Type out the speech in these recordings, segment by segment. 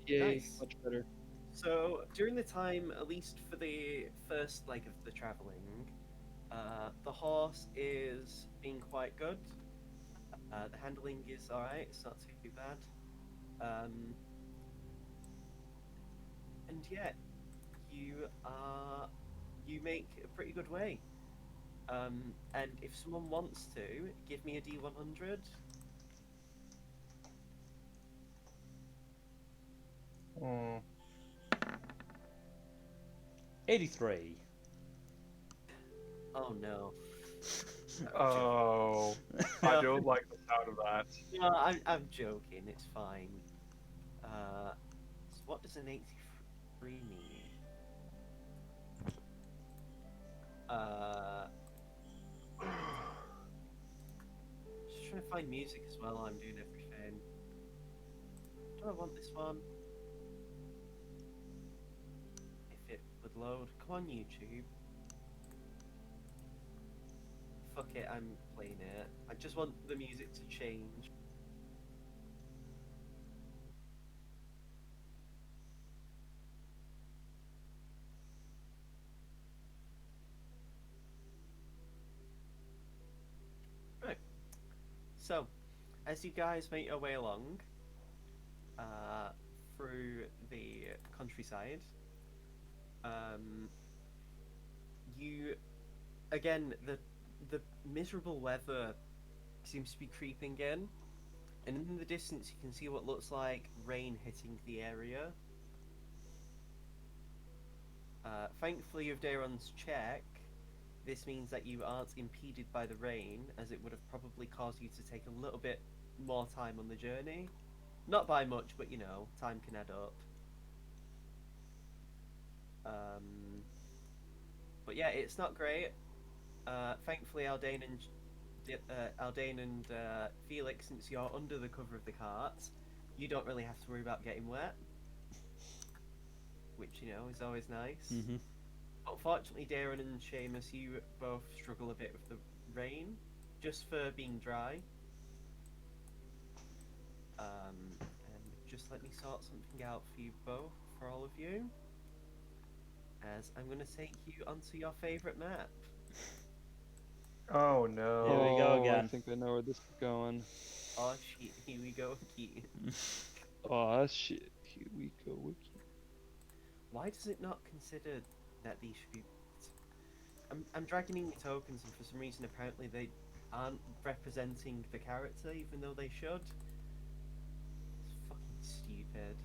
Yay, Nice. much better. So during the time, at least for the first leg of the traveling, the horse is being quite good. The handling is alright. It's not too bad. Um, and yeah, you you make a pretty good way. And if someone wants to, give me a D100. Hmm. 83. Oh no. I'm joking. Oh, I No, don't like the sound of that. no, I'm joking. It's fine. So what does an 83 mean? Uh, just trying to find music as well while I'm doing everything. Do I want this one? If it would load. Come on, YouTube. Fuck it, I'm playing it. I just want the music to change. Right. So, as you guys make your way along, uh, through the countryside, um, you again the miserable weather seems to be creeping in, and in the distance you can see what looks like rain hitting the area. Thankfully, with Daron's check, this means that you aren't impeded by the rain, as it would have probably caused you to take a little bit more time on the journey. Not by much, but you know, time can add up. Um, but yeah, it's not great. Thankfully, Aldane and Felix, since you're under the cover of the cart, you don't really have to worry about getting wet, which you know is always nice. Mm-hmm. Unfortunately, Darren and Seamus, you both struggle a bit with the rain, just for being dry. And just let me sort something out for you both, for all of you, as I'm going to take you onto your favourite map. Oh Here we no. go Oh, I again. think I know where this is going. Oh shit, here we go again. Oh shit, here we go again. Why does it not consider that these should be... I'm dragging in your tokens, and for some reason apparently they aren't representing the character, even though they should. It's fucking stupid.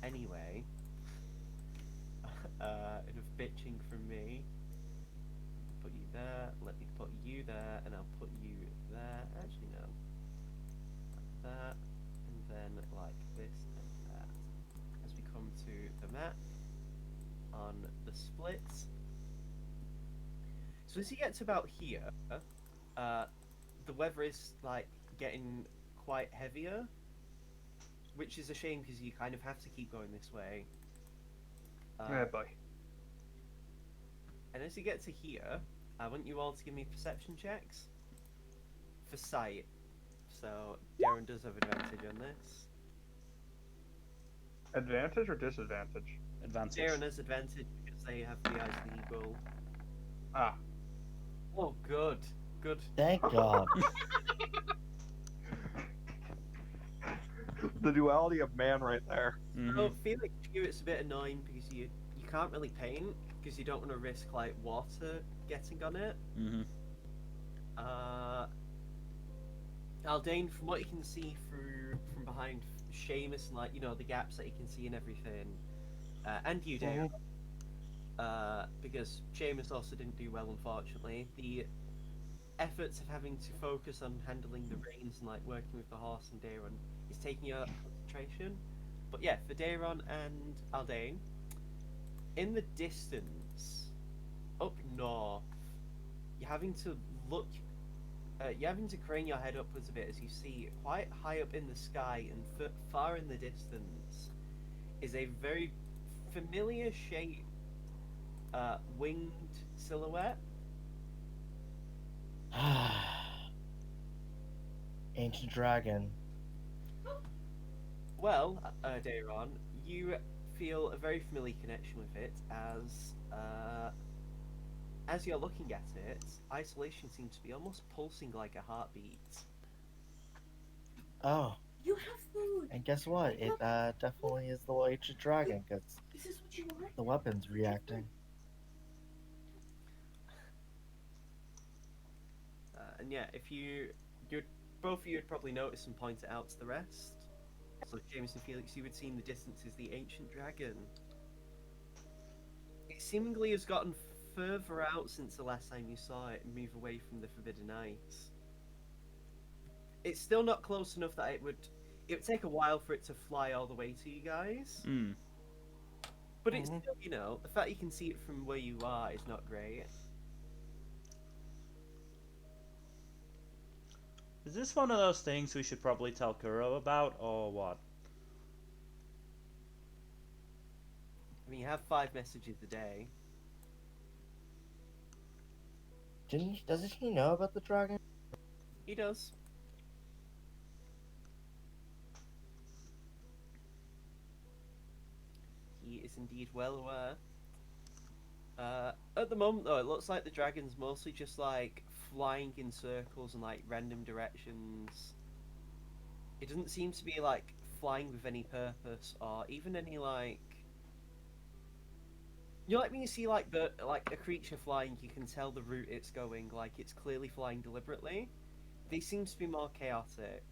Anyway, enough bitching from me. Put you there, let me put you there, and I'll put you there. Actually, no. Like that, and then like this and that. As we come to the map on the split. So as you get to about here, uh, the weather is like getting quite heavier, which is a shame because you kind of have to keep going this way. Yeah, Uh, boy. and as you get to here, I want you all to give me perception checks for sight. So Darren does have advantage on this. Advantage or disadvantage? Advantage. Darren has advantage because they have the eyes of the eagle. Ah. Oh, good, good. Thank God. The duality of man right there. Mm-hmm. So Felix, for you it's a bit annoying because you can't really paint because you don't want to risk like water getting on it. Mm-hmm. Uh, Aldane, from what you can see from behind Seamus and like you know the gaps that you can see and everything, and you, Darren, because Seamus also didn't do well unfortunately. The efforts of having to focus on handling the reins and like working with the horse and Darren is taking your concentration. But yeah, for Darren and Aldane, in the distance, up north, you're having to look. You're having to crane your head upwards a bit as you see quite high up in the sky and far in the distance is a very familiar shape, winged silhouette. Ancient dragon. Well, Dayron, you feel a very familiar connection with it as you're looking at it, isolation seems to be almost pulsing like a heartbeat. Oh, You have food. and guess what? It definitely is the ancient dragon because Is this what you want? the weapon's reacting. And yeah, if you'd both of you would probably notice and point it out to the rest. So James and Felix, you would see in the distance is the ancient dragon. It seemingly has gotten further out since the last time you saw it move away from the Forbidden Heights. It's still not close enough that it would take a while for it to fly all the way to you guys. Hmm. But it's still, you know, the fact you can see it from where you are is not great. Is this one of those things we should probably tell Kuro about, or what? I mean, you have 5 messages a day. Doesn't he know about the dragon? He does. He is indeed well aware. At the moment, though, it looks like the dragon's mostly just like flying in circles and like random directions. It doesn't seem to be like flying with any purpose or even any like. You know, like when you see like a creature flying, you can tell the route it's going. Like it's clearly flying deliberately. They seem to be more chaotic.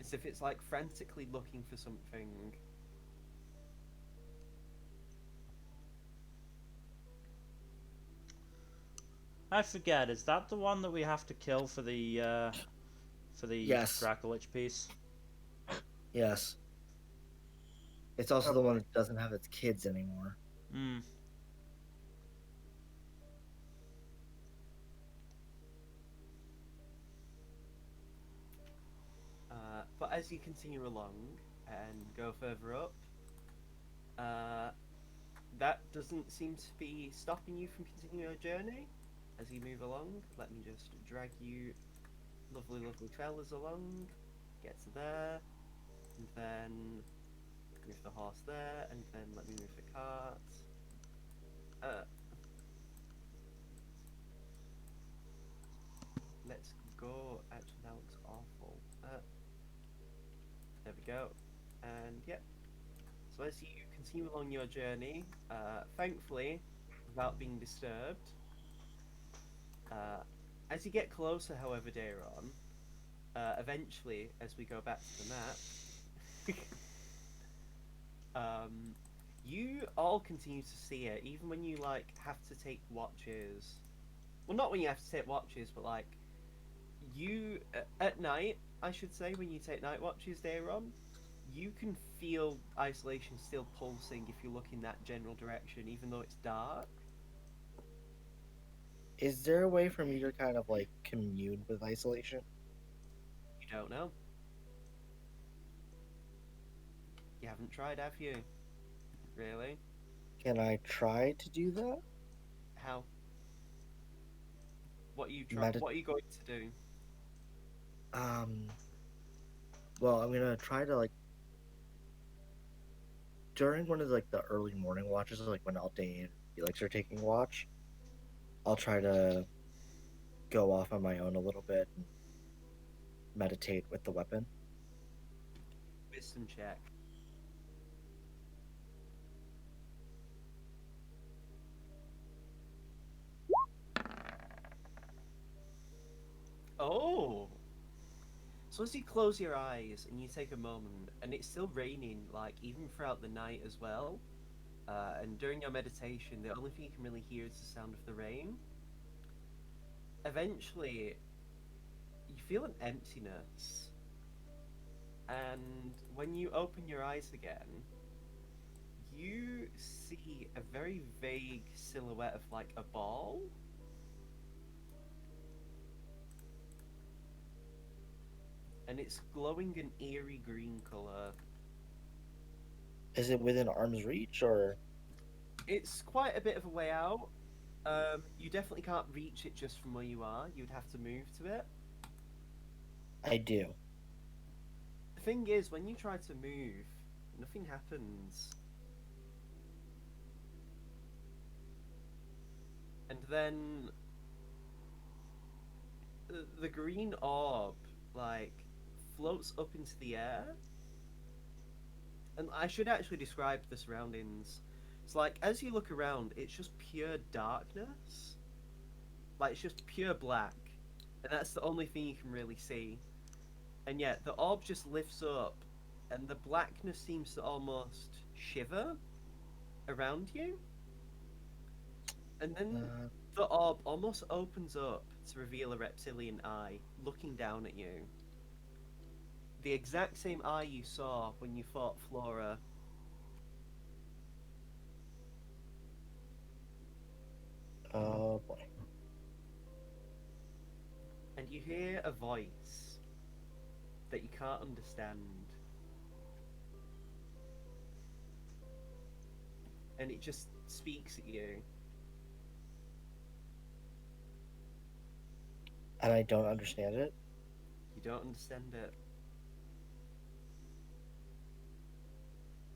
As if it's like frantically looking for something. I forget. Is that the one that we have to kill for the Yes. Dracolich piece? Yes. It's also the one that doesn't have its kids anymore. Hmm. But as you continue along and go further up, that doesn't seem to be stopping you from continuing your journey. As you move along, let me just drag you, lovely fellas, along. Get to there, and then move the horse there, and then let me move the cart. Let's go. Actually, that looks awful. There we go. And yep. So as you continue along your journey, thankfully, without being disturbed, as you get closer, however, Dayron, eventually, as we go back to the map, you all continue to see it, even when you like have to take watches. Well, not when you have to take watches, but like you at night, I should say, when you take night watches, Dayron, you can feel isolation still pulsing if you look in that general direction, even though it's dark. Is there a way for me to kind of like commune with isolation? You don't know. You haven't tried, have you? Really? Can I try to do that? How? What are you Medi- What are you going to do? Well, I'm gonna try to like during one of like the early morning watches, like when Alday and Felix are taking watch, I'll try to go off on my own a little bit and meditate with the weapon. Wisdom check. Oh! So as you close your eyes and you take a moment, and it's still raining, like, even throughout the night as well, and during your meditation, the only thing you can really hear is the sound of the rain. Eventually, you feel an emptiness. And when you open your eyes again, you see a very vague silhouette of, like, a ball. And it's glowing an eerie green color. Is it within arm's reach or? It's quite a bit of a way out. You definitely can't reach it just from where you are. You'd have to move to it. I do. The thing is, when you try to move, nothing happens. And then the green orb, like, floats up into the air. And I should actually describe the surroundings. It's like, as you look around, it's just pure darkness. Like, it's just pure black. And that's the only thing you can really see. And yet, the orb just lifts up, and the blackness seems to almost shiver around you. And then the orb almost opens up to reveal a reptilian eye looking down at you. The exact same eye you saw when you fought Flora. Oh boy. And you hear a voice that you can't understand. And it just speaks at you. And I don't understand it. You don't understand it.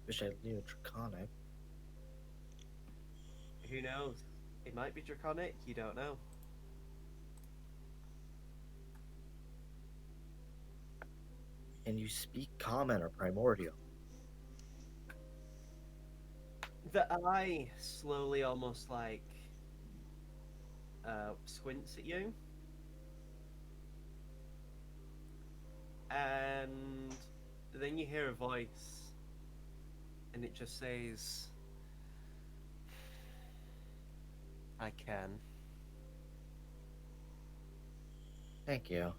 Wish I knew Draconic. Who knows? It might be draconic, you don't know. Can you speak Common or Primordial? The eye slowly, almost like, squints at you. And then you hear a voice, and it just says, I can. Thank you.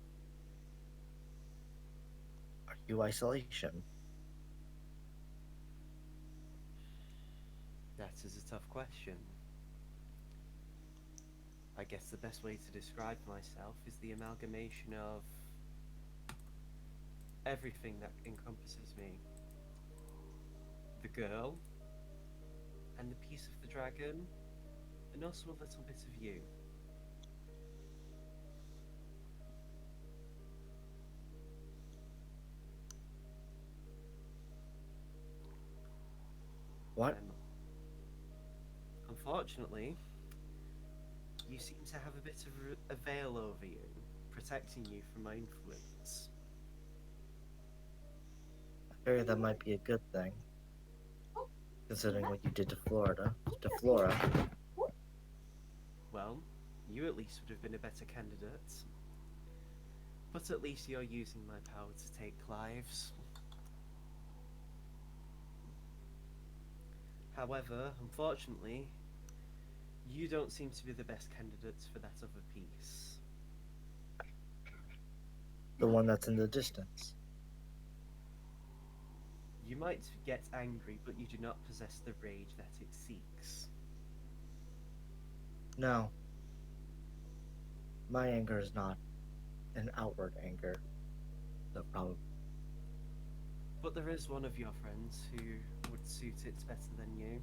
Are you isolation? That is a tough question. I guess the best way to describe myself is the amalgamation of everything that encompasses me. The girl, and the piece of the dragon, and also a little bit of you. What? Unfortunately, you seem to have a bit of a veil over you, protecting you from my influence. I figure that might be a good thing. Considering what you did to Florida. To Flora. Well, you at least would have been a better candidate. But at least you're using my power to take lives. However, unfortunately, you don't seem to be the best candidates for that other piece. The one that's in the distance. You might get angry, but you do not possess the rage that it seeks. No. My anger is not an outward anger. So probably. But there is one of your friends who would suit it better than you.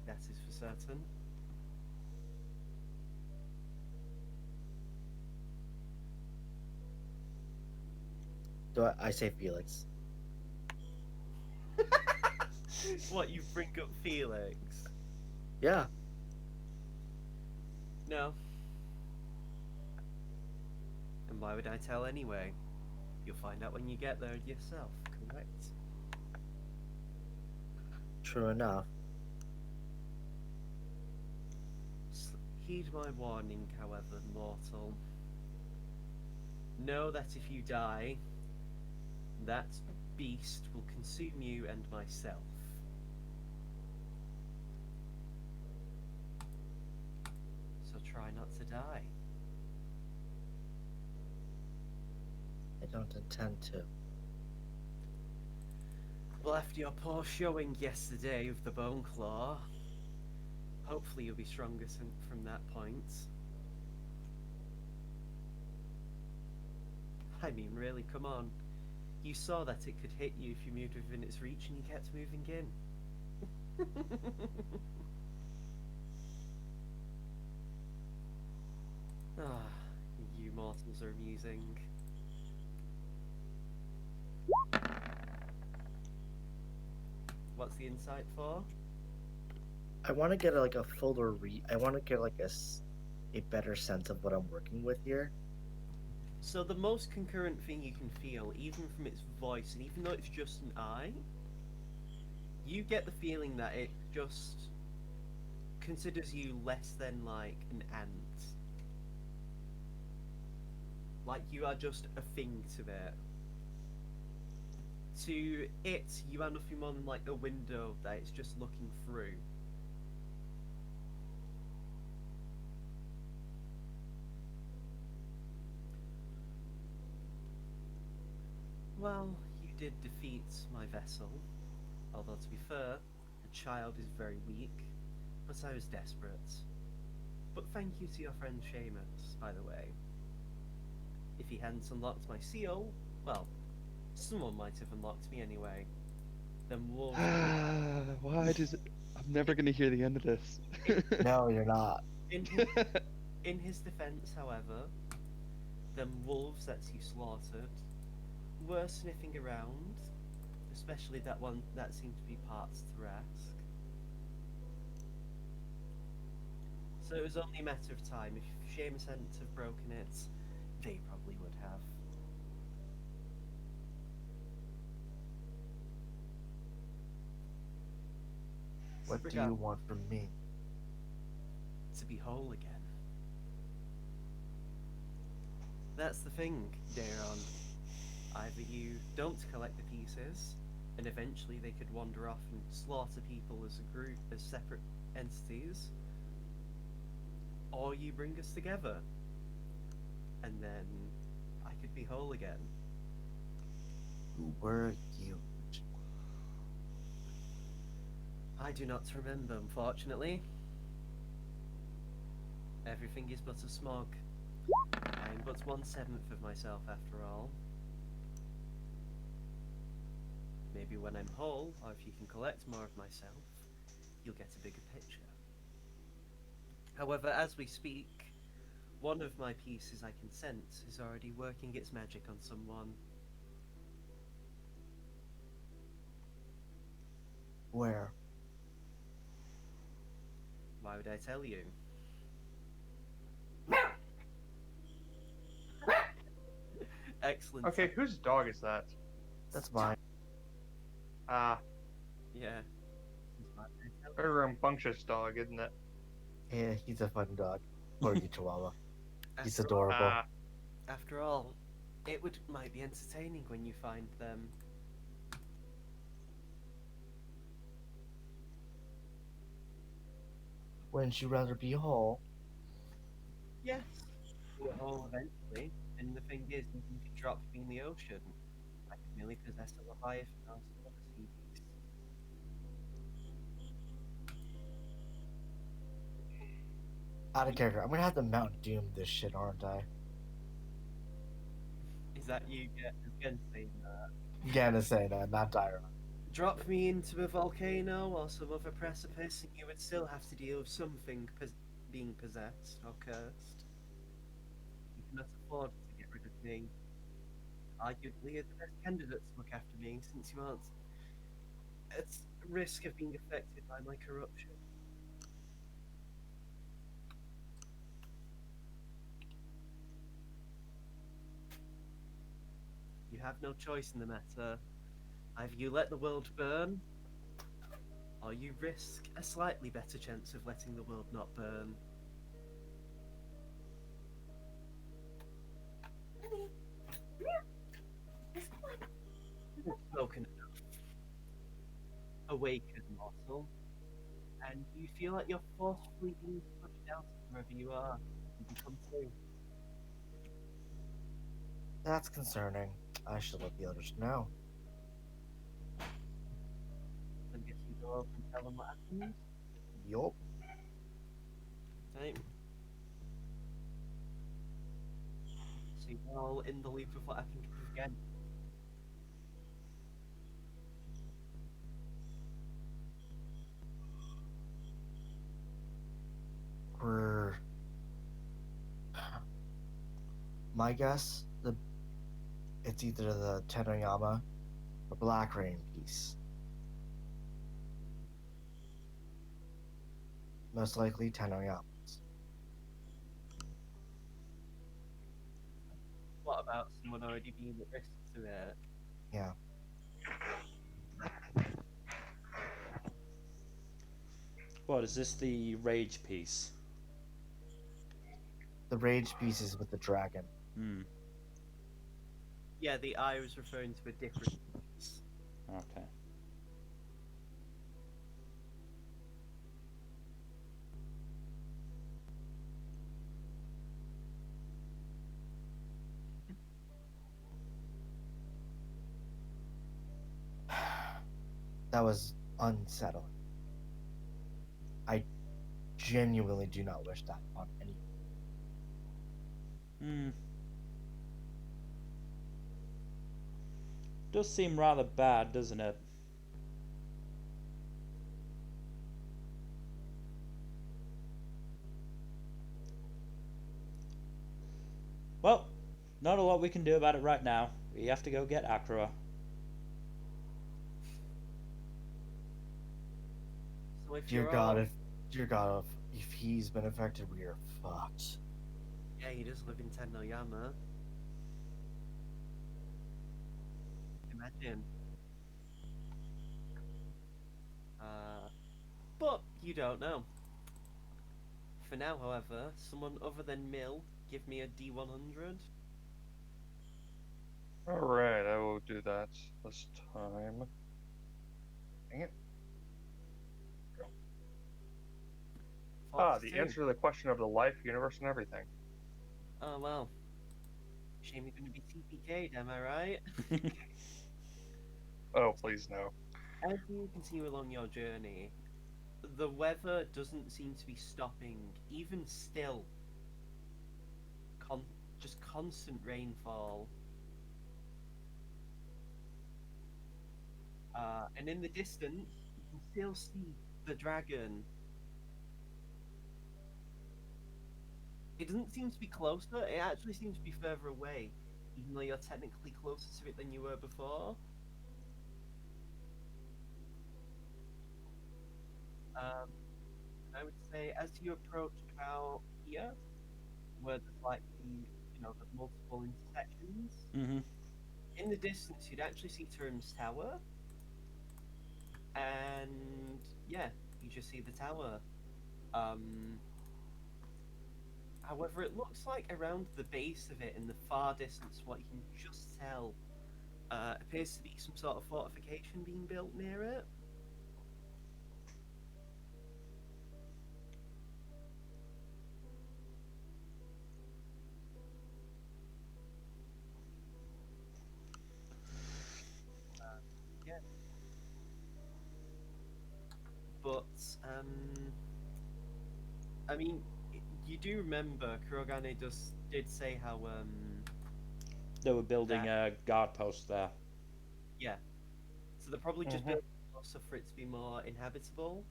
That is for certain. Do I say Felix? What, you bring up Felix? Yeah. No. And why would I tell anyway? You'll find out when you get there yourself, correct? True enough. Heed my warning, however, mortal. Know that if you die, that beast will consume you and myself. So try not to die. I don't intend to. Well, after your poor showing yesterday of the Bone Claw, hopefully you'll be stronger from that point. I mean, really, come on. You saw that it could hit you if you moved within its reach and you kept moving in. Ah, you mortals are amusing. What's the insight for? I want to get like a fuller read. I want to get like a better sense of what I'm working with here. So the most concurrent thing you can feel, even from its voice, and even though it's just an eye, you get the feeling that it just considers you less than like an ant. Like you are just a thing to it. To it, you are nothing more than like a window that it's just looking through. Well, you did defeat my vessel. Although, to be fair, the child is very weak, but I was desperate. But thank you to your friend Seamus, by the way. If he hadn't unlocked my seal, well, someone might have unlocked me anyway. Then wolves. Why does it? I'm never gonna hear the end of this. No, you're not. In his defense, however, them wolves that you slaughtered were sniffing around, especially that one that seemed to be parts Thrask. So it was only a matter of time. If Seamus hadn't have broken it, they probably would have. What do you want from me? To be whole again. That's the thing, Daron. Either you don't collect the pieces, and eventually they could wander off and slaughter people as a group, as separate entities, or you bring us together, and then I could be whole again. Who were you? I do not remember, unfortunately. Everything is but a smog. I am but 1/7 of myself, after all. Maybe when I'm whole, or if you can collect more of myself, you'll get a bigger picture. However, as we speak, one of my pieces I can sense is already working its magic on someone. Where? Why would I tell you? Excellent. Okay, whose dog is that? That's mine. Ah, Yeah. very rambunctious dog, isn't it? Yeah, he's a fun dog. Corgi Chihuahua. He's After all- adorable. Ah, After all, it might be entertaining when you find them. Wouldn't you rather be whole? Yes. We're whole eventually, and the thing is, you can drop me in the ocean. I can merely possess a Leviathan or some other sea beast. Out of character. I'm gonna have to Mount Doom this shit, aren't I? Is that you again saying that? Again, to say that, not Dyron. Drop me into a volcano or some other precipice, and you would still have to deal with something being possessed or cursed. You cannot afford to get rid of me. Arguably, you're the best candidate to look after me, since you aren't at risk of being affected by my corruption. You have no choice in the matter. Either you let the world burn, or you risk a slightly better chance of letting the world not burn. Honey, come here. There's blood. You've spoken enough. Awaken, mortal. And you feel like you're forcefully being pushed out of wherever you are. You become two. That's concerning. I should let the others know. I guess you go over and tell them what happens. Yup. Same. So you're all in the loop of what happened again. We're... My guess, it's either the Tenoyama or Black Rain piece. Most likely Tenoyamas. What about someone already being at risk to it? Yeah. What is this? The rage piece? The rage pieces with the dragon. Hmm. Yeah, the I was referring to a different piece. Okay. That was unsettling. I genuinely do not wish that on anyone. Hmm. Does seem rather bad, doesn't it? Well, not a lot we can do about it right now. We have to go get Akhrua. So if Dear you're God, all... dear God, if he's been affected, we are fucked. Yeah, he does live in Tenoyama. Imagine. But you don't know. For now, however, someone other than Mill, give me a D100. Alright, I will do that this time. Dang it. Ah, the 42. answer to the question of the life, universe, and everything. Oh well. Shame you're going to be TPK'd, am I right? Oh, please no. As you continue along your journey, the weather doesn't seem to be stopping, even still. Just constant rainfall. And in the distance, you can still see the dragon. It doesn't seem to be closer, it actually seems to be further away, even though you're technically closer to it than you were before. I would say as you approach about here, where there's like the multiple intersections, Mm-hmm. in the distance you'd actually see Turim's tower, and yeah, you just see the tower. Um, However, it looks like around the base of it, in the far distance, what you can just tell appears to be some sort of fortification being built near it. Yeah, but I mean, you do remember Kurogane did say how They were building that a guard post there. yeah, so they're probably just Mhm. building it closer for it to be more inhabitable.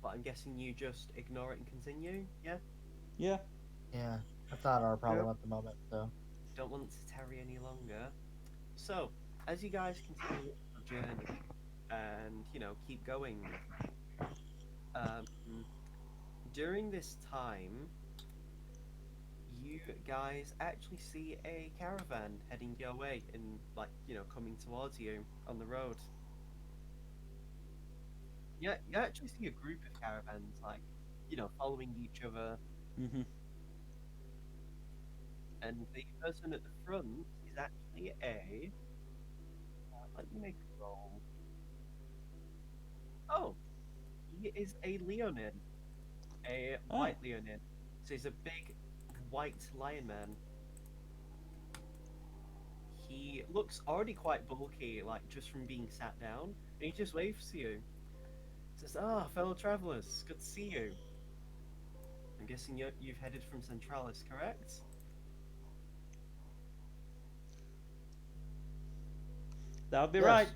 But I'm guessing you just ignore it and continue. Yeah, Yeah. Yeah, that's not our problem Yep. at the moment, so. don't want to tarry any longer. So, as you guys continue your journey and keep going, um, during this time, you guys actually see a caravan heading your way and coming towards you on the road. Yeah, you actually see a group of caravans following each other, Mm-hmm. and the person at the front is actually a. Let me make a roll. Oh, he is a Leonid, a Oh. white Leonid. So he's a big white lion man. He looks already quite bulky, like just from being sat down, and he just waves to you. Says, "Ah, fellow travelers, good to see you. I'm guessing you've headed from Centralis, correct?" That would be Yes. right.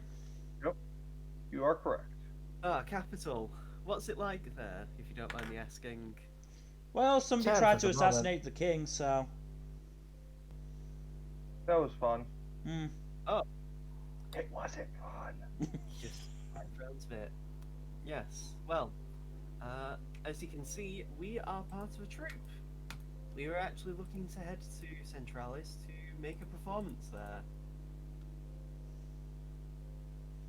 Yep. You are correct. Ah, capital. What's it like there, if you don't mind me asking? Well, somebody Sad tried for to the moment. assassinate the king, so. That was fun. Hmm. Oh, It wasn't fun. just sounds of it. Yes. Well, as you can see, we are part of a troupe. We were actually looking to head to Centralis to make a performance there.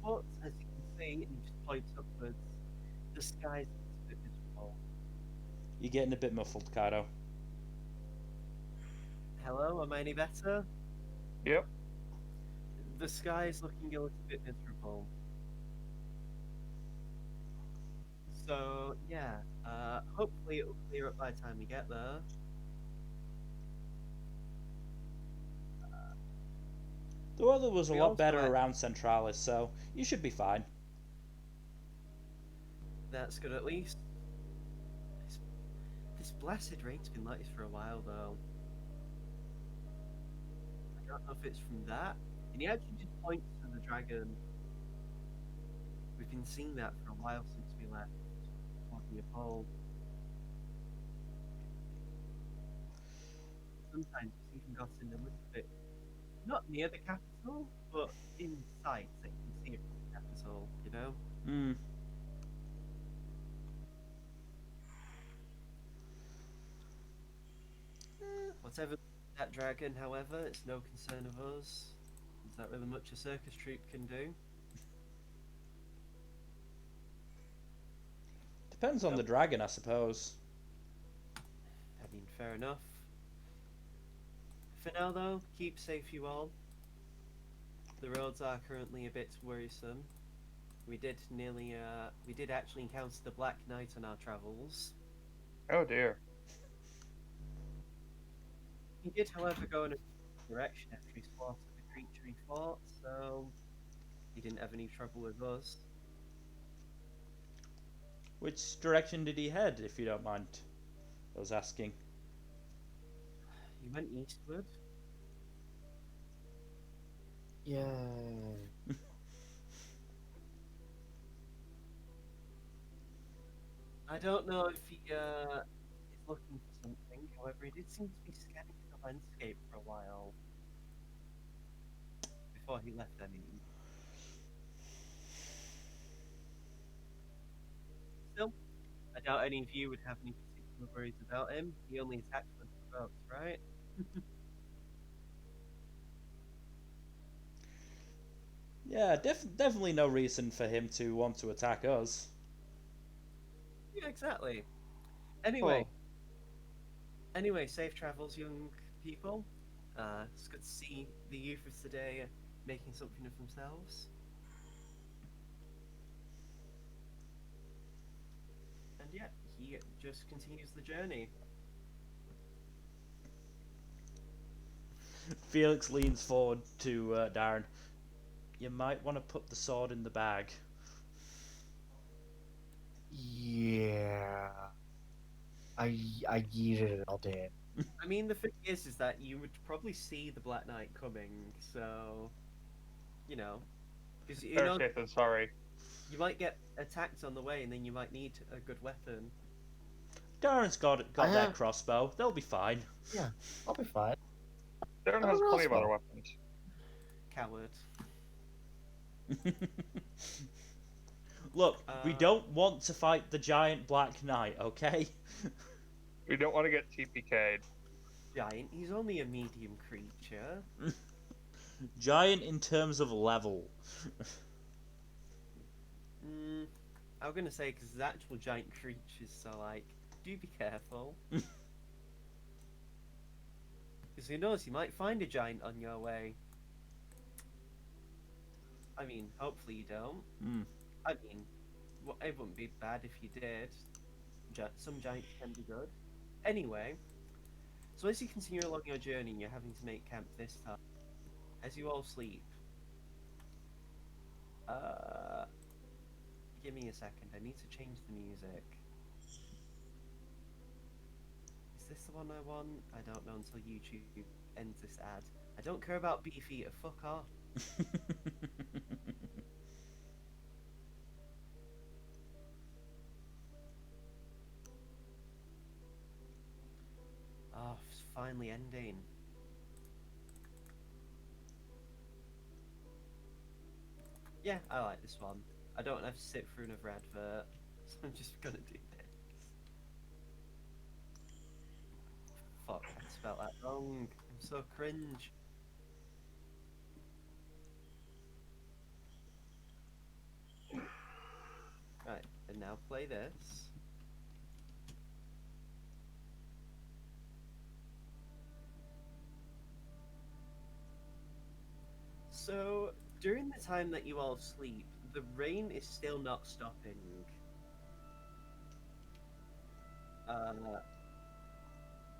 But as you can see, and he just points upwards, the sky's a bit miserable. You're getting a bit muffled, Kaido. Hello, am I any better? Yep. The sky is looking a little bit miserable. So yeah, hopefully it'll clear up by the time we get there. The weather was a We lot also better had- around Centralis, so you should be fine. That's good at least. This blessed rain's been like this for a while though. I don't know if it's from that. And he actually just points to the dragon. We've been seeing that for a while since we left. Talking of hold. Sometimes it's even gotten a little bit not near the capital, but in sight that you can see it from the capital, you know? Hmm. Whatever that dragon, however, it's no concern of us. There's not really much a circus troupe can do. Depends on the dragon, I suppose. I mean, fair enough. For now, though, keep safe, you all. The roads are currently a bit worrisome. We did actually encounter the Black Knight on our travels. Oh dear. He did, however, go in a direction after he spotted the creature he fought, so he didn't have any trouble with us. Which direction did he head, if you don't mind? I was asking. He went eastward. Yeah. I don't know if he is looking for something, however, he did seem to be scanning the landscape for a while. Before he left, I mean. Still, I doubt any of you would have any particular worries about him. He only attacks when provoked, right? Yeah, definitely no reason for him to want to attack us. Yeah, exactly. Anyway, Oh, anyway, safe travels, young people. It's good to see the youth of today making something of themselves. And yeah, he just continues the journey. Felix leans forward to Darren. You might want to put the sword in the bag. Yeah. I yeeted it all day. I mean, the thing is that you would probably see the Black Knight coming, so you know, because you better know safe than sorry. you might get attacked on the way, and then you might need a good weapon. Darren's got I their have- crossbow. They'll be fine. Yeah, I'll be fine. Darren Oh, has plenty of Roswell. other weapons. Coward. Look, we Uh, don't want to fight the giant black knight, okay? We don't want to get TPK'd. Giant. He's only a medium creature. Giant in terms of level. I was gonna say because the actual giant creatures, so like, do be careful. Because who knows, you might find a giant on your way. I mean, hopefully you don't. Hmm. I mean, it wouldn't be bad if you did. Some giants can be good. Anyway, so as you continue along your journey, you're having to make camp this time. As you all sleep. Give me a second. I need to change the music. Is this the one I want? I don't know until YouTube ends this ad. I don't care about Beefeater. Fuck off. Oh, it's finally ending. Yeah, I like this one. I don't have to sit through another advert, so I'm just gonna do this. Fuck, I spelled that wrong. I'm so cringe. Right, and now play this. So, during the time that you all sleep, the rain is still not stopping.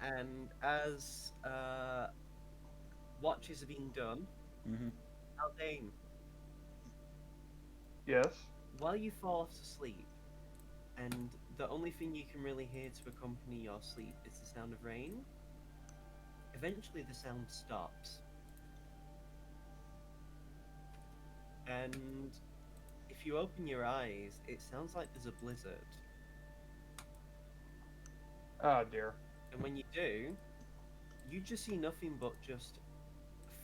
And as watches are being done, Mm-hmm. Aldane, Yes. while you fall off to sleep, and the only thing you can really hear to accompany your sleep is the sound of rain, eventually the sound stops. And if you open your eyes, it sounds like there's a blizzard. Oh dear. And when you do, you just see nothing but just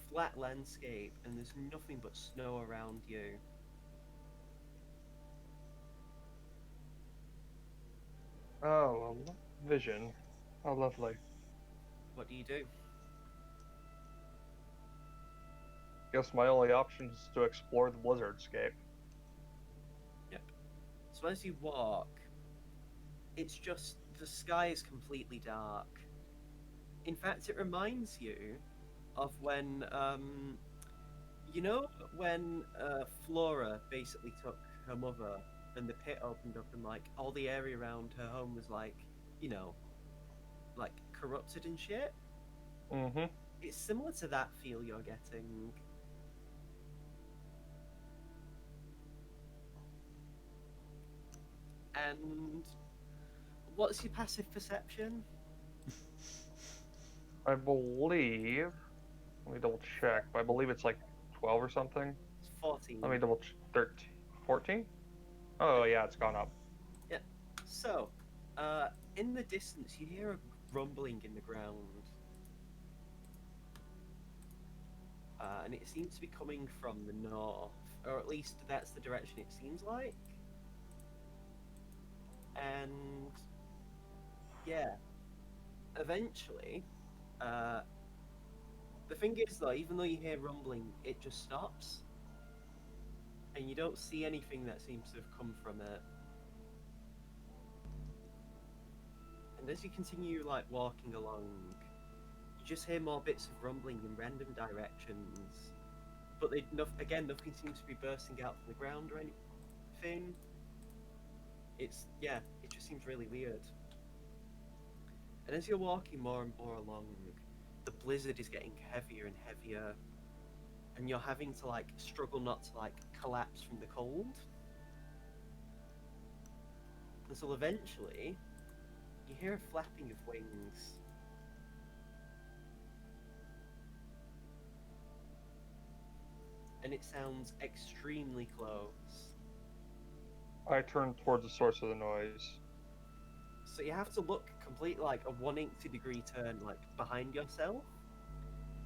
flat landscape, and there's nothing but snow around you. Oh, vision. How lovely. What do you do? Guess my only option is to explore the blizzardscape. Yep. So as you walk, it's just the sky is completely dark. In fact, it reminds you of when, you know, when Flora basically took her mother and the pit opened up and like all the area around her home was like, you know, like corrupted and shit. Mm-hmm. It's similar to that feel you're getting. And what's your passive perception? I believe. Let me double check. But I believe it's like 12 or something. It's 14. Let me double 13. 14? Oh yeah, it's gone up. Yeah. So, in the distance, you hear a rumbling in the ground. And it seems to be coming from the north, or at least that's the direction it seems like. And yeah, eventually, the thing is though, even though you hear rumbling, it just stops, and you don't see anything that seems to have come from it. And as you continue like walking along, you just hear more bits of rumbling in random directions. But again, nothing seems to be bursting out from the ground or anything. It just seems really weird. And as you're walking more and more along, the blizzard is getting heavier and heavier, and you're having to like struggle not to like collapse from the cold. Until eventually, you hear a flapping of wings. And it sounds extremely close. I turn towards the source of the noise. So you have to look completely like a 180-degree turn, like behind yourself,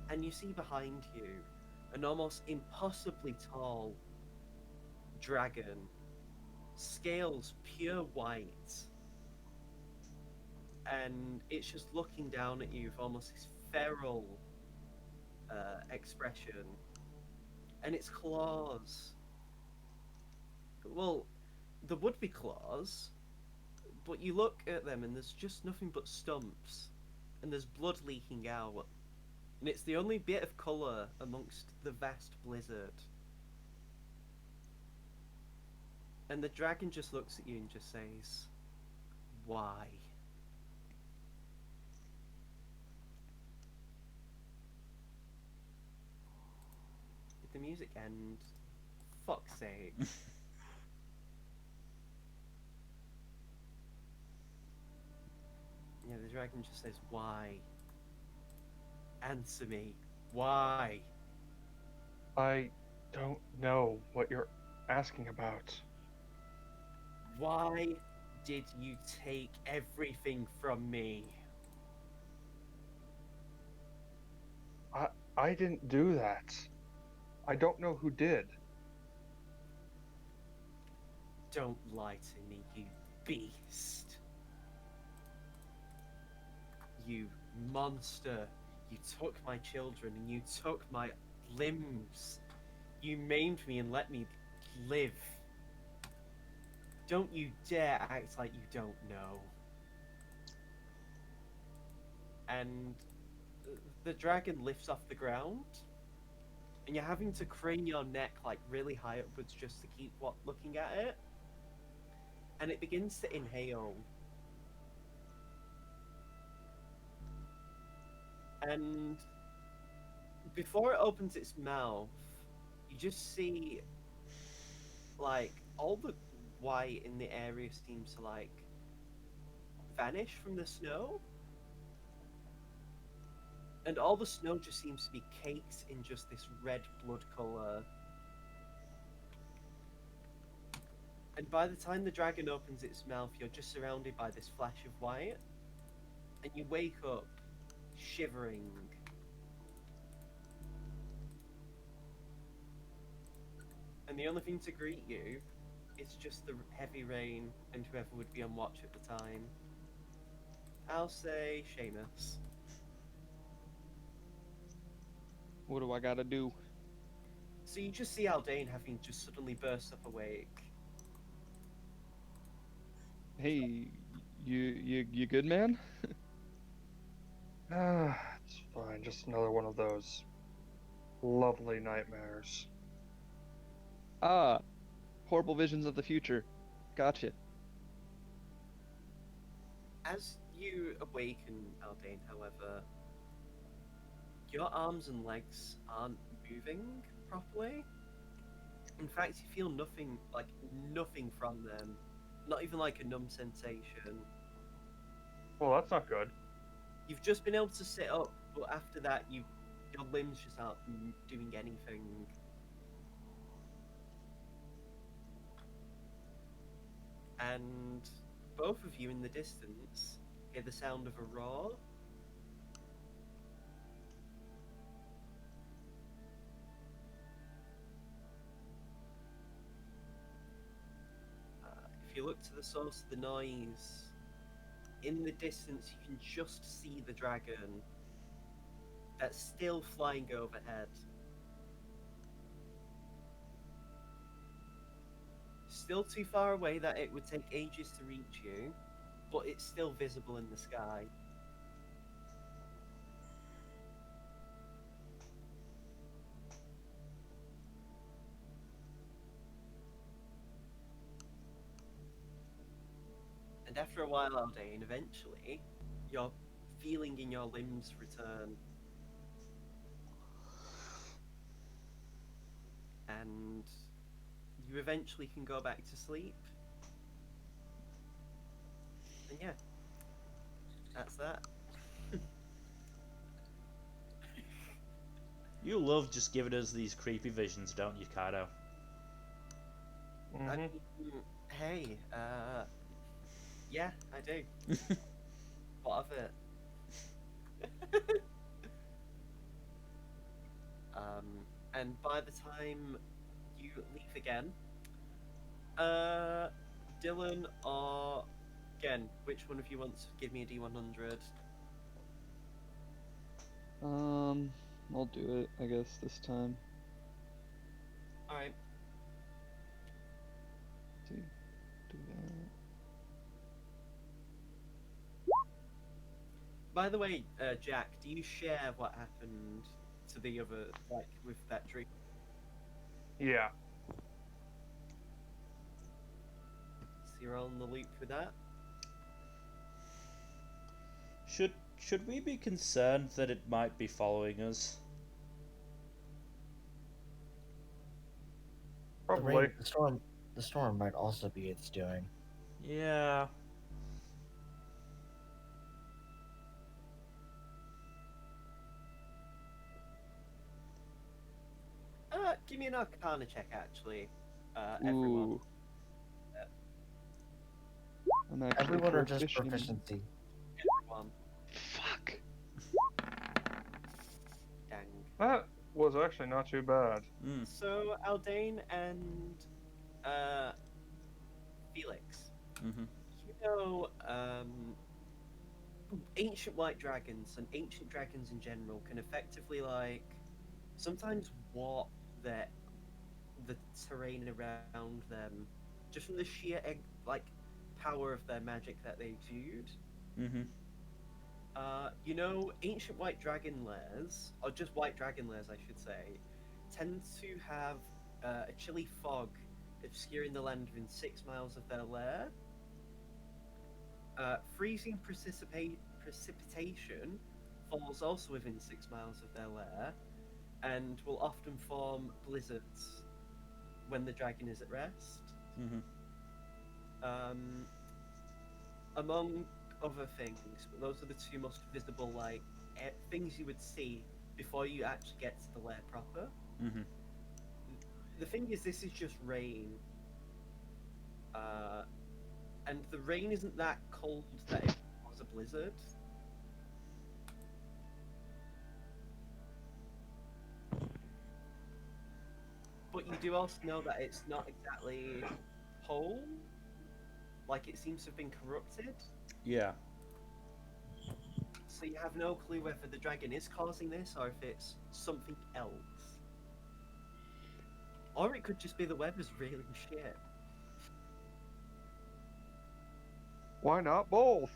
and you see behind you an almost impossibly tall dragon, scales pure white, and it's just looking down at you with almost this feral expression, and its claws. Well, there would be claws, but you look at them and there's just nothing but stumps, and there's blood leaking out, and it's the only bit of colour amongst the vast blizzard. And the dragon just looks at you and just says, "Why?" Did the music end? Fuck's sake. Yeah, the dragon just says, "Why? Answer me. Why?" I don't know what you're asking about. Why did you take everything from me? I didn't do that. I don't know who did. Don't lie to me, you beast. You monster. You took my children and you took my limbs. You maimed me and let me live. Don't you dare act like you don't know. And the dragon lifts off the ground, and you're having to crane your neck like really high upwards just to keep looking at it. And it begins to inhale. And before it opens its mouth, you just see like all the white in the area seems to like vanish from the snow. And all the snow just seems to be caked in just this red blood color. And by the time the dragon opens its mouth, you're just surrounded by this flash of white. And you wake up shivering. And the only thing to greet you is just the heavy rain and whoever would be on watch at the time. I'll say Seamus. What do I gotta do? So you just see Aldane having just suddenly burst up awake. Hey, you good, man? It's fine. Just another one of those lovely nightmares. Ah, horrible visions of the future. Gotcha. As you awaken, Aldane, however, your arms and legs aren't moving properly. In fact, you feel nothing from them. Not even like a numb sensation. Well, that's not good. You've just been able to sit up, but after that, your limbs just aren't doing anything. And both of you in the distance hear the sound of a roar. If you look to the source of the noise, in the distance you can just see the dragon that's still flying overhead. Still too far away that it would take ages to reach you, but it's still visible in the sky. And after a while, Aldane, eventually, your feeling in your limbs return. And you eventually can go back to sleep. And yeah, that's that. You love just giving us these creepy visions, don't you, Kaido? I mean, hey, yeah, I do. What of it? And by the time you leave again, Dylan or Gen, which one of you wants to give me a D100? I'll do it, I guess, this time. Alright. See, do that. By the way, Jack, do you share what happened to the other, like, with that dream? Yeah. So you're on the loop with that? Should we be concerned that it might be following us? Probably. The storm might also be its doing. Yeah. Give me an Arcana check, actually. Everyone. Ooh. I'm actually Everyone or just proficient. proficiency? Everyone. Fuck. Dang. That was actually not too bad. Mm. So Aldane and Felix, Mm-hmm. you know, ancient white dragons and ancient dragons in general can effectively like sometimes warp the terrain around them just from the sheer like power of their magic that they exude. Mm-hmm. You know, ancient white dragon lairs, or just white dragon lairs, I should say, tend to have a chilly fog obscuring the land within 6 miles of their lair. Freezing precipitation falls also within 6 miles of their lair, and will often form blizzards when the dragon is at rest. Mm-hmm. Um, among other things, but those are the two most visible like things you would see before you actually get to the lair proper. Mm-hmm. The thing is, this is just rain, uh, and the rain isn't that cold that it was a blizzard. But you do also know that it's not exactly whole. Like it seems to have been corrupted. Yeah. So you have no clue whether the dragon is causing this or if it's something else. Or it could just be the weather's really shit. Why not both?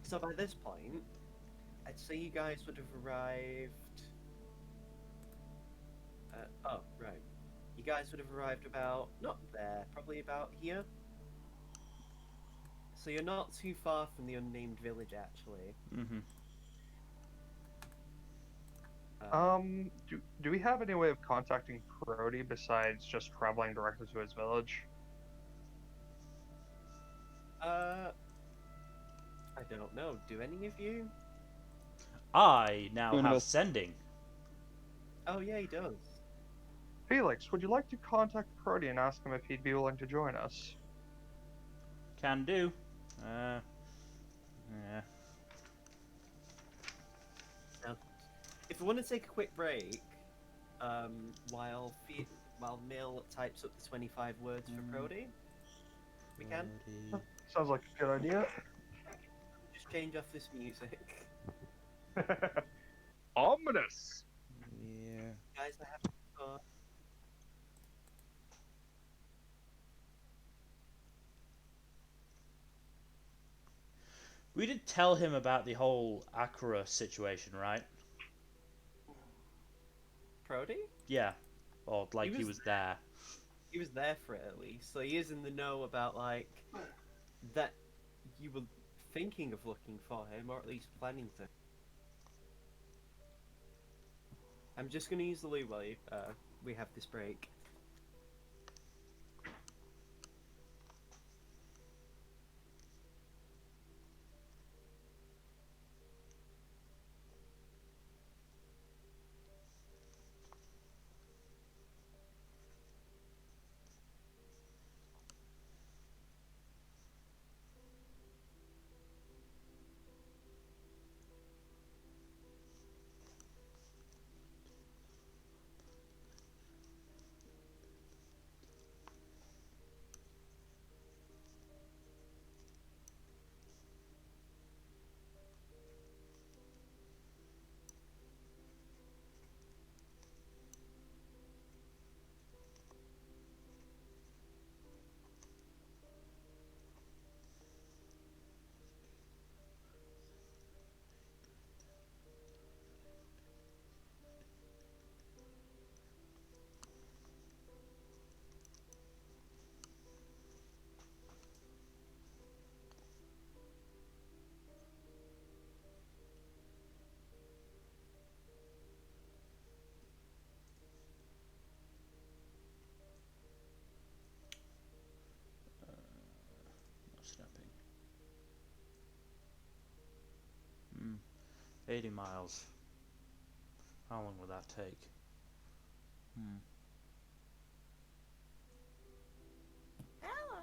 So by this point, I'd say you guys would have arrived. Oh, right. You guys would have arrived about, not there, probably about here. So you're not too far from the unnamed village, actually. Mm-hmm. Do we have any way of contacting Brody besides just traveling directly to his village? I don't know. Do any of you? I now One of have us. sending. Oh, yeah, he does. Felix, would you like to contact Brody and ask him if he'd be willing to join us? Can do. Yeah. Now, if we want to take a quick break, while Mill types up the 25 words for Brody, we can Brody. Sounds like a good idea. just change off this music. Ominous! Yeah. Guys, I have We did tell him about the whole Akhrua situation, right? Brody? Yeah. Or like he was there. He was there for it at least, so he is in the know about like that you were thinking of looking for him, or at least planning to. I'm just gonna use the loo while we have this break. No snapping. 80 miles. How long will that take? Hello.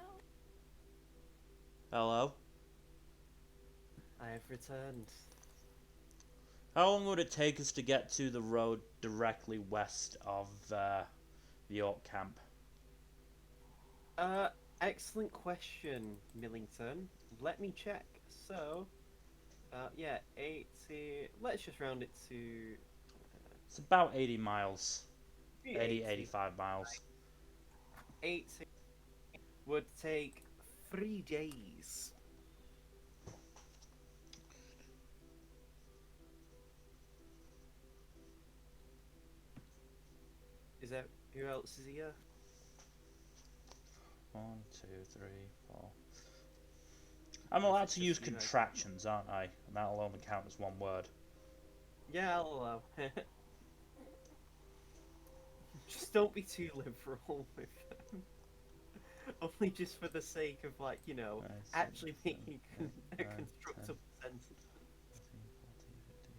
Hello? I have returned. How long would it take us to get to the road directly west of the orc camp? Excellent question, Millington. Let me check. So, yeah, 80. Let's just round it to It's about 80 miles. 80, 80. 85 miles. 80 would take 3 days. Is that who else is here? 1, 2, 3, 4. I'm allowed to Just use you, I- contractions, aren't I? And that'll only count as one word. Yeah, I'll allow. Just don't be too liberal with them. Only just for the sake of, like, you know, Nice, actually seven, making eight, a nine, constructible 10. sentence. 13, 14, 15.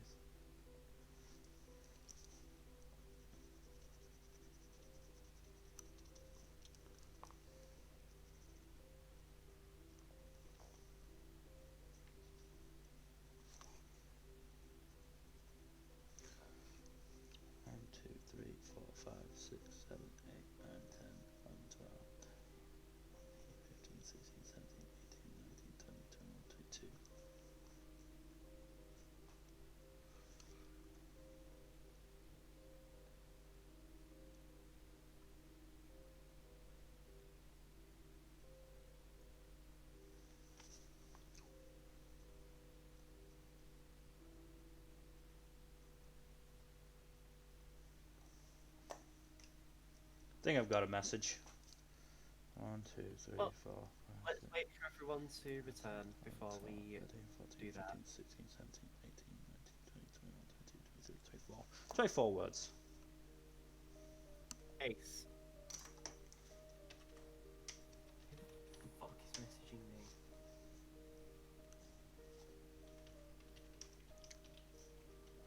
One, 2, 3, 4, 5, 6, 7, 8, 9, 10, 11, 12, 15, 16, 17, 18, 19, 20, 21, 22. I think I've got a message. 1, 2, 3, Well, 4, 5, Let's 6, wait for everyone to return before 12, we 13, 14, do that. 15, 16, 17, 18, 19, 20, 21, 22, 23, 24. 24 words. Ace. Who the fuck is messaging me?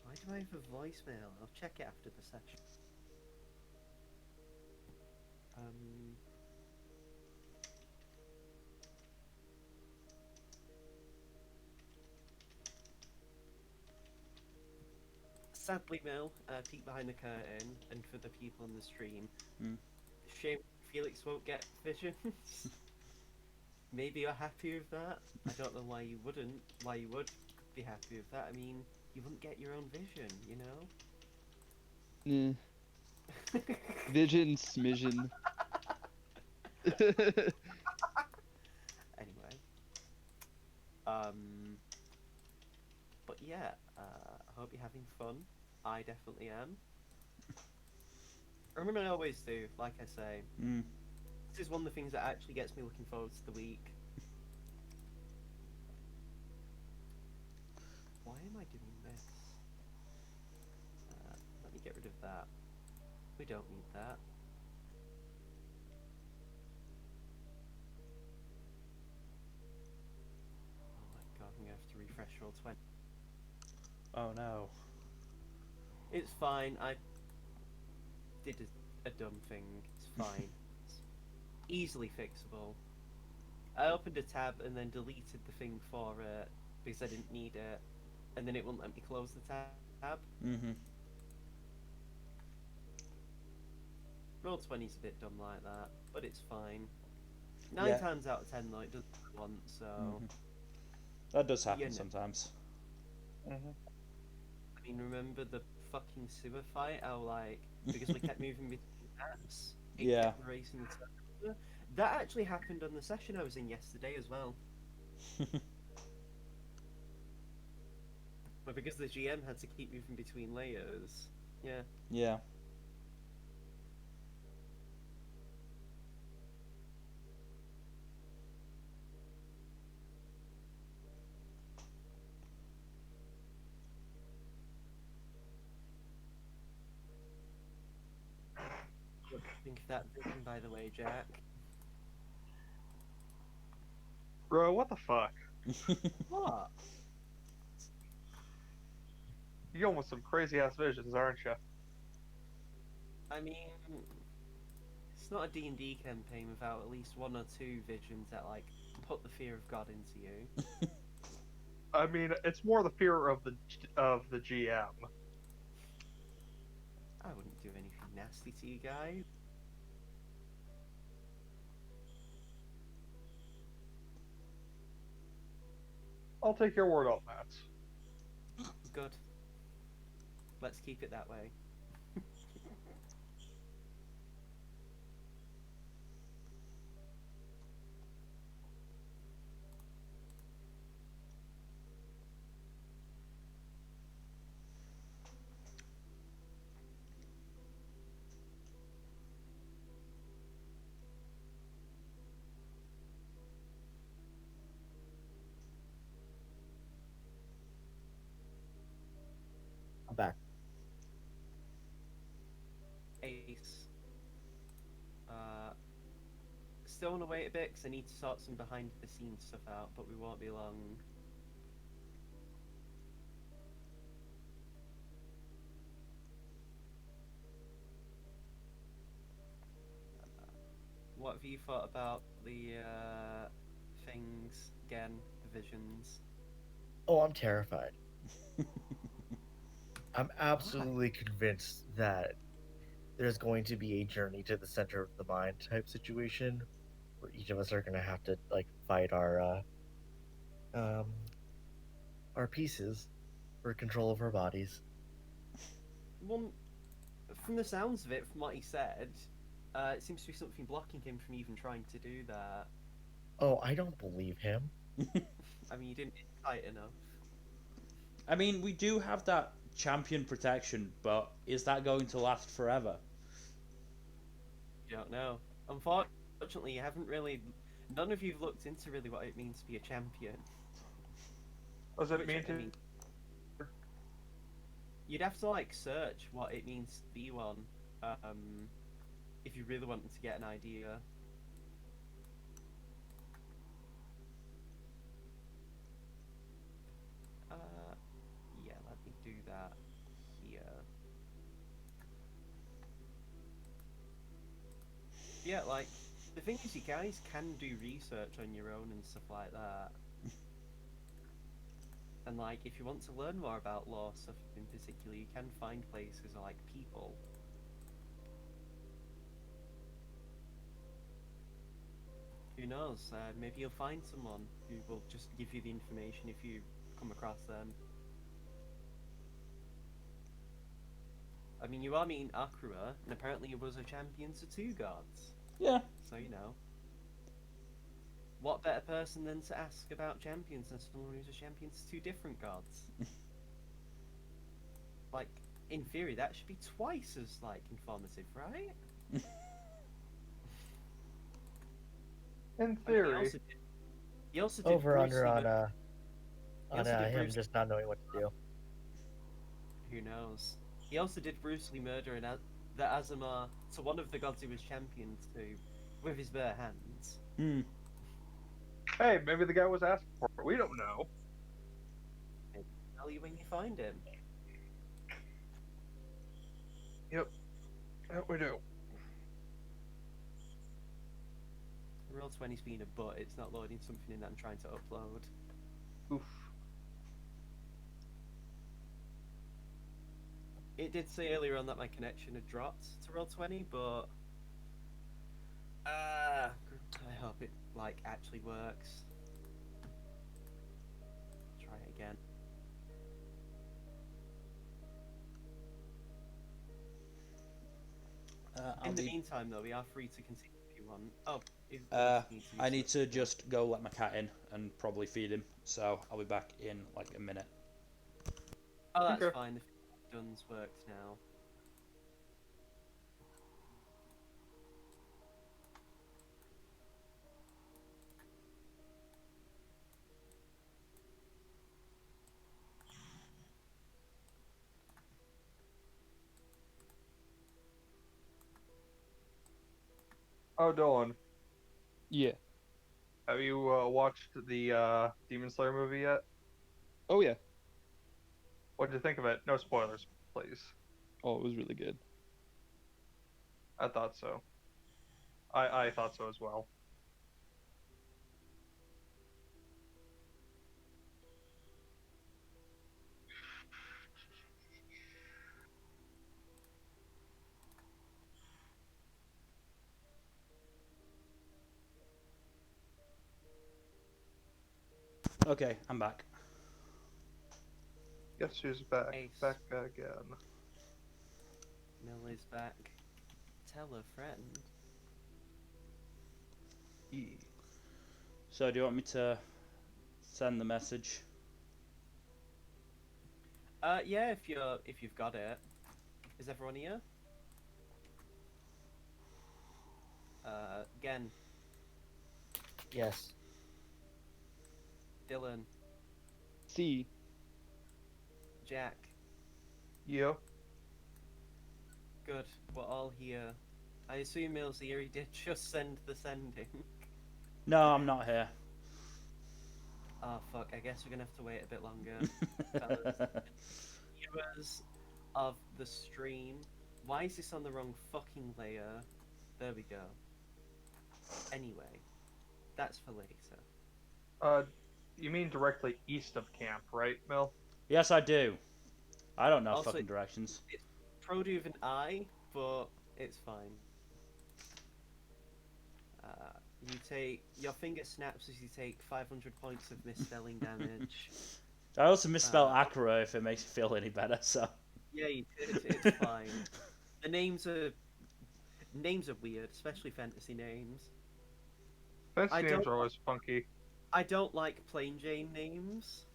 Why do I have a voicemail? I'll check it after the session. Sadly, Mel, peek behind the curtain, and for the people on the stream, shame Felix won't get visions. Maybe you're happy with that. I don't know why you wouldn't. Why you would be happy with that. I mean, you wouldn't get your own vision, you know? Vision smission. Anyway. But yeah, I hope you're having fun. I definitely am. Remember, I always do, like I say. This is one of the things that actually gets me looking forward to the week. Why am I doing this? Let me get rid of that. We don't need that. Oh my god, I'm gonna have to refresh roll 20. Oh no. It's fine, I did a dumb thing. It's fine. It's easily fixable. I opened a tab and then deleted the thing for it because I didn't need it, and then it wouldn't let me close the tab. Roll 20 is a bit dumb like that, but it's fine. 9 times out of 10 though, it does once, so... That does happen You know. sometimes. I mean, remember the fucking sewer fight? How, like, because we kept moving between apps, it kept erasing the server. That actually happened on the session I was in yesterday as well. But because the GM had to keep moving between layers, yeah. Yeah. What do you think of that vision, by the way, Jack? Bro, what the fuck? What? You going with some crazy ass visions, aren't you? I mean, it's not a D&D campaign without at least 1 or 2 visions that, like, put the fear of God into you. I mean, it's more the fear of the GM. I wouldn't do anything nasty to you guys. I'll take your word on that. Good. Let's keep it that way. I'm back. Ace. Still want to wait a bit because I need to sort some behind the scenes stuff out, but we won't be long. What have you thought about the things again, the visions? Oh, I'm terrified. I'm absolutely convinced that there's going to be a journey to the center of the mind type situation where each of us are going to have to like fight um our pieces for control of our bodies. Well, from the sounds of it, from what he said, it seems to be something blocking him from even trying to do that. Oh, I don't believe him. I mean, you didn't fight enough. I mean, we do have that champion protection, but is that going to last forever? You don't know. Unfortunately, you haven't really. None of you've looked into really what it means to be a champion. Does it Which, mean I to? mean, you'd have to like search what it means to be one, if you really wanted to get an idea. Yeah, let me do that here. Yeah, like the thing is, you guys can do research on your own and stuff like that. And like, if you want to learn more about law stuff in particular, you can find places like people. Who knows? Maybe you'll find someone who will just give you the information if you come across them. I mean, you are meeting Akhrua, and apparently he was a champion to two gods. Yeah. So, you know. What better person than to ask about champions than someone who's a champion to two different gods? Like, in theory, that should be twice as, like, informative, right? In I mean, theory. he also did Over under Bruce on Lee- He also did him Bruce- just not knowing what to do. Who knows? He also did Bruce Lee murder the Azamar to one of the gods he was championed to with his bare hands. Hmm. Hey, maybe the guy was asking for it. We don't know. Tell you when you find him. Yep. Yep, we do. Roll20's been a butt, it's not loading something in that I'm trying to upload. Oof. It did say earlier on that my connection had dropped to Roll20, but I hope it like actually works. Try it again. In the meantime, though, we are free to continue if you want. Oh, I need to just go let my cat in and probably feed him, so I'll be back in like a minute. Oh, that's Okay. fine. The done's worked now. Oh, Dylan, Yeah. have you watched the Demon Slayer movie yet? Oh yeah. What did you think of it? No spoilers, please. Oh, it was really good. I thought so. I thought so as well. Okay, I'm back. Guess who's back? Ace. Back again. Mill is back. Tell a friend. E. So do you want me to send the message? Yeah, if you've got it. Is everyone here? Gen, Yes. Dylan, C. Jack. Yep. Good. We're all here. I assume Mill's here. He did just send the sending. No, I'm not here. Oh fuck! I guess we're gonna have to wait a bit longer. Viewers of the stream, why is this on the wrong fucking layer? There we go. Anyway, that's for later. You mean directly east of camp, right, Mel? Yes, I do. I don't know Also, fucking directions. It's Produce with an I, but it's fine. You take your finger snaps as you take 500 points of misspelling damage. I also misspelled Akhrua if it makes you feel any better. So. Yeah, you did. It's fine. The names are weird, especially fantasy names. Fancy names are always funky. I don't like plain Jane names.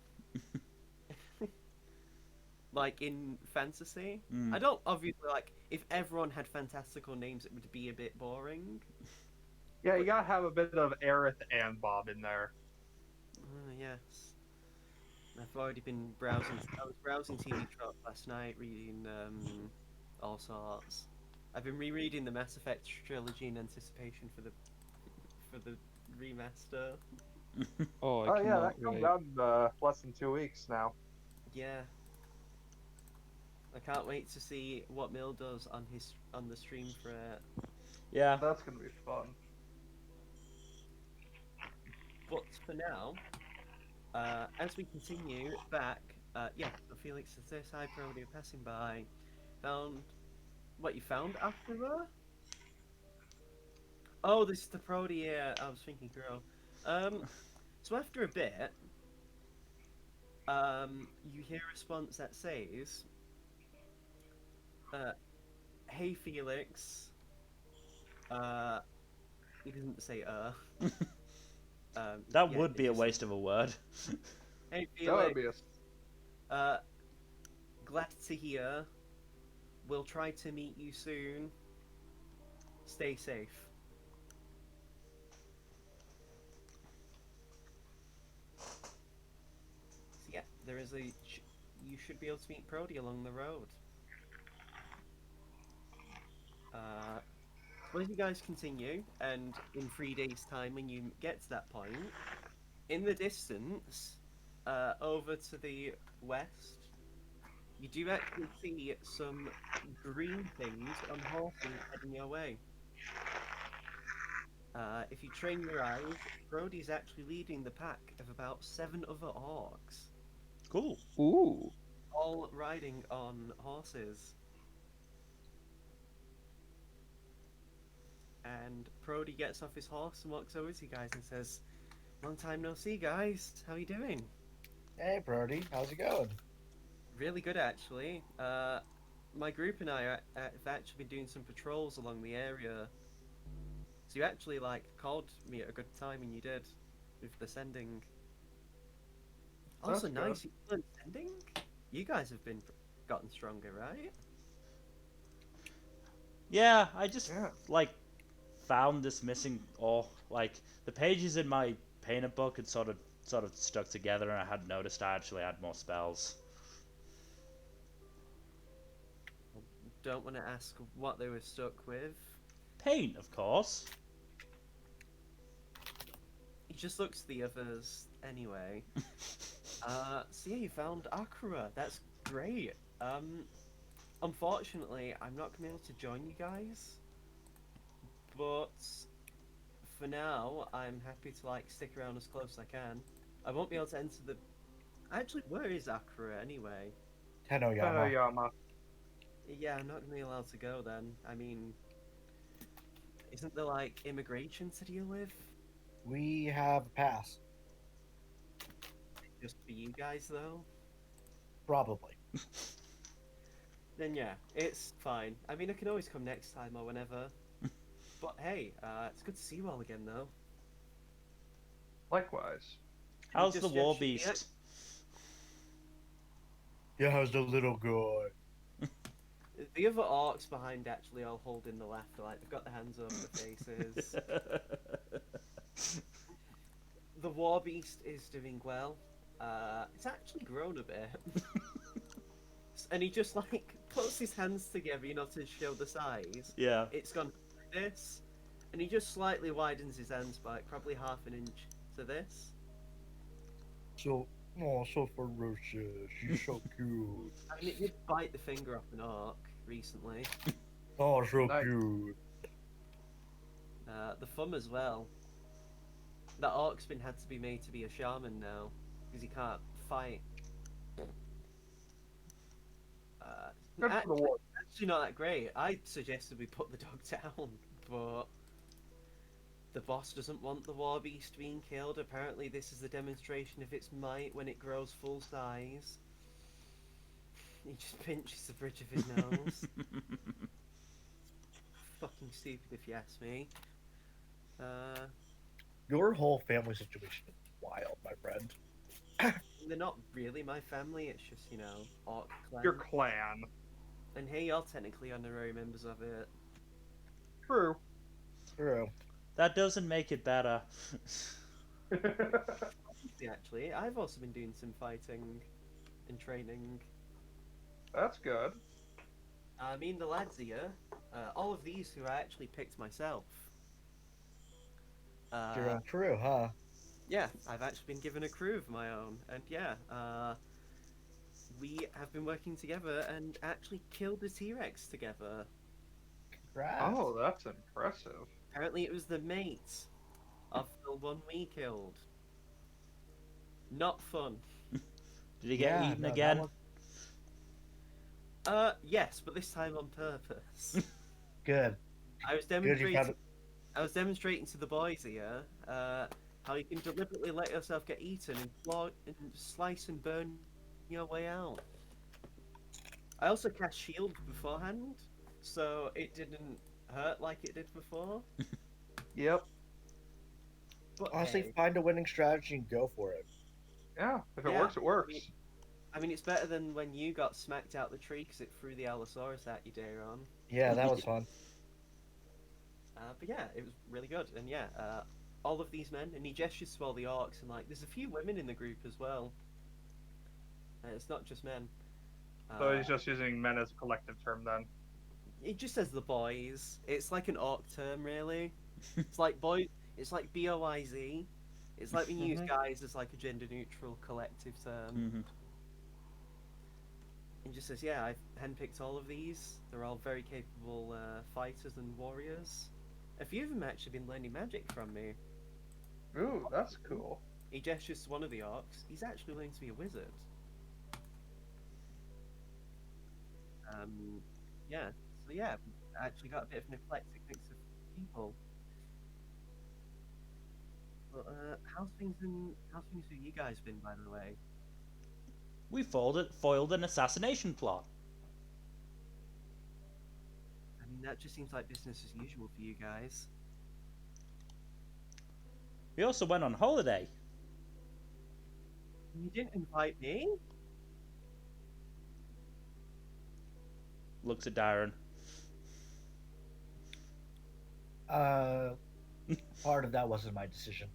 Like in fantasy. I don't obviously like if everyone had fantastical names it would be a bit boring. Yeah, you gotta have a bit of Aerith and Bob in there. Yes. I've already been browsing. I was browsing TV Trop last night, reading all sorts. I've been rereading the Mass Effect trilogy in anticipation for the remaster. Oh, I Oh yeah, cannot that comes wait. out in less than 2 weeks now. Yeah. I can't wait to see what Mill does on the stream for it. Yeah. That's gonna be fun. But for now, as we continue back, Felix says this. Hi, Brody, passing by. Found what you found Akhrua? Oh, this is the Brody. Yeah, I was thinking, girl. So after a bit, you hear a response that says, "Hey, Felix." He doesn't say That would be a waste of a word. Hey, That would Felix. be a... Glad to hear. We'll try to meet you soon. Stay safe. So yeah, there is a. You should be able to meet Brody along the road. Well, as you guys continue, and in 3 days' time, when you get to that point, in the distance, over to the west, you do actually see some green things on horses heading your way. If you train your eyes, Brody's actually leading the pack of about 7 other orcs, Cool. Ooh. all riding on horses. And Brody gets off his horse and walks over to you guys and says, "Long time no see, guys. How you doing?" Hey, Brody, how's it going? Really good, actually. My group and I have actually been doing some patrols along the area. So you actually called me at a good time, and you did with the sending. Also, That's nice. You learned sending. You guys have gotten stronger, right? Yeah, I just Yeah. found this missing, or the pages in my painted book had sort of stuck together, and I had noticed I actually had more spells. Don't want to ask what they were stuck with. Paint, of course. He just looks at the others anyway. So yeah, you found Akhrua. That's great. Unfortunately, I'm not gonna be able to join you guys. But for now, I'm happy to stick around as close as I can. I won't be able to enter the. Actually, where is Akhrua anyway? Tenoyama. Tenoyama. Yeah, I'm not gonna be allowed to go then. I mean, isn't there immigration to deal with? We have a pass. Just for you guys though. Probably. Then yeah, it's fine. I mean, I can always come next time or whenever. But hey, it's good to see you all again, though. Likewise. And he How's the just war gestures- beast? Yeah, how's the little guy? The other orcs behind actually all holding the laughter, like they've got their hands over their faces. The war beast is doing well. It's actually grown a bit. And he just like puts his hands together, you know, to show the size. Yeah. It's gone like this, and he just slightly widens his hands by like, probably half an inch to this. So, oh, so ferocious. She's so cute. I mean, it did bite the finger off an orc recently. Oh, so Nice. cute. The thumb as well. That orc's been had to be made to be a shaman now because he can't fight. Good for the war. Actually, not that great. I suggested we put the dog down, but the boss doesn't want the war beast being killed. Apparently, this is the demonstration of its might when it grows full size. He just pinches the bridge of his nose. Fucking stupid, if you ask me. Your whole family situation is wild, my friend. They're not really my family. It's just, you know, orc clan. Your clan. And hey, you're technically honorary members of it. True. True. That doesn't make it better. Actually, I've also been doing some fighting and training. That's good. I mean, the lads here, all of these who I actually picked myself. Your own crew, huh? Yeah, I've actually been given a crew of my own, and yeah, we have been working together and actually killed the T-Rex together. Congrats. Oh, that's impressive. Apparently, it was the mate of the one we killed. Not fun. Did he get eaten no, that again? was Yes, but this time on purpose. good. I was Good, you demonstrating. found it. I was demonstrating to the boys here how you can deliberately let yourself get eaten and slice and burn your way out. I also cast shield beforehand, so it didn't hurt like it did before. Yep. But Honestly, hey, find a winning strategy and go for it. Yeah. If it Yeah, works, it works. I mean, it's better than when you got smacked out the tree because it threw the Allosaurus at you, Daron. Yeah, that was fun. But yeah, it was really good, and yeah, all of these men, and he gestures to all the orcs, and like, there's a few women in the group as well. It's not just men. So he's just using men as a collective term then. It just says the boys. It's like an orc term, really. It's like boy. It's like BOYZ. It's like when you use guys as like a gender-neutral collective term. Mm-hmm. It just says, yeah, I've handpicked all of these. They're all very capable fighters and warriors. A few of them have actually been learning magic from me. Ooh, that's cool. He gestures to one of the orcs. He's actually learning to be a wizard. Yeah. So yeah, I actually got a bit of an eclectic mix of people. But how's things with you guys been, by the way? We foiled an assassination plot. I mean, that just seems like business as usual for you guys. We also went on holiday. You didn't invite me? Looks at Darren. Part of that wasn't my decision.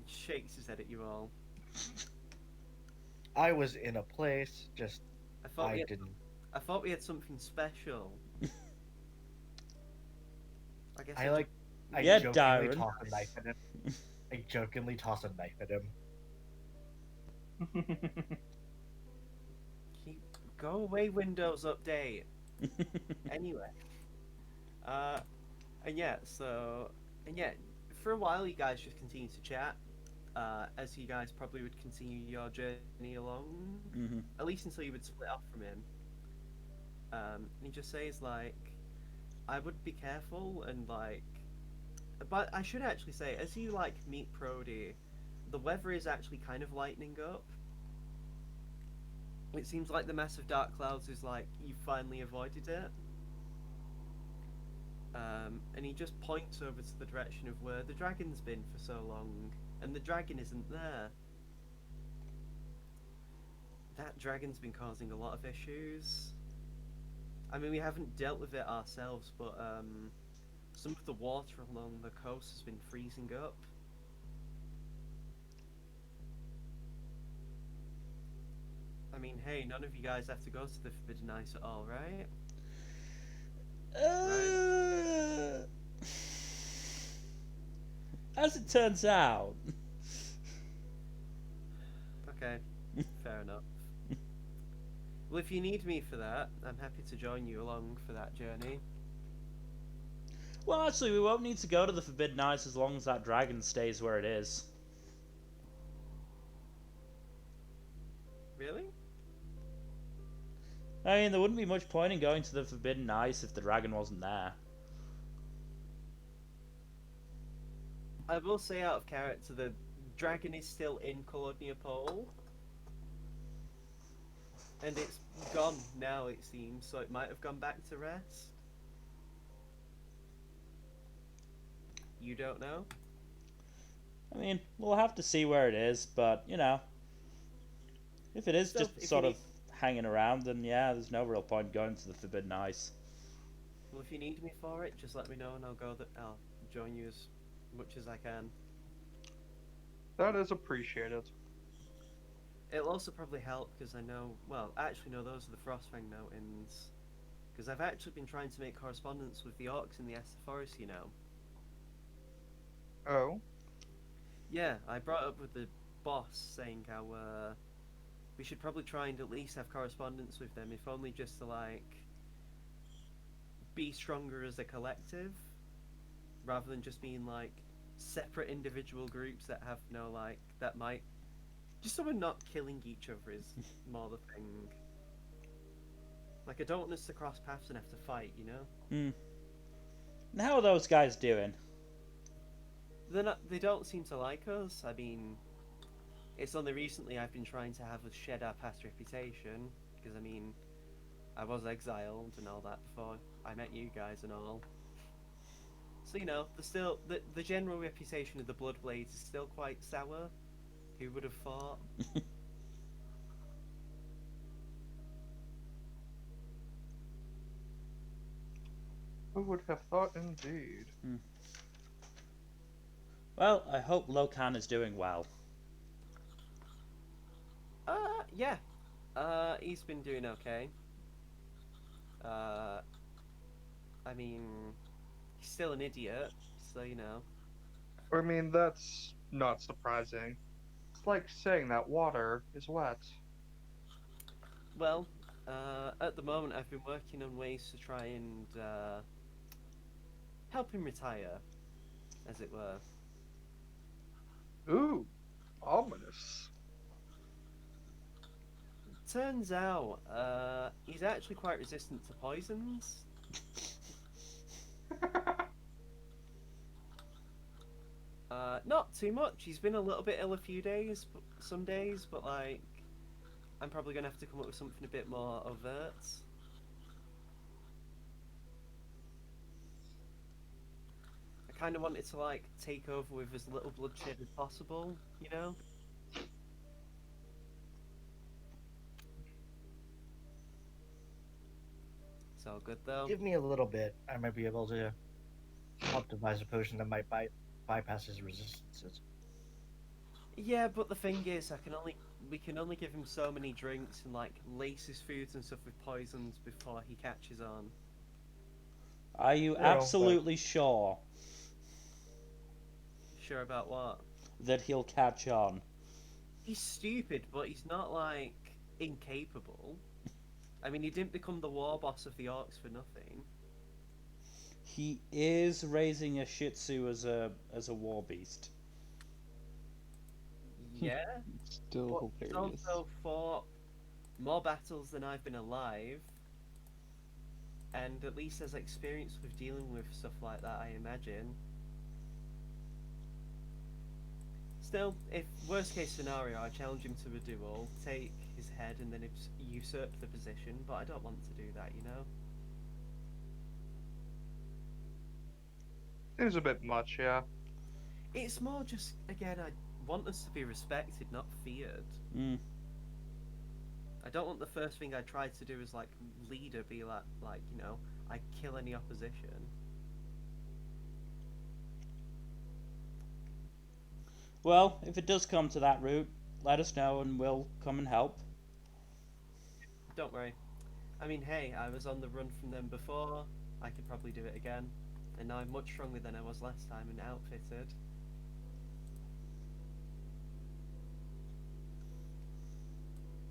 He shakes his head at you all. I was in a place, just I thought I didn't. I thought we had something special. I guess I Yeah, jokingly Darren. toss a knife at him. I jokingly toss a knife at him. Go away, Windows Update. Anyway, and yeah, for a while you guys just continued to chat, as you guys probably would continue your journey along, Mm-hmm. at least until you would split off from him. And he just says like, I would be careful and like, but I should actually say, as you like meet Prody, the weather is actually kind of lightening up. It seems like the mass of dark clouds is like you finally avoided it. And he just points over to the direction of where the dragon's been for so long, and the dragon isn't there. That dragon's been causing a lot of issues. I mean, we haven't dealt with it ourselves, but some of the water along the coast has been freezing up. I mean, hey, none of you guys have to go to the Forbidden Ice at all, right? As it turns out. Okay, fair enough. Well, if you need me for that, I'm happy to join you along for that journey. Well, actually, we won't need to go to the Forbidden Ice as long as that dragon stays where it is. Really? I mean, there wouldn't be much point in going to the Forbidden Ice if the dragon wasn't there. I will say out of character, the dragon is still in Colonia Pole. And it's gone now, it seems, so it might have gone back to rest. You don't know? I mean, we'll have to see where it is, but, you know, if it is So, just if you sort of need- hanging around, then yeah, there's no real point going to the Forbidden Ice. Well, if you need me for it, just let me know and I'll join you as much as I can. That is appreciated. It'll also probably help because I know, well, actually no, those are the Frostfang Mountains. Because I've actually been trying to make correspondence with the orcs in the Esther Forest, you know. Oh, Yeah, I brought up with the boss saying how we should probably try and at least have correspondence with them, if only just to like be stronger as a collective, rather than just being like separate individual groups that have no like that might just so we're not killing each other is more the thing. Like I don't want us to cross paths and have to fight, you know? And how are those guys doing? They don't seem to like us. I mean, it's only recently I've been trying to have us shed our past reputation, because I mean, I was exiled and all that before I met you guys and all. So you know, the general reputation of the Bloodblades is still quite sour. Who would have thought? who would have thought indeed? Well, I hope Locan is doing well. Yeah. He's been doing okay. I mean, he's still an idiot, so you know. I mean, that's not surprising. It's like saying that water is wet. Well, at the moment I've been working on ways to try and help him retire, as it were. Ooh, ominous. Turns out, he's actually quite resistant to poisons. Not too much. He's been a little bit ill a few days, some days, but like, I'm probably gonna have to come up with something a bit more overt. I kind of wanted to like take over with as little bloodshed as possible, you know. It's all good though. Give me a little bit. I might be able to help devise a potion that might bypass his resistances. Yeah, but the thing is, we can only give him so many drinks and like lace his foods and stuff with poisons before he catches on. Are you but- absolutely sure Sure about what? that he'll catch on? He's stupid, but he's not like incapable. I mean, he didn't become the war boss of the orcs for nothing. He is raising a Shih Tzu as a war beast. Yeah, Still but he's hilarious. also fought more battles than I've been alive, and at least has experience with dealing with stuff like that, I imagine. Still, if worst case scenario, I challenge him to a duel, take his head, and then usurp the position. But I don't want to do that, you know. Seems a bit much, yeah. It's more just again, I want us to be respected, not feared. Mm. I don't want the first thing I try to do as like leader be like you know, I kill any opposition. Well, if it does come to that route, let us know and we'll come and help. Don't worry. I mean, hey, I was on the run from them before. I could probably do it again, and now I'm much stronger than I was last time and outfitted.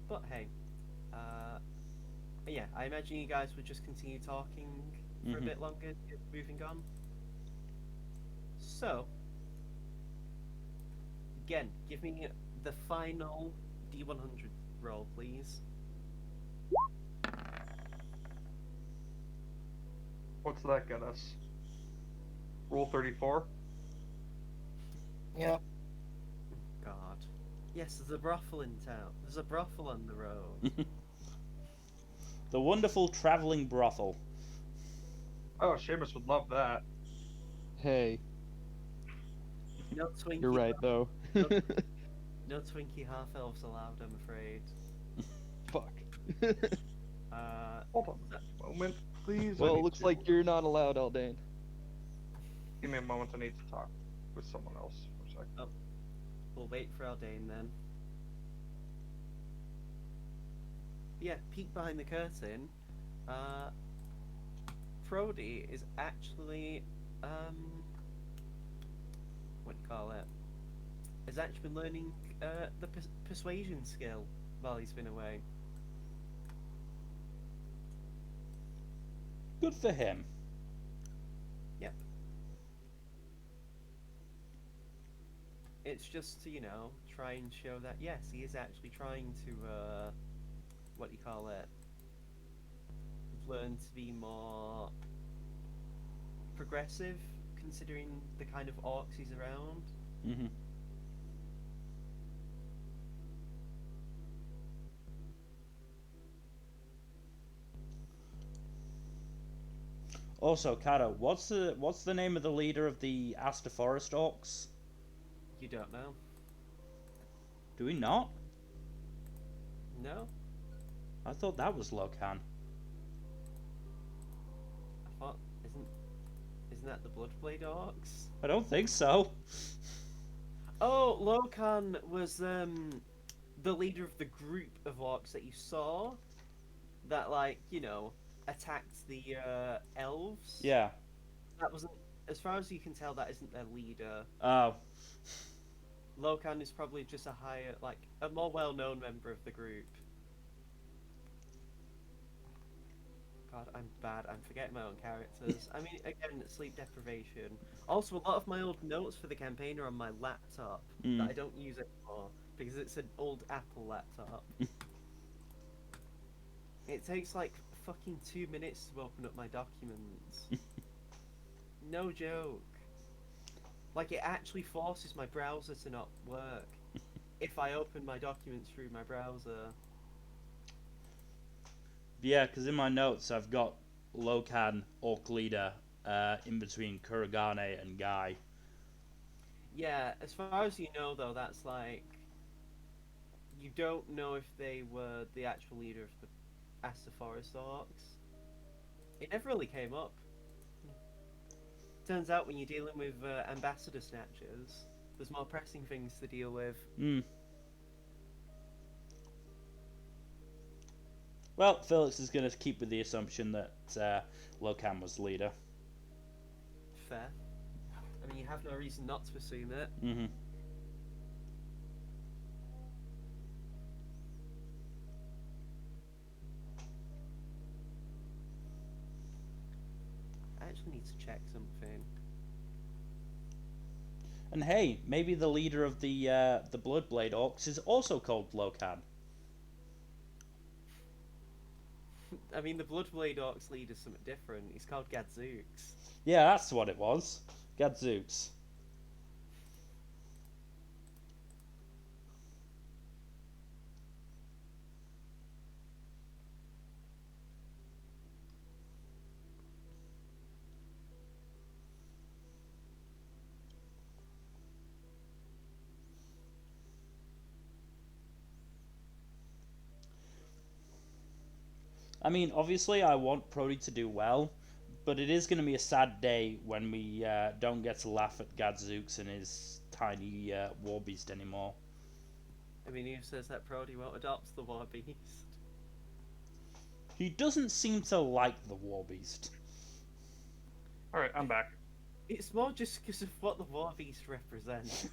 But hey, yeah, I imagine you guys would just continue talking for a Mhm. bit longer, moving on. So, again, give me the final D100 roll, please. What's that get us? Rule 34? Yeah. God. Yes, there's a brothel in town. There's a brothel on the road. The wonderful traveling brothel. Oh, Seamus would love that. Hey, No Twinkie. you're right though. No Twinkie half elves allowed, I'm afraid. Fuck. Hold on a moment, please. I Well, it need looks to- like you're not allowed, Aldane. Give me a moment, I need to talk with someone else for a second. We'll wait for Aldane then. Yeah, peek behind the curtain. Prody is actually, what do you call it? Has actually been learning the persuasion skill while he's been away. Good for him. Yep. It's just to, you know, try and show that, yes, he is actually trying to, what do you call it? Learn to be more progressive, considering the kind of orcs he's around. Hmm. Also, Kata, what's the name of the leader of the Aster Forest Orcs? You don't know? Do we not? No? I thought that was Lokan. I thought, isn't that the Bloodblade orcs? I don't think so. Oh, Lokan was the leader of the group of orcs that you saw that, like, you know, attacked the elves. Yeah. That wasn't, as far as you can tell, that isn't their leader. Oh. Lokan is probably just a higher, like, a more well-known member of the group. God, I'm bad. I'm forgetting my own characters. I mean, again, sleep deprivation. Also, a lot of my old notes for the campaign are on my laptop that I don't use anymore because it's an old Apple laptop. It takes like fucking 2 minutes to open up my documents. No joke. Like, it actually forces my browser to not work if I open my documents through my browser. Yeah, because in my notes I've got Lokan, Orc Leader, in between Kuragane and Guy. Yeah, as far as you know, though, that's like... You don't know if they were the actual leader of the Aster Forest Orcs. It never really came up. Turns out when you're dealing with ambassador snatchers, there's more pressing things to deal with. Well, Felix is going to keep with the assumption that Lokan was leader. Fair. I mean, you have no reason not to assume it. Mm-hmm. I actually need to check something. And hey, maybe the leader of the Bloodblade Orcs is also called Lokan. I mean, the Bloodblade Orcs lead is something different. He's called Gadzooks. Yeah, that's what it was. Gadzooks. I mean, obviously, I want Brody to do well, but it is going to be a sad day when we don't get to laugh at Gadzooks and his tiny war beast anymore. I mean, who says that Brody won't adopt the war beast? He doesn't seem to like the war beast. All right, I'm back. It's more just because of what the war beast represents.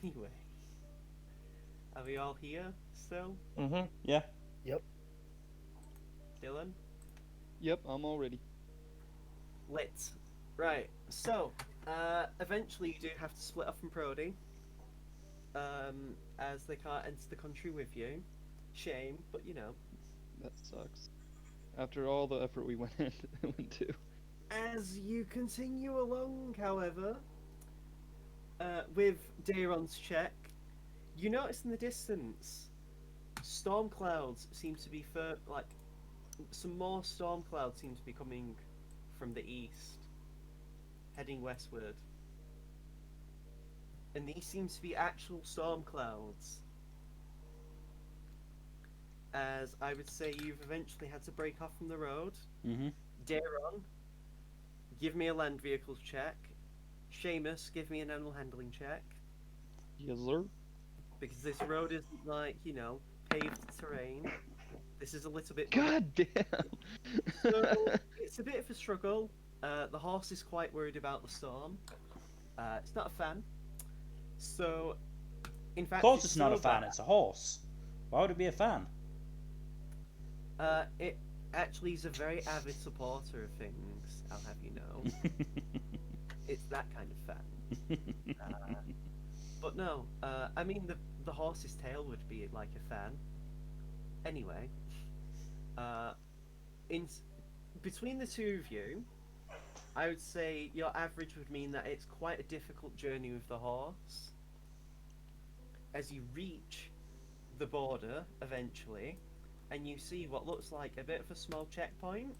Anyway, are we all here still? Mm-hmm. Yeah. Dylan? Yep, I'm all ready. Lit. Right, so, eventually you do have to split up from Brody, as they can't enter the country with you. Shame, but you know. That sucks. After all the effort we went into. As you continue along, however, with Dairon's check, you notice in the distance, storm clouds seem to be some more storm clouds seem to be coming from the east, heading westward. And these seem to be actual storm clouds. As I would say, you've eventually had to break off from the road. Mm-hmm. Dairon, give me a land vehicles check. Seamus, give me an animal handling check. Yes, sir. Because this road isn't like, paved terrain. This is a little bit... God damn. So, it's a bit of a struggle. The horse is quite worried about the storm. It's not a fan. So, in fact... Of course it's not so a fan, bad- it's a horse. Why would it be a fan? It actually is a very avid supporter of things, I'll have you know. It's that kind of fan. But no, I mean, the horse's tail would be like a fan. Anyway, between the two of you, I would say your average would mean that it's quite a difficult journey with the horse. As you reach the border eventually, and you see what looks like a bit of a small checkpoint,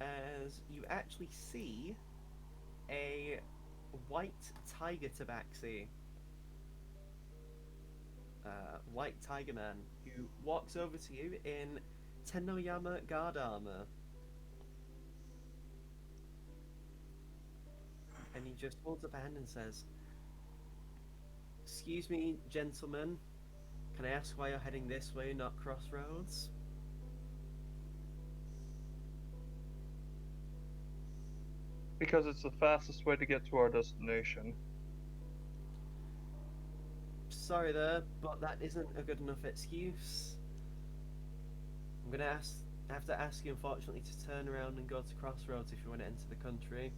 as you actually see a white tiger tabaxi. White tiger man who walks over to you in Tenoyama guard armor. And he just holds up a hand and says, "Excuse me, gentlemen, can I ask why you're heading this way, not crossroads?" Because it's the fastest way to get to our destination. Sorry there, but that isn't a good enough excuse. I'm gonna have to ask you, unfortunately, to turn around and go to crossroads if you want to enter the country.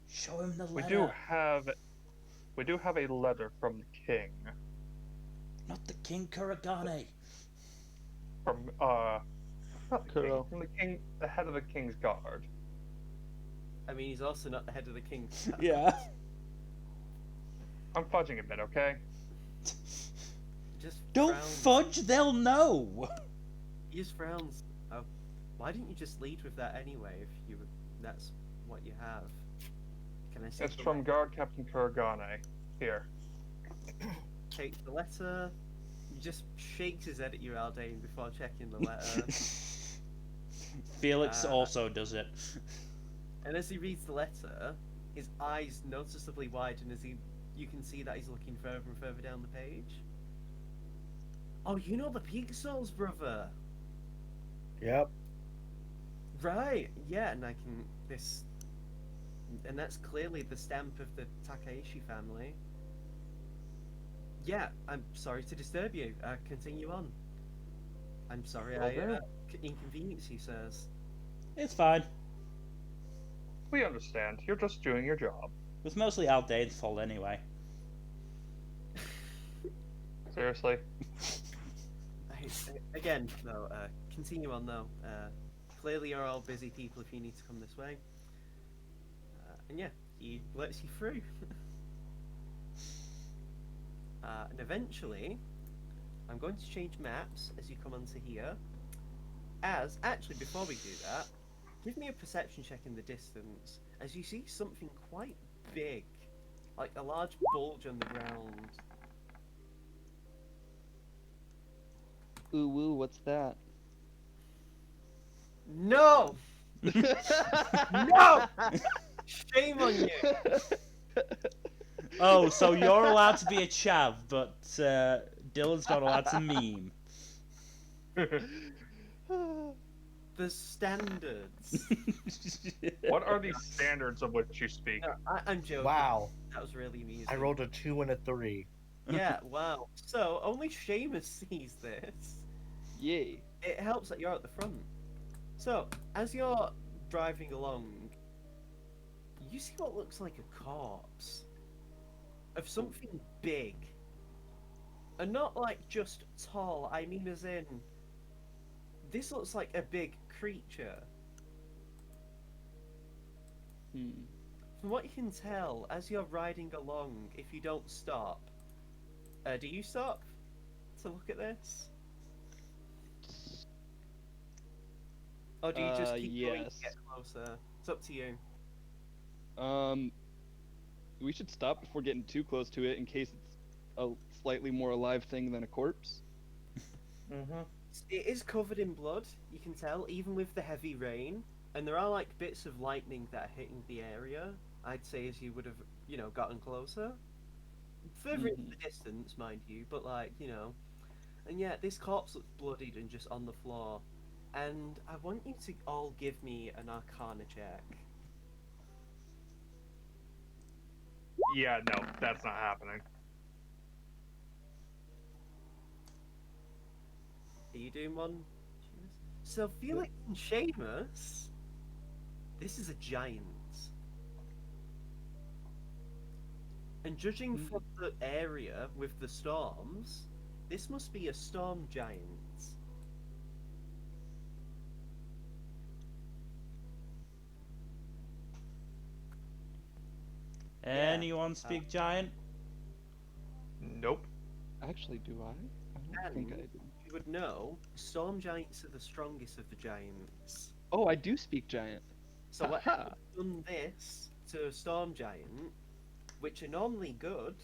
Show him the We letter. do have a letter from the king. Not the King Kuragane. From not the king, Kuro. from the king, the head of the king's guard. I mean, he's also not the head of the king's. Yeah. I'm fudging a bit, okay? Just Don't frowns. fudge, they'll know. He just frowns. Oh, why didn't you just lead with that anyway? That's what you have. Can I see? It's the from Guard Captain Kuragane. Here. Takes the letter. He just shakes his head at you, Aldane, before checking the letter. Felix also does it. And as he reads the letter, his eyes noticeably widen as you can see that he's looking further and further down the page. Oh, you know the Peak Souls, brother. Yep. Right, yeah, and and that's clearly the stamp of the Takaishi family. Yeah, I'm sorry to disturb you. Continue on. I'm sorry I inconvenience you, sirs. It's fine. We understand. You're just doing your job. It was mostly Aldane's fault anyway. Seriously. Again, though, continue on though. Clearly you're all busy people if you need to come this way. And yeah, he lets you through. And eventually, I'm going to change maps as you come onto here. Actually, before we do that, give me a perception check in the distance as you see something quite big, like a large bulge on the ground. Ooh woo, what's that? No! No! Shame on you! Oh, so you're allowed to be a chav, but Dylan's not allowed to meme. The standards. What are the standards of which you speak? No, I'm joking. Wow. That was really amusing. I rolled a 2 and a 3. Yeah, wow. So, only Seamus sees this. Yay. It helps that you're at the front. So, as you're driving along, you see what looks like a corpse of something big. And not like just tall, I mean as in, this looks like a big creature. Hmm. From what you can tell, as you're riding along, if you don't stop, do you stop to look at this? Or do you just keep going to yes. get closer? It's up to you. We should stop before getting too close to it in case it's a slightly more alive thing than a corpse. Mm-hmm. It is covered in blood, you can tell, even with the heavy rain. And there are like bits of lightning that are hitting the area, I'd say, as you would have, gotten closer. Further into the distance, mind you, but like, And yeah, this corpse looks bloodied and just on the floor. And I want you to all give me an Arcana check. Yeah, no, that's not happening. Are you doing one? So Felix and Seamus, this is a giant. And judging from the area with the storms, this must be a storm giant. Anyone speak giant? Nope. Actually, do I? I don't think I do. You would know, storm giants are the strongest of the giants. Oh, I do speak giant. So what Aha. have done this to a storm giant, which are normally good,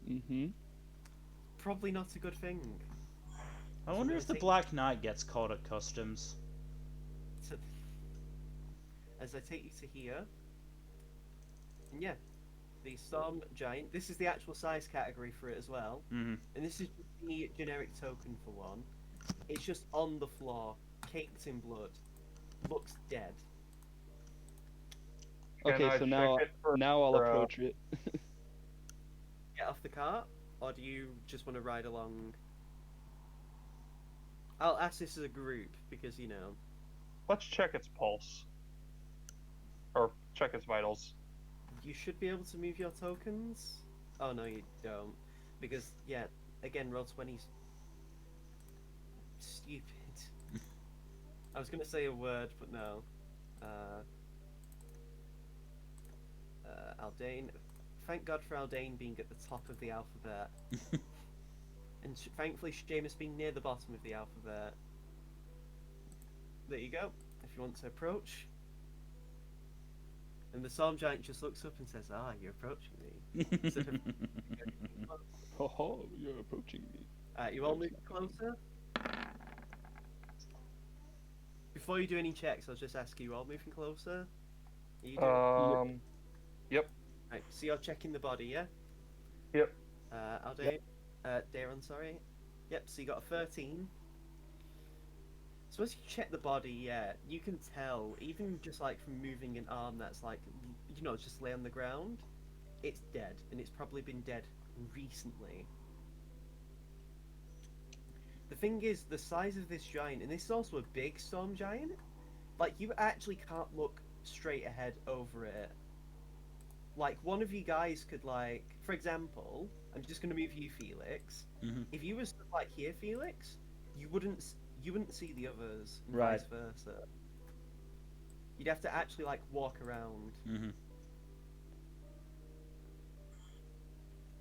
Mm-hmm. probably not a good thing. I wonder if the Black Knight gets caught at customs. So, as I take you to here, and yeah, the storm giant. This is the actual size category for it as well, Mm-hmm. and this is the generic token for one. It's just on the floor, caked in blood, looks dead. Can Okay, I so now check it for- I'll for, approach it. Get off the cart, or do you just want to ride along? I'll ask this as a group because Let's check its pulse. Or check its vitals. you should be able to move your tokens. Oh no, you don't, because again, roll 20's stupid. I was gonna say a word, but no. Aldane. Thank God for Aldane being at the top of the alphabet, and thankfully Seamus being near the bottom of the alphabet. There you go. If you want to approach. And the storm giant just looks up and says, "Ah, you're approaching me." Instead of, Oh, you're approaching me. you all move closer. Before you do any checks, I'll just ask you all moving closer. Are you doing? Yep. Right, so you're checking the body, yeah? Yep. Aldane, Daron, sorry. Yep, so you got a 13. So as you check the body, yeah, you can tell, even just like from moving an arm that's like, just lay on the ground, it's dead, and it's probably been dead recently. The thing is, the size of this giant, and this is also a big storm giant, like, you actually can't look straight ahead over it. Like, one of you guys could, like, for example, I'm just going to move you, Felix. Mhm. If you was like here, Felix, you wouldn't see the others, and Right. vice versa. You'd have to actually, like, walk around. Mm-hmm.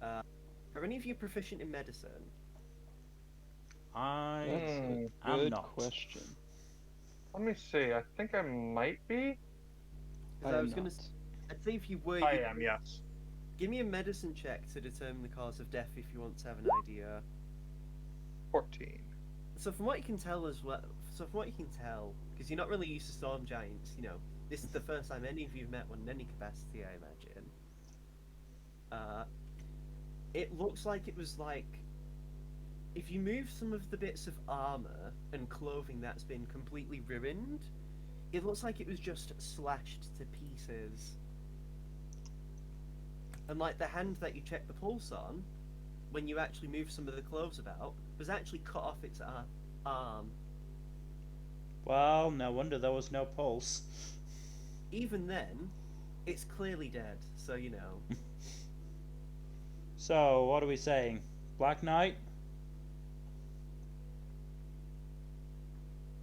Are any of you proficient in medicine? I That's a I'm good not. question. Let me see. I think I might be. Because I I am was gonna. not. I'd say if you were, I you'd am, yes. give me a medicine check to determine the cause of death if you want to have an idea. 14. So from what you can tell as well, because you're not really used to storm giants, this is the first time any of you've met one in any capacity, I imagine. It looks like it was like if you move some of the bits of armor and clothing that's been completely ruined, it looks like it was just slashed to pieces. And like the hand that you check the pulse on, when you actually move some of the clothes about, was actually cut off its arm. Well, no wonder there was no pulse. Even then, it's clearly dead, so you know. So, what are we saying? Black Knight?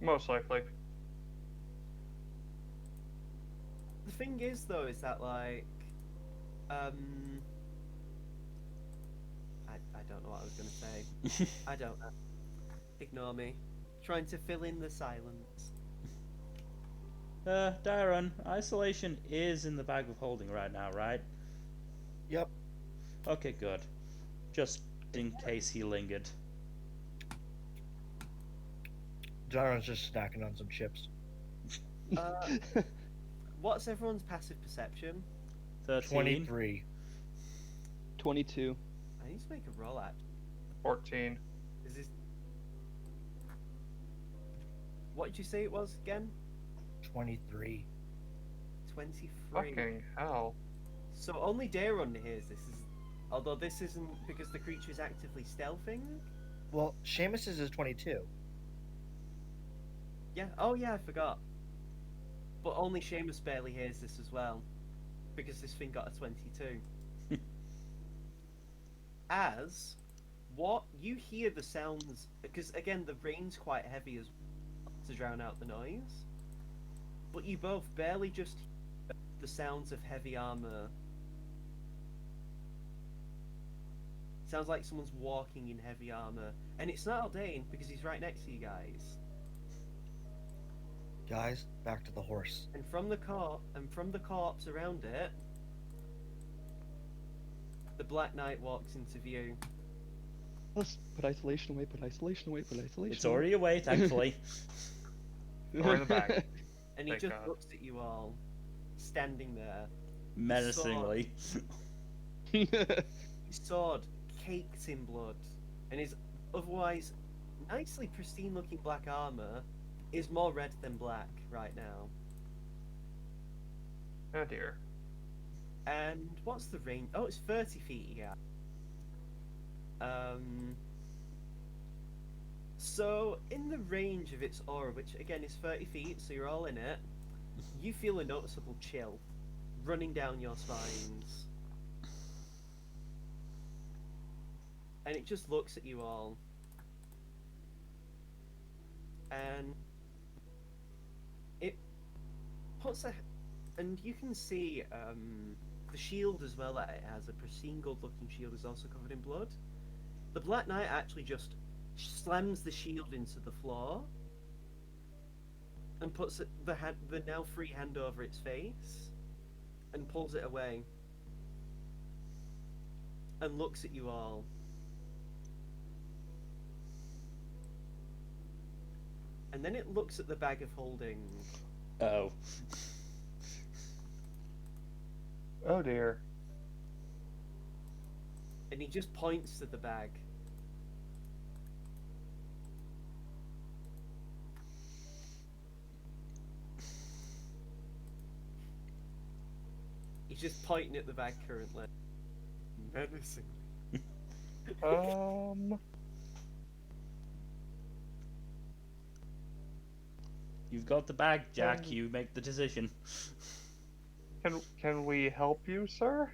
Most likely. The thing is, though, is that like, I don't know what I was gonna say. I don't know. Ignore me. Trying to fill in the silence. Darren, isolation is in the bag of holding right now, right? Yep. Okay, good. Just in case he lingered. Darren's just snacking on some chips. What's everyone's passive perception? 13. 23. 22. I need to make a roll at. 14. Is this? What did you say it was again? 23. 23. Fucking hell. So only Daron hears this. Although this isn't because the creature is actively stealthing. Well, Seamus's is 22. Yeah. Oh yeah, I forgot. But only Seamus barely hears this as well, because this thing got a 22. As what you hear the sounds, because again the rain's quite heavy as to drown out the noise, but you both barely just hear the sounds of heavy armor. Sounds like someone's walking in heavy armor, and it's not Aldane because he's right next to you guys. Guys, back to the horse. And from the corpse around it, the Black Knight walks into view. Let's put isolation away, put isolation away, put isolation It's already away, thankfully. Or in the bag. And he Thank just God. looks at you all, standing there. Menacingly. His sword caked in blood, and his otherwise nicely pristine looking black armor is more red than black right now. Oh dear. And what's the range? Oh, it's 30 feet, yeah. So, in the range of its aura, which again is 30 feet, so you're all in it, you feel a noticeable chill running down your spines. And it just looks at you all. And it puts a. And you can see the shield as well that it has, a pristine gold looking shield, is also covered in blood. The Black Knight actually just slams the shield into the floor and puts the now free hand over its face and pulls it away and looks at you all. And then it looks at the bag of holding. Oh. Oh dear. And he just points to the bag. He's just pointing at the bag currently. Menacing. You've got the bag, Jack. You make the decision. Can we help you, sir?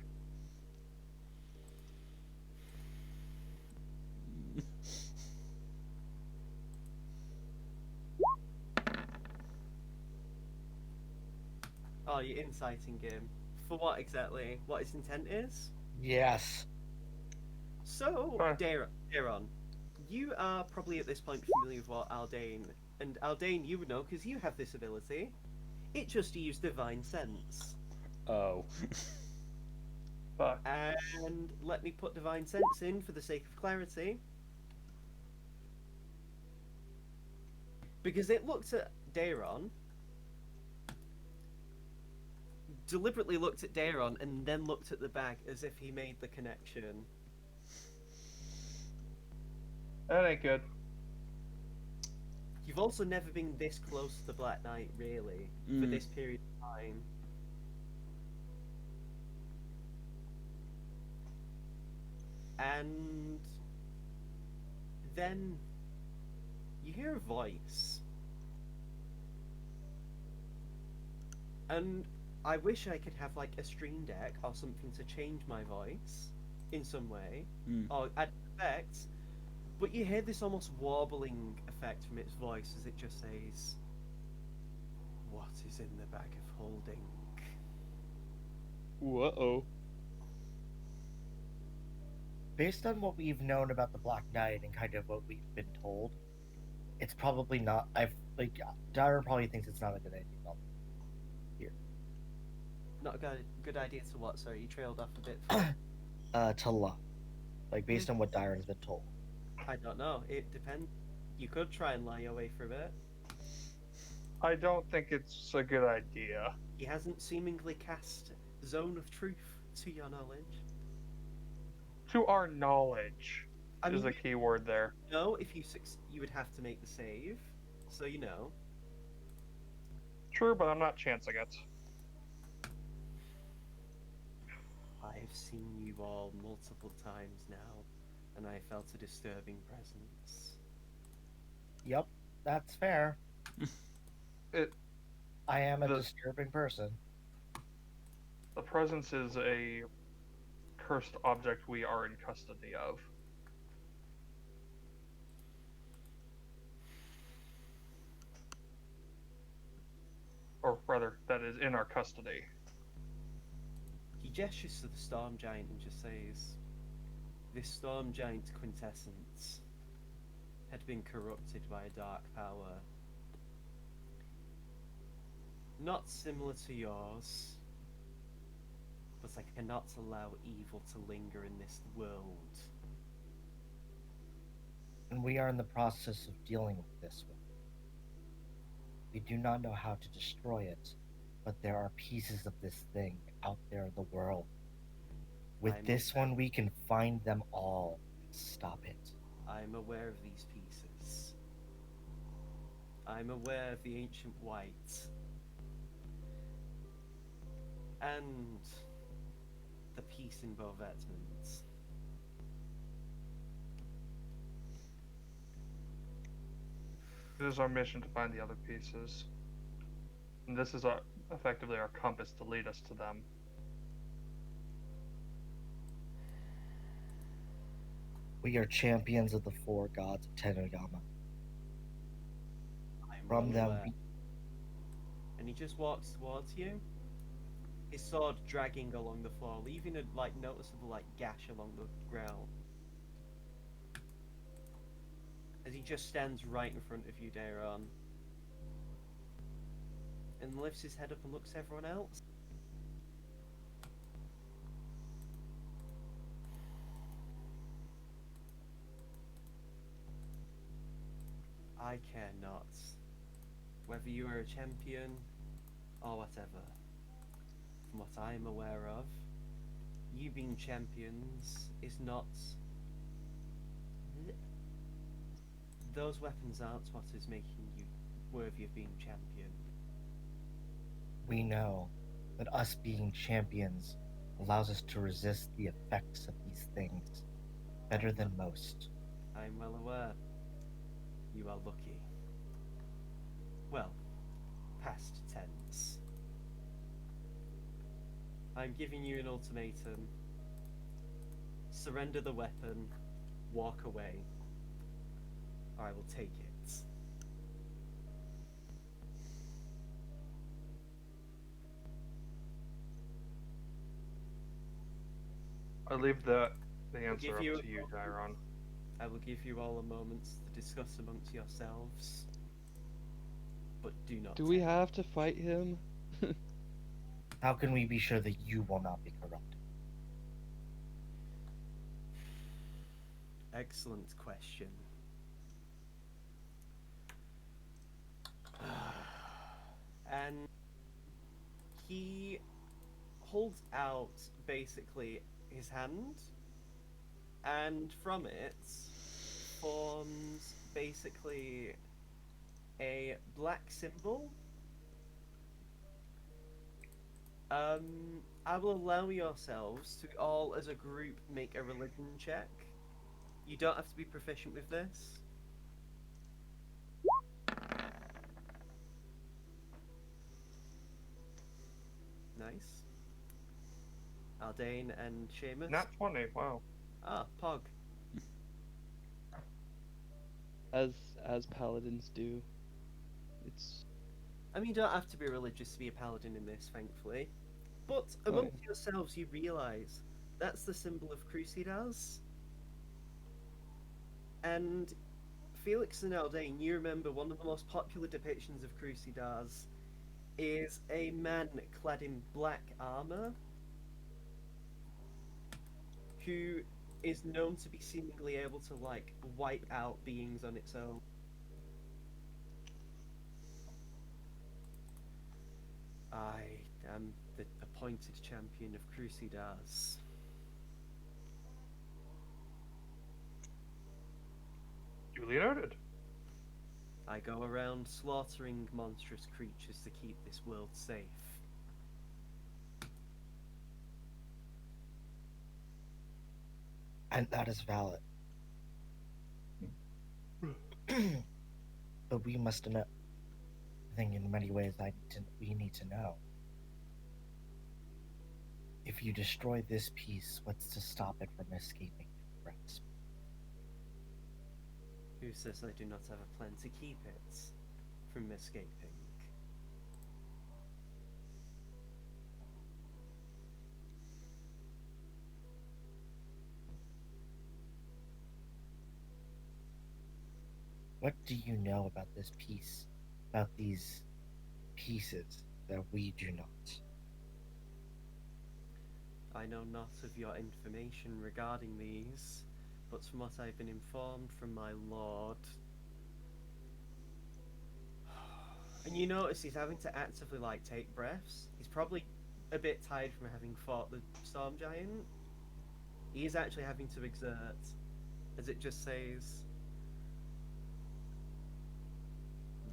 Oh, you're inciting him. For what exactly? What his intent is? Yes. So, Huh. Daron, you are probably at this point familiar with what Aldane, and Aldane you would know because you have this ability. It just used divine sense. Oh. Fuck. And let me put divine sense in for the sake of clarity. Because it looked at Daron, deliberately looked at Daron, and then looked at the bag as if he made the connection. That ain't good. You've also never been this close to the Black Knight, really, for this period of time. And then you hear a voice. And I wish I could have like a stream deck or something to change my voice in some way or add effects. But you hear this almost warbling effect from its voice as it just says, "What is in the bag of holding?" Uh-oh. Based on what we've known about the Black Knight and kind of what we've been told, it's probably not. Dara probably thinks it's not a good idea. Not a good idea to what? Sorry, you trailed off a bit. To lie, based on what Dyron's been told. I don't know. It depends. You could try and lie your way through it. I don't think it's a good idea. He hasn't seemingly cast Zone of Truth to your knowledge. To our knowledge I is mean, the key word there. no, if you you would have to make the save, so you know. True, but I'm not chancing it. I've seen you all multiple times now, and I felt a disturbing presence. Yep, that's fair. It I am a the- disturbing person. The presence is a cursed object we are in custody of. Or rather, that is in our custody. He gestures to the Storm Giant and just says, "This Storm Giant quintessence had been corrupted by a dark power. Not similar to yours, but I cannot allow evil to linger in this world." And we are in the process of dealing with this one. We do not know how to destroy it, but there are pieces of this thing out there in the world. With I'm this one, we can find them all and stop it. I'm aware of these pieces. I'm aware of the Ancient White. And the piece in Beauvetment. It is our mission to find the other pieces. And this is effectively our compass to lead us to them. We are champions of the four gods of Tenogama. I'm From well them, aware. And he just walks towards you, his sword dragging along the floor, leaving a noticeable gash along the ground. As he just stands right in front of you, Daron, and lifts his head up and looks at everyone else. I care not whether you are a champion or whatever. From what I am aware of, you being champions is not. Those weapons aren't what is making you worthy of being champion. we know that us being champions allows us to resist the effects of these things better than most. I'm well aware. You are lucky. Well, past tense. I'm giving you an ultimatum. Surrender the weapon, walk away, or I will take it. I leave the answer give up you to you, Dyron. I will give you all a moment to discuss amongst yourselves. but do not. Do we have to fight him? How can we be sure that you will not be corrupted? Excellent question. And he holds out basically his hand, and from it forms basically a black symbol. I will allow yourselves to all as a group make a religion check. You don't have to be proficient with this. Nice. Aldane and Seamus. Not 20. Wow. Ah, Pog. As paladins do. It's I mean, you don't have to be religious to be a paladin in this, thankfully. But Oh, amongst yourselves, you realise that's the symbol of Crusaders. And Felix and Aldane, you remember one of the most popular depictions of Crusaders is a man clad in black armour who is known to be seemingly able to, like, wipe out beings on its own. I am the appointed champion of Crusaders. Duly noted. I go around slaughtering monstrous creatures to keep this world safe. And that is valid. But we must know. I think in many ways we need to know. If you destroy this piece, what's to stop it from escaping your grasp? Who says I do not have a plan to keep it from escaping? What do you know about this piece? About these pieces that we do not? I know not of your information regarding these, but from what I've been informed from my lord. And you notice he's having to actively, like, take breaths. He's probably a bit tired from having fought the storm giant. He is actually having to exert, as it just says,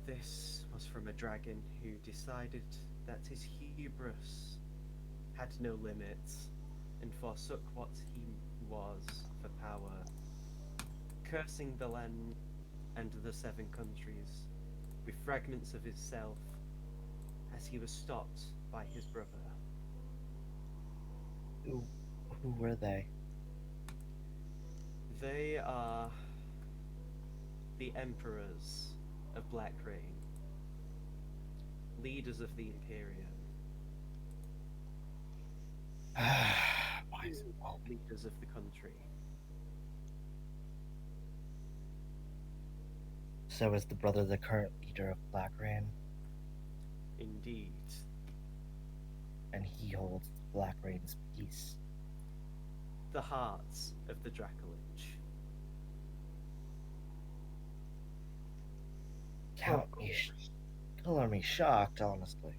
this was from a dragon who decided that his hubris had no limits and forsook what he was for power, cursing the land and the 7 countries with fragments of himself as he was stopped by his brother. Who were they? They are the emperors of Black Rain, leaders of the Imperium, Why is it all leaders of the country. So is the brother the current leader of Blackran, Indeed. and he holds Blackrain's peace. The hearts of the Dracolich. Color me shocked, honestly.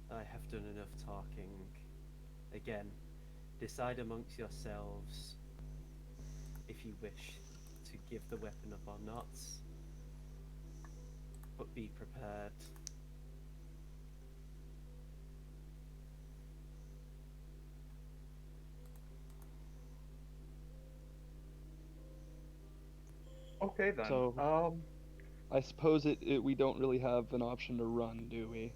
I have done enough talking. Again, decide amongst yourselves if you wish to give the weapon up or not. But be prepared. Okay then. So- I suppose we don't really have an option to run, do we?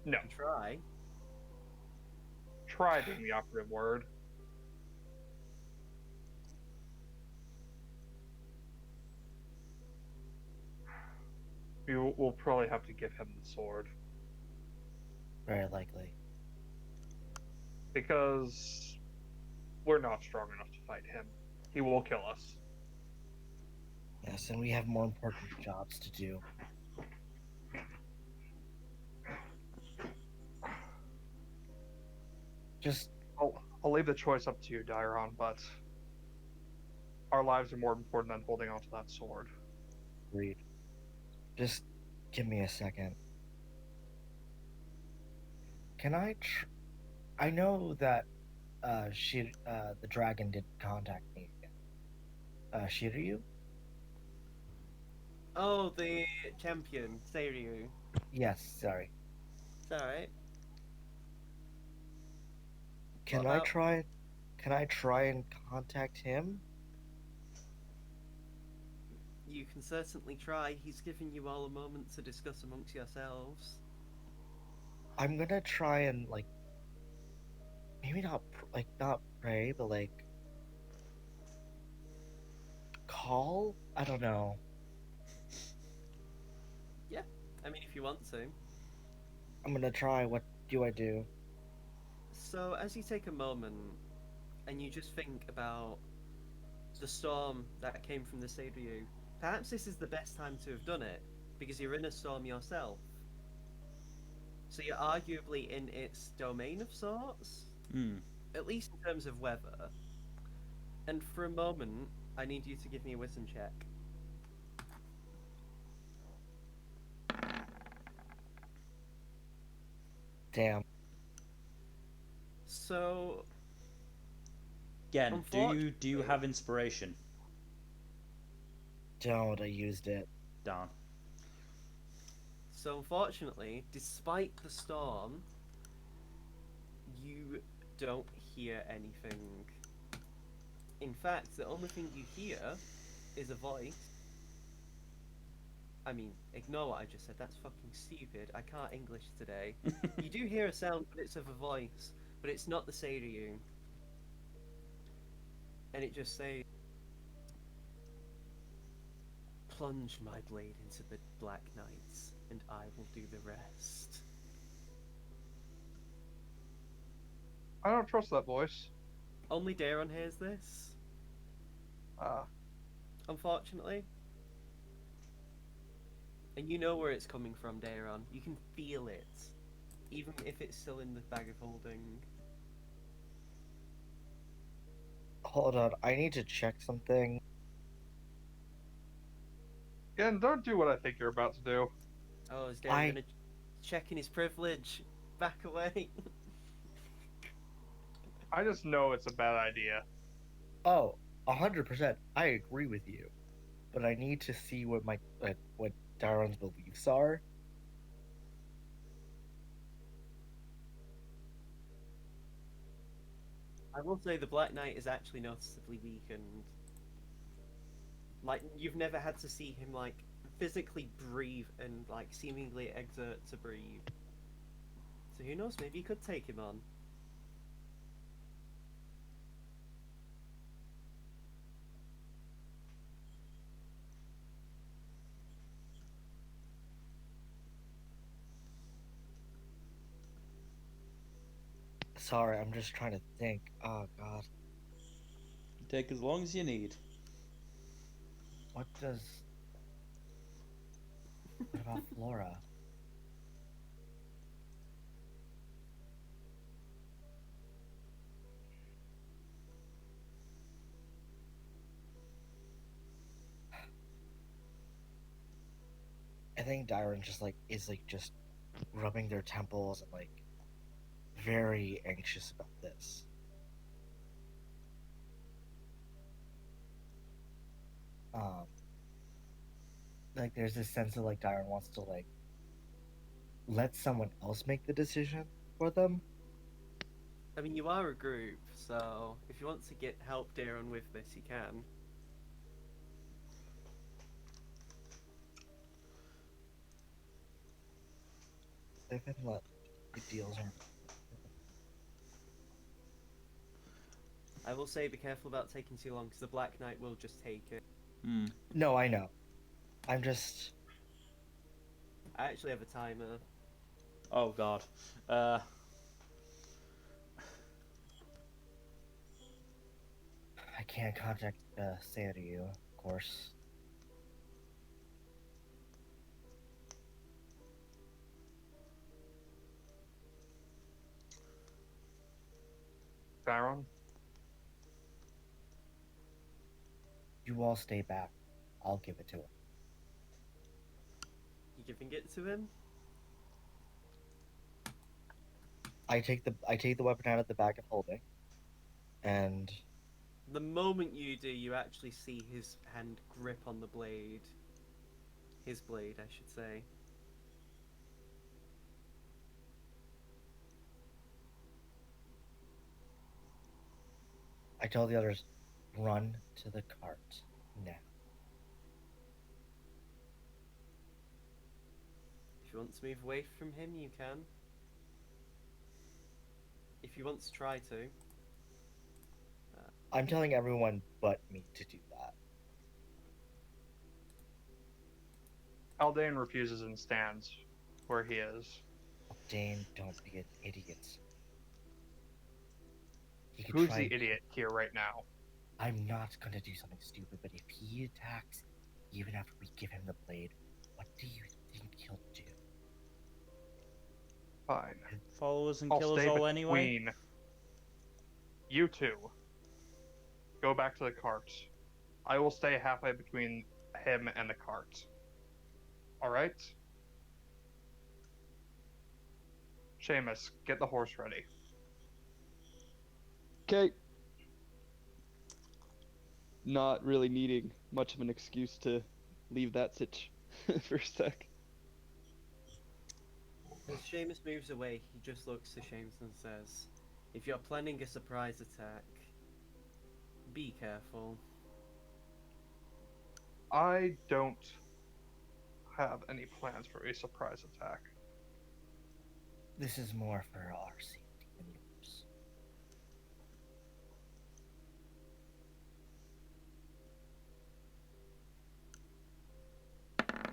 No. Try. Try being the operative word. You will probably have to give him the sword. Very likely. Because we're not strong enough to fight him. He will kill us. Yes, and we have more important jobs to do. Just I'll leave the choice up to you, Dairon, but our lives are more important than holding onto that sword. read. Just give me a second. Can I? I know that the dragon didn't contact me again. Shiryu? Oh, the champion, Seiryu. Yes, sorry. It's alright. Can What I about- try? Can I try and contact him? You can certainly try. He's giving you all a moment to discuss amongst yourselves. I'm gonna try and like, maybe not not pray, but like call. I don't know. I mean, if you want to. I'm gonna try. What do I do? So, as you take a moment and you just think about the storm that came from the Seiryu, perhaps this is the best time to have done it because you're in a storm yourself. So, you're arguably in its domain of sorts, Hmm. at least in terms of weather. And for a moment, I need you to give me a wisdom check. Damn. So, Again, do you have inspiration? Don't. I used it. Darn. So unfortunately, despite the storm, you don't hear anything. In fact, the only thing you hear is a voice. I mean, ignore what I just said, that's fucking stupid. I can't English today. You do hear a sound, but it's of a voice, but it's not the Seiryu. And it just says, "Plunge my blade into the black nights, and I will do the rest." I don't trust that voice. Only Daron hears this, unfortunately. And you know where it's coming from, Daron. You can feel it, even if it's still in the bag of holding. Hold on. I need to check something. Again, don't do what I think you're about to do. Oh, is Daron I- gonna check in his privilege? Back away. I just know it's a bad idea. Oh, 100%. I agree with you, but I need to see what what Darren's beliefs are. I will say the Black Knight is actually noticeably weakened. Like, you've never had to see him, like, physically breathe and, like, seemingly exert to breathe. So who knows, maybe you could take him on. Sorry, I'm just trying to think. Oh God, Take as long as you need. what does? What about Flora? I think Darren just is just rubbing their temples and very anxious about this. Um, there's this sense of Darren wants to let someone else make the decision for them. I mean, you are a group, so if you want to get help Daron with this, you can. They've been let big deals are. I will say be careful about taking too long, because the Black Knight will just take it. Hmm. No, I know. I'm just. I actually have a timer. Oh god. I can't contact Seiryu, of course. Baron? You all stay back. I'll give it to him. You giving it to him? I take the weapon out of the bag of holding, and The moment you do, you actually see his hand grip on the blade. His blade, I should say. I tell the others, run to the cart now. If you want to move away from him, you can. If you want to try to. I'm telling everyone but me to do that. Haldane refuses and stands where he is. Dane, don't be an idiot. He could Who's try. the idiot here right now? I'm not gonna do something stupid, but if he attacks, even after we give him the blade, what do you think he'll do? Fine. Follow us and I'll kill us stay all anyway. between you two. Go back to the cart. I will stay halfway between him and the cart. Alright? Seamus, get the horse ready. Okay. Not really needing much of an excuse to leave that sitch for a sec. As Seamus moves away, he just looks to Seamus and says, "If you're planning a surprise attack, be careful." I don't have any plans for a surprise attack. This is more for our safety than yours.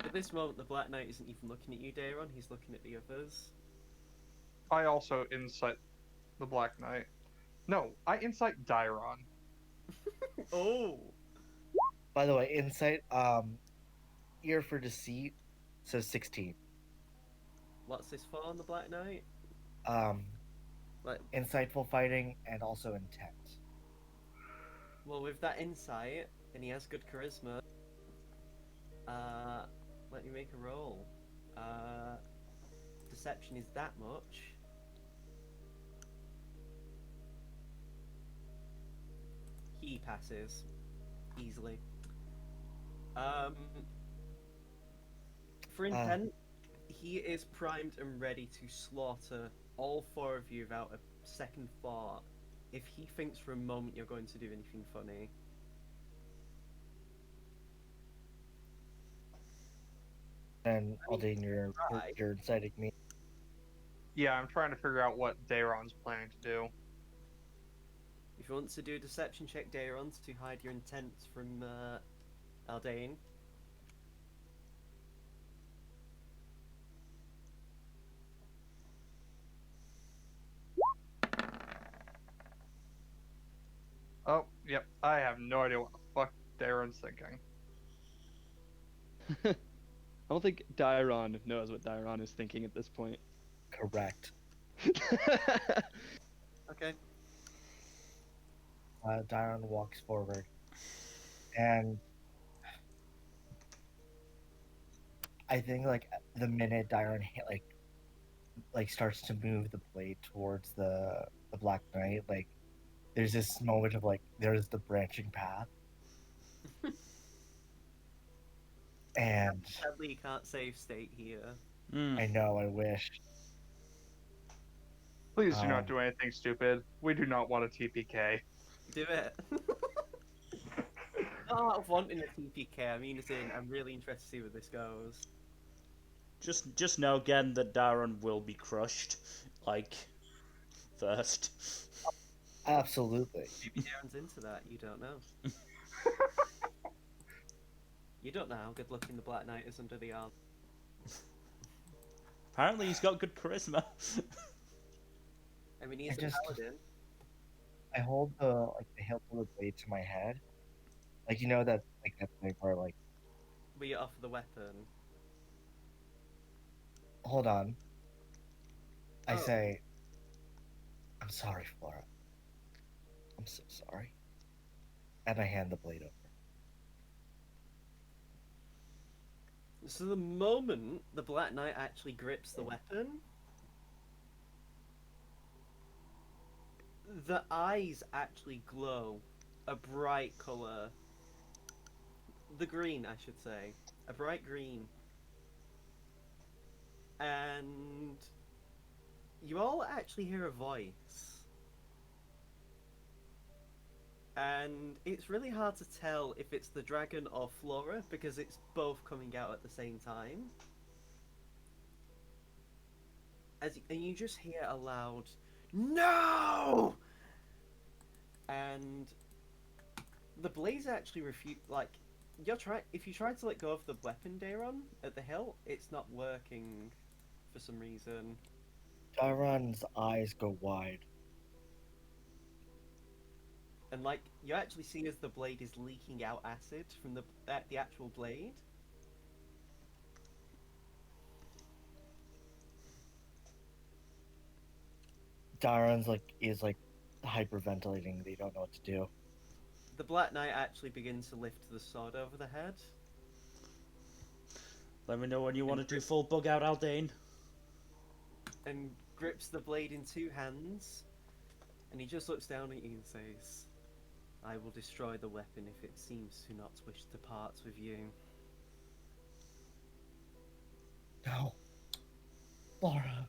At this moment, the Black Knight isn't even looking at you, Daron. He's looking at the others. I also incite the Black Knight. No, I incite Dairon. Oh! By the way, insight, ear for deceit, so 16. What's this for on the Black Knight? Um, Like, insightful fighting and also intent. well, with that insight, and he has good charisma, let me make a roll. Deception is that much. He passes easily. For intent, he is primed and ready to slaughter all four of you without a second thought. If he thinks for a moment you're going to do anything funny. And Aldine, right. you're inciting me. Yeah, I'm trying to figure out what Dairon's planning to do. If you want to do a deception check, Daron, to hide your intent from Aldane. Oh, yep. I have no idea what the fuck Dairon's thinking. I don't think Dairon knows what Dairon is thinking at this point. Correct. Okay. Dairon walks forward, and I think like the minute Dairon like starts to move the blade towards the Black Knight, like there's this moment of like there's the branching path, and Sadly, you can't save state here. I know I wish. Please do not do anything stupid. We do not want a TPK. Do it. Not out of wanting a TPK, I mean as in, I'm really interested to see where this goes. Just know again that Darren will be crushed, like, first. Absolutely. Maybe Darren's into that, you don't know. You don't know how good looking the Black Knight is under the arm. Apparently, he's got good charisma. I mean, he's I a just- paladin. I hold the hilt of the blade to my head, like that thing where Will you offer the weapon? hold on. I Oh. say, I'm sorry, Flora. I'm so sorry. And I hand the blade over. So the moment the Black Knight actually grips the weapon, the eyes actually glow a bright color. The green, I should say. A bright green. And you all actually hear a voice. And it's really hard to tell if it's the dragon or Flora because it's both coming out at the same time. And you just hear a loud "No!" And the blaze actually refuse. Like if you try to let go of the weapon, Daron, at the hilt, it's not working for some reason. Daron's eyes go wide. And you actually see as the blade is leaking out acid from the actual blade. Daron's is hyperventilating. They don't know what to do. The Black Knight actually begins to lift the sword over the head. Let me know when you want to do full bug out, Aldane. And grips the blade in two hands. And he just looks down at you and says, "I will destroy the weapon if it seems to not wish to part with you." No. Flora.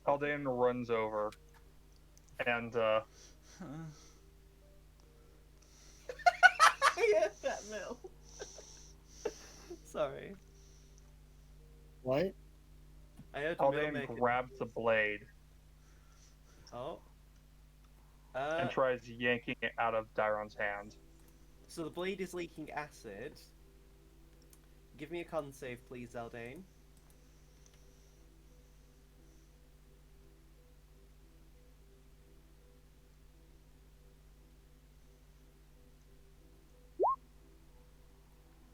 Aldean runs over and I heard that, Mel. Sorry. What? I heard Mel Aldean make grabs the blade Oh. and tries yanking it out of Dairon's hand. So the blade is leaking acid. Give me a con save, please, Zaldane.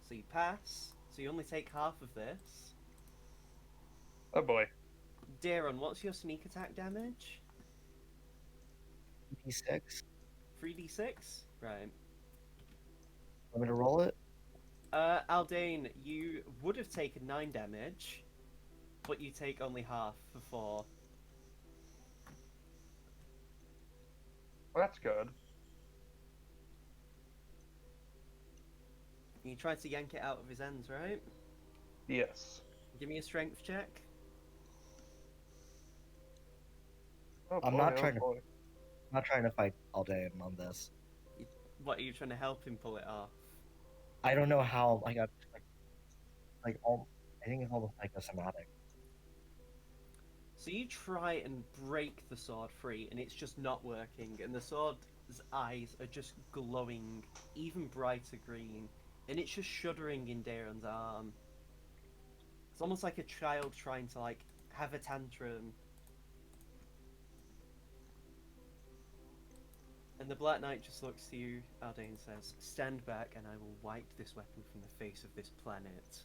So you pass. So you only take half of this. Oh boy. Daron, what's your sneak attack damage? D6. 3d6? Right. Want me to roll it? Aldane, you would have taken 9 damage, but you take only half for 4. Well, that's good. You tried to yank it out of his ends, right? Yes. Give me a strength check. Oh I'm boy, not oh trying to- boy. I'm not trying to fight Aldean on this. What, are you trying to help him pull it off? I don't know how. I think it's almost psychosomatic. So you try and break the sword free, and it's just not working, and the sword's eyes are just glowing even brighter green, and it's just shuddering in Daron's arm. It's almost like a child trying to, have a tantrum. And the Black Knight just looks to you, Aldane, and says, "Stand back, and I will wipe this weapon from the face of this planet."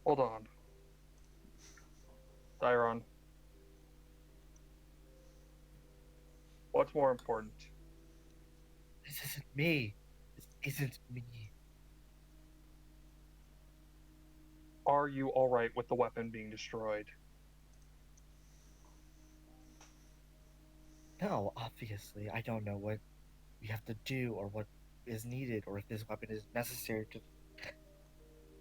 Hold on. Dairon. What's more important? This isn't me. This isn't me. Are you alright with the weapon being destroyed? No, obviously. I don't know what we have to do or what is needed or if this weapon is necessary to.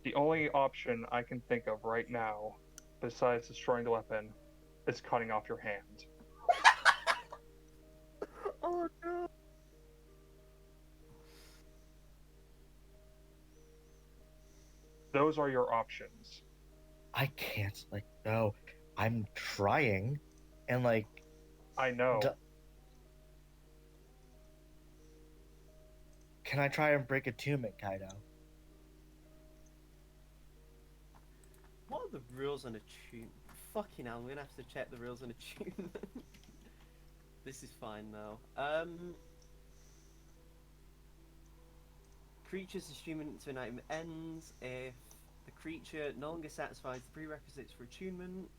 The only option I can think of right now, besides destroying the weapon, is cutting off your hand. Oh no! Those are your options. I can't let go. I'm trying, and like, I know. can I try and break attunement, Kaido? What are the rules on attunement? Fucking hell, I'm gonna have to check the rules on attunement. This is fine though. Creature's attunement to an item ends if the creature no longer satisfies the prerequisites for attunement.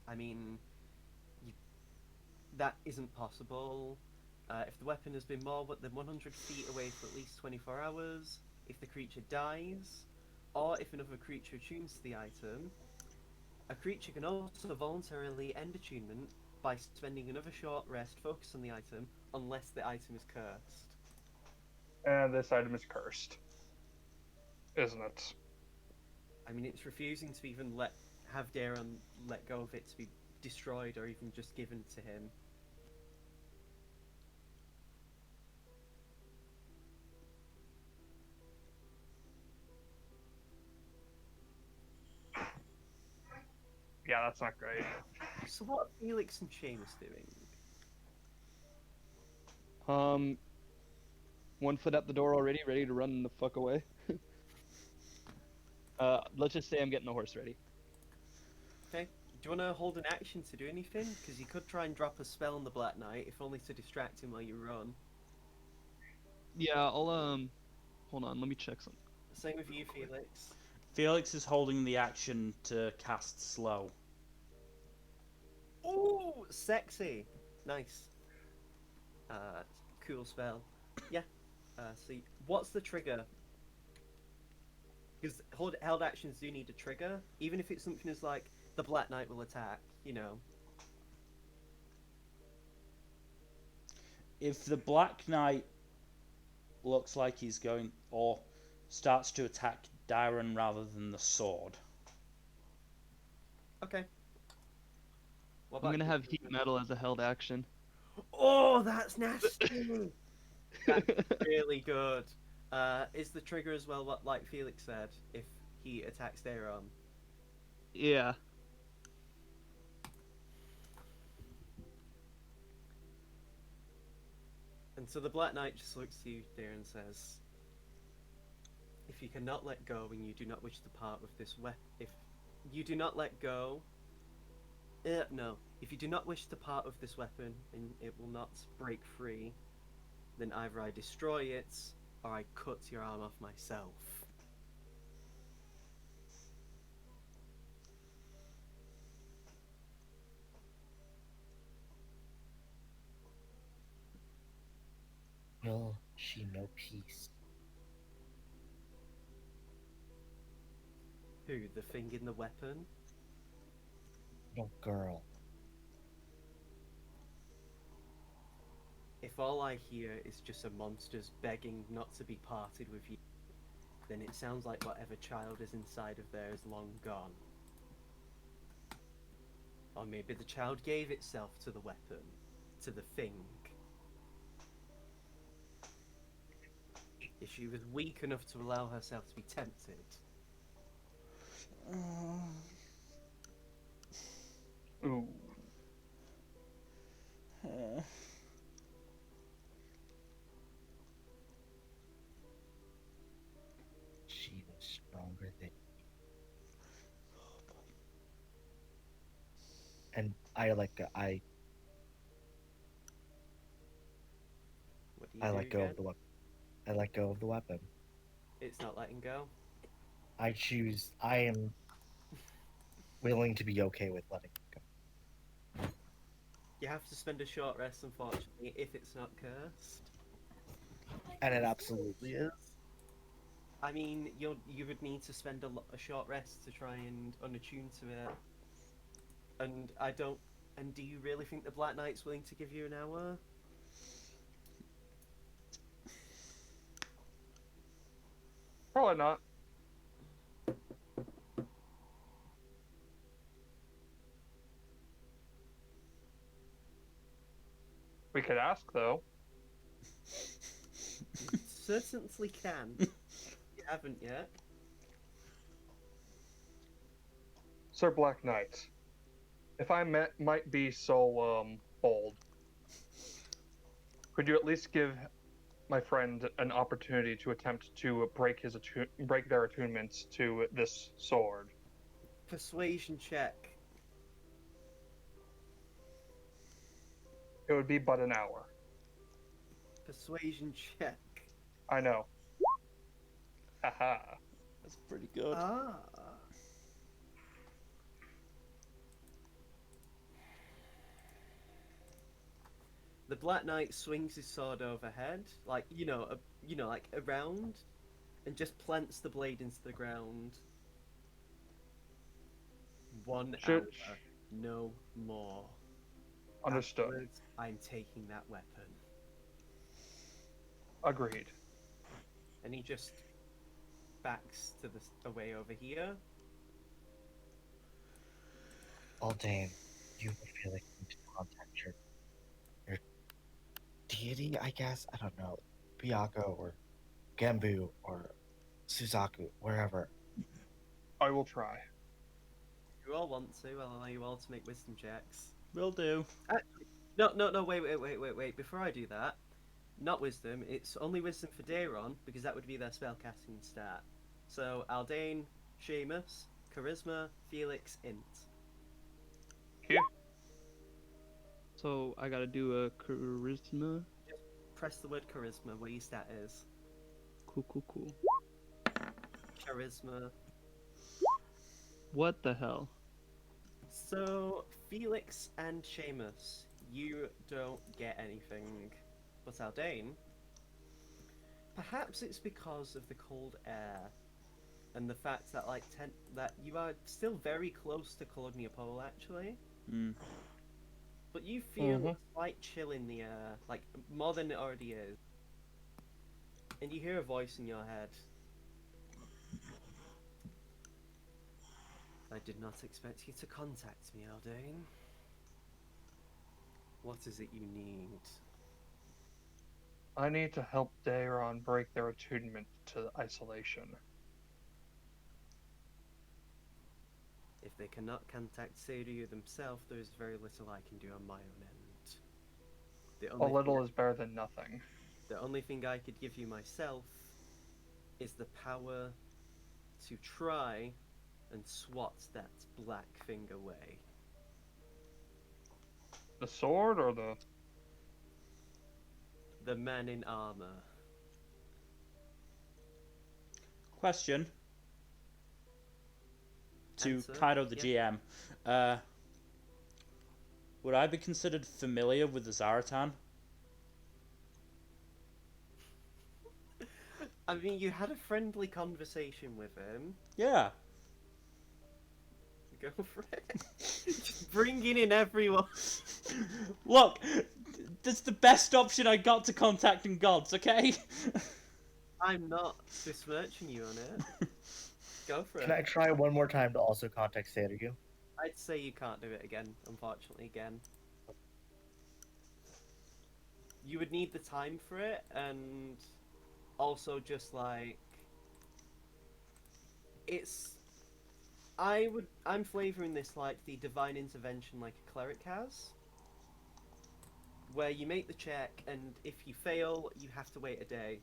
I mean, that isn't possible. If the weapon has been more than 100 feet away for at least 24 hours, if the creature dies, or if another creature attunes to the item, a creature can also voluntarily end attunement by spending another short rest focused on the item, unless the item is cursed. And this item is cursed, isn't it? I mean, it's refusing to even have Daron let go of it to be destroyed or even just given to him. Yeah, that's not great. So what are Felix and Seamus doing? One foot out the door already, ready to run the fuck away. Let's just say I'm getting the horse ready. Okay. Do you want to hold an action to do anything? Because you could try and drop a spell on the Black Knight, if only to distract him while you run. Yeah, I'll hold on, let me check something. Same with you, Felix. Felix is holding the action to cast slow. Ooh, sexy. Nice. Cool spell. Yeah. See, what's the trigger? Because held actions do need a trigger, even if it's something as like the Black Knight will attack. You know. If the Black Knight looks like he's going, or starts to attack Daron rather than the sword. Okay. What I'm about gonna you? have heat metal as a held action. Oh, that's nasty. That's really good. Is the trigger as well what like Felix said, if he attacks Daron? Yeah. And so the Black Knight just looks to you there and says, if you cannot let go and you do not wish to part with this weapon, if you do not let go, no, if you do not wish to part with this weapon and it will not break free, then either I destroy it or I cut your arm off myself. Will she know peace? Who, the thing in the weapon? No girl. If all I hear is just a monster's begging not to be parted with you, then it sounds like whatever child is inside of there is long gone. Or maybe the child gave itself to the weapon, to the thing. If she was weak enough to allow herself to be tempted. Ooh. She was stronger than you. And I What do you do let go again? of the weapon. I let go of the weapon. It's not letting go. I am willing to be okay with letting it go. You have to spend a short rest, unfortunately, if it's not cursed. And it absolutely is. I mean, you would need to spend a short rest to try and unattune to it. And I don't. And do you really think the Black Knight's willing to give you an hour? Probably not. We could ask, though. You certainly can. You haven't yet. Sir Black Knight, if I might be so bold, could you at least give my friend an opportunity to attempt to break their attunements to this sword? Persuasion check. It would be but an hour. Persuasion check. I know. Haha. That's pretty good. Ah. The Black Knight swings his sword overhead, like like around, and just plants the blade into the ground. 1 Should hour, no more. understood. Afterwards, I'm taking that weapon. Agreed. And he just backs to the away over here. Aldane, you feel like you need to contact your deity, I guess. I don't know, Byako or Genbu or Suzaku, wherever. I will try. If you all want to, I'll allow you all to make wisdom checks. Will do. Actually, no, wait. Before I do that, not wisdom. It's only wisdom for Daron because that would be their spellcasting stat. So Aldane, Seamus, Charisma, Felix, Int. Here. So I gotta do a charisma. Press the word charisma where your stat is. Cool. Charisma. What the hell? So Felix and Seamus, you don't get anything, but Aldane. Perhaps it's because of the cold air, and the fact that that you are still very close to Colonia Pole actually. Mm. But you feel a slight chill in the air, like more than it already is. And you hear a voice in your head. I did not expect you to contact me, Aldane. What is it you need? I need to help Daeron break their attunement to isolation. If they cannot contact Seiryu themselves, there is very little I can do on my own end. A little is better than nothing. The only thing I could give you myself is the power to try and swat that black thing away. The sword or the... The man in armor. Question to Answer? Kaido the Yeah. GM. Would I be considered familiar with the Zaratan? I mean, you had a friendly conversation with him. Yeah. Go for it. Just bringing in everyone. Look, that's the best option I got to contacting gods, okay? I'm not besmirching you on it. Go for Can it. I try one more time to also contact Seiryu? I'd say you can't do it again, unfortunately, again. You would need the time for it, and also just like... I'm flavouring this like the divine intervention like a cleric has. Where you make the check, and if you fail, you have to wait a day.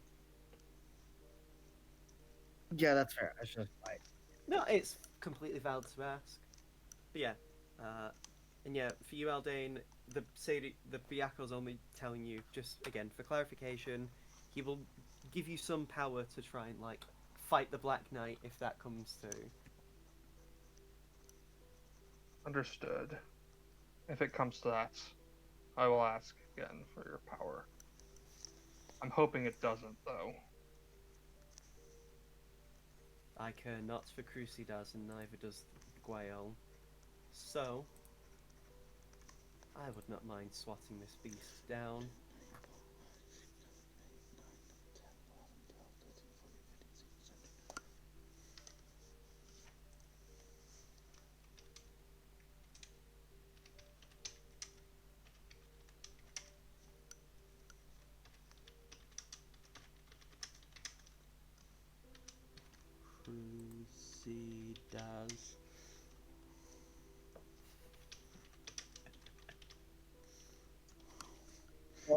Yeah, that's fair. I should like. No, it's completely valid to ask. But yeah, and yeah, for you, Aldane, the Byako's only telling you, just again for clarification, he will give you some power to try and like fight the Black Knight if that comes to. Understood. If it comes to that, I will ask again for your power. I'm hoping it doesn't, though. I care not for Crucidas, and neither does Gwael. So, I would not mind swatting this beast down. Crucidas.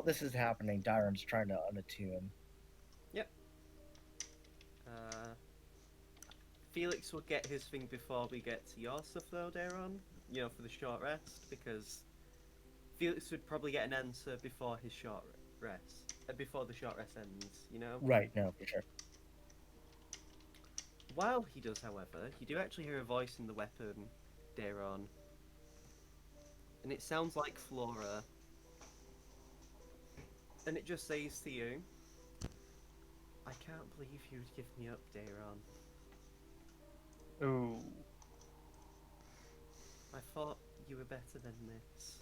while this is happening, Dyron's trying to unattune. Felix will get his thing before we get to your stuff, though, Daron. You know, for the short rest, because Felix would probably get an answer before his short rest, before the short rest ends. You know. Right, no, for sure. While he does, however, you do actually hear a voice in the weapon, Daron, and it sounds like Flora, and it just says to you, "I can't believe you'd give me up, Daron. Ooh. I thought you were better than this."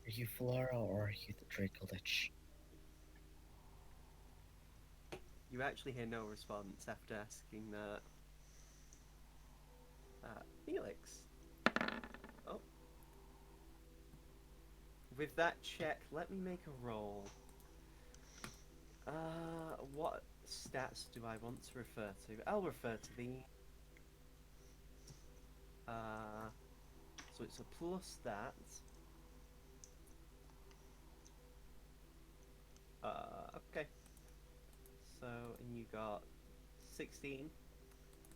Are you Flora or are you the Dracolich? You actually hear no response after asking that. Felix. Oh. With that check, let me make a roll. What stats do I want to refer to? I'll refer to the... So it's a plus that. Okay. So, and you got 16.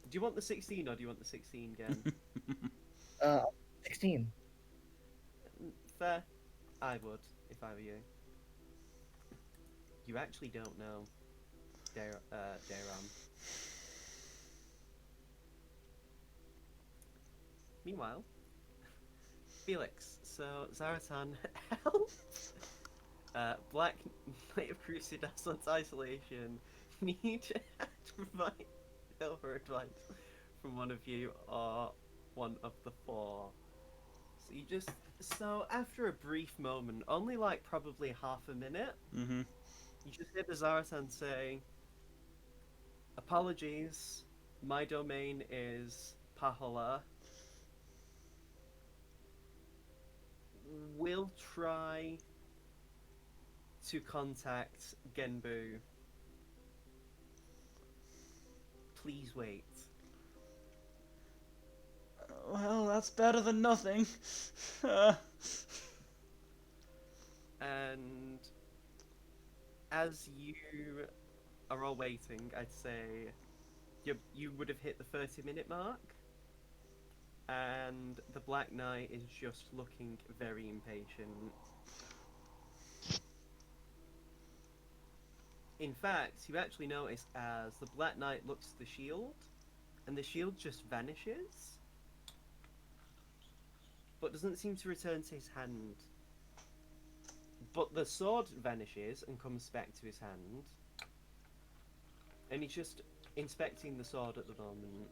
Do you want the 16 or do you want the 16 again? 16. Fair. I would, if I were you. You actually don't know, Daron. Meanwhile, Felix, so Zaratan helped Black Knight of Crusadaslan's isolation need to provide help or advice from one of you or one of the four. So after a brief moment, only like probably half a minute, Mm-hmm. you just hear the Zaratan say, "Apologies, my domain is Pahola. We'll try to contact Genbu. Please wait." Well, that's better than nothing. And as you are all waiting, I'd say you would have hit the 30-minute mark, and the Black Knight is just looking very impatient. In fact, you actually notice as the Black Knight looks at the shield, and the shield just vanishes, but doesn't seem to return to his hand. But the sword vanishes and comes back to his hand, and he's just inspecting the sword at the moment.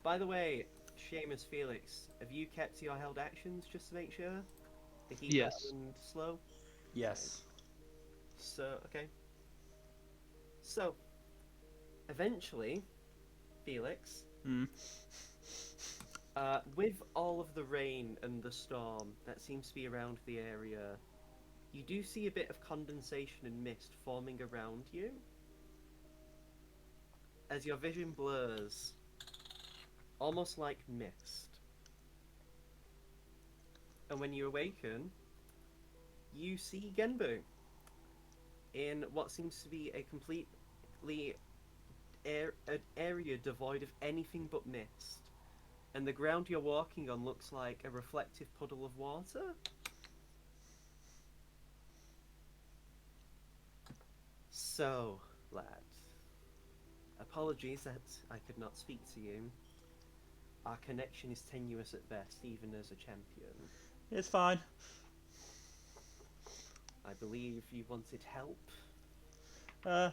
By the way, Seamus, Felix, have you kept your held actions just to make sure? The heat Yes. and slow? Yes. So, okay. So, eventually, Felix, Mm. with all of the rain and the storm that seems to be around the area, you do see a bit of condensation and mist forming around you. As your vision blurs, almost like mist. And when you awaken, you see Genbu in what seems to be a completely an area devoid of anything but mist. And the ground you're walking on looks like a reflective puddle of water. So, lad, apologies that I could not speak to you. Our connection is tenuous at best, even as a champion. It's fine. I believe you wanted help.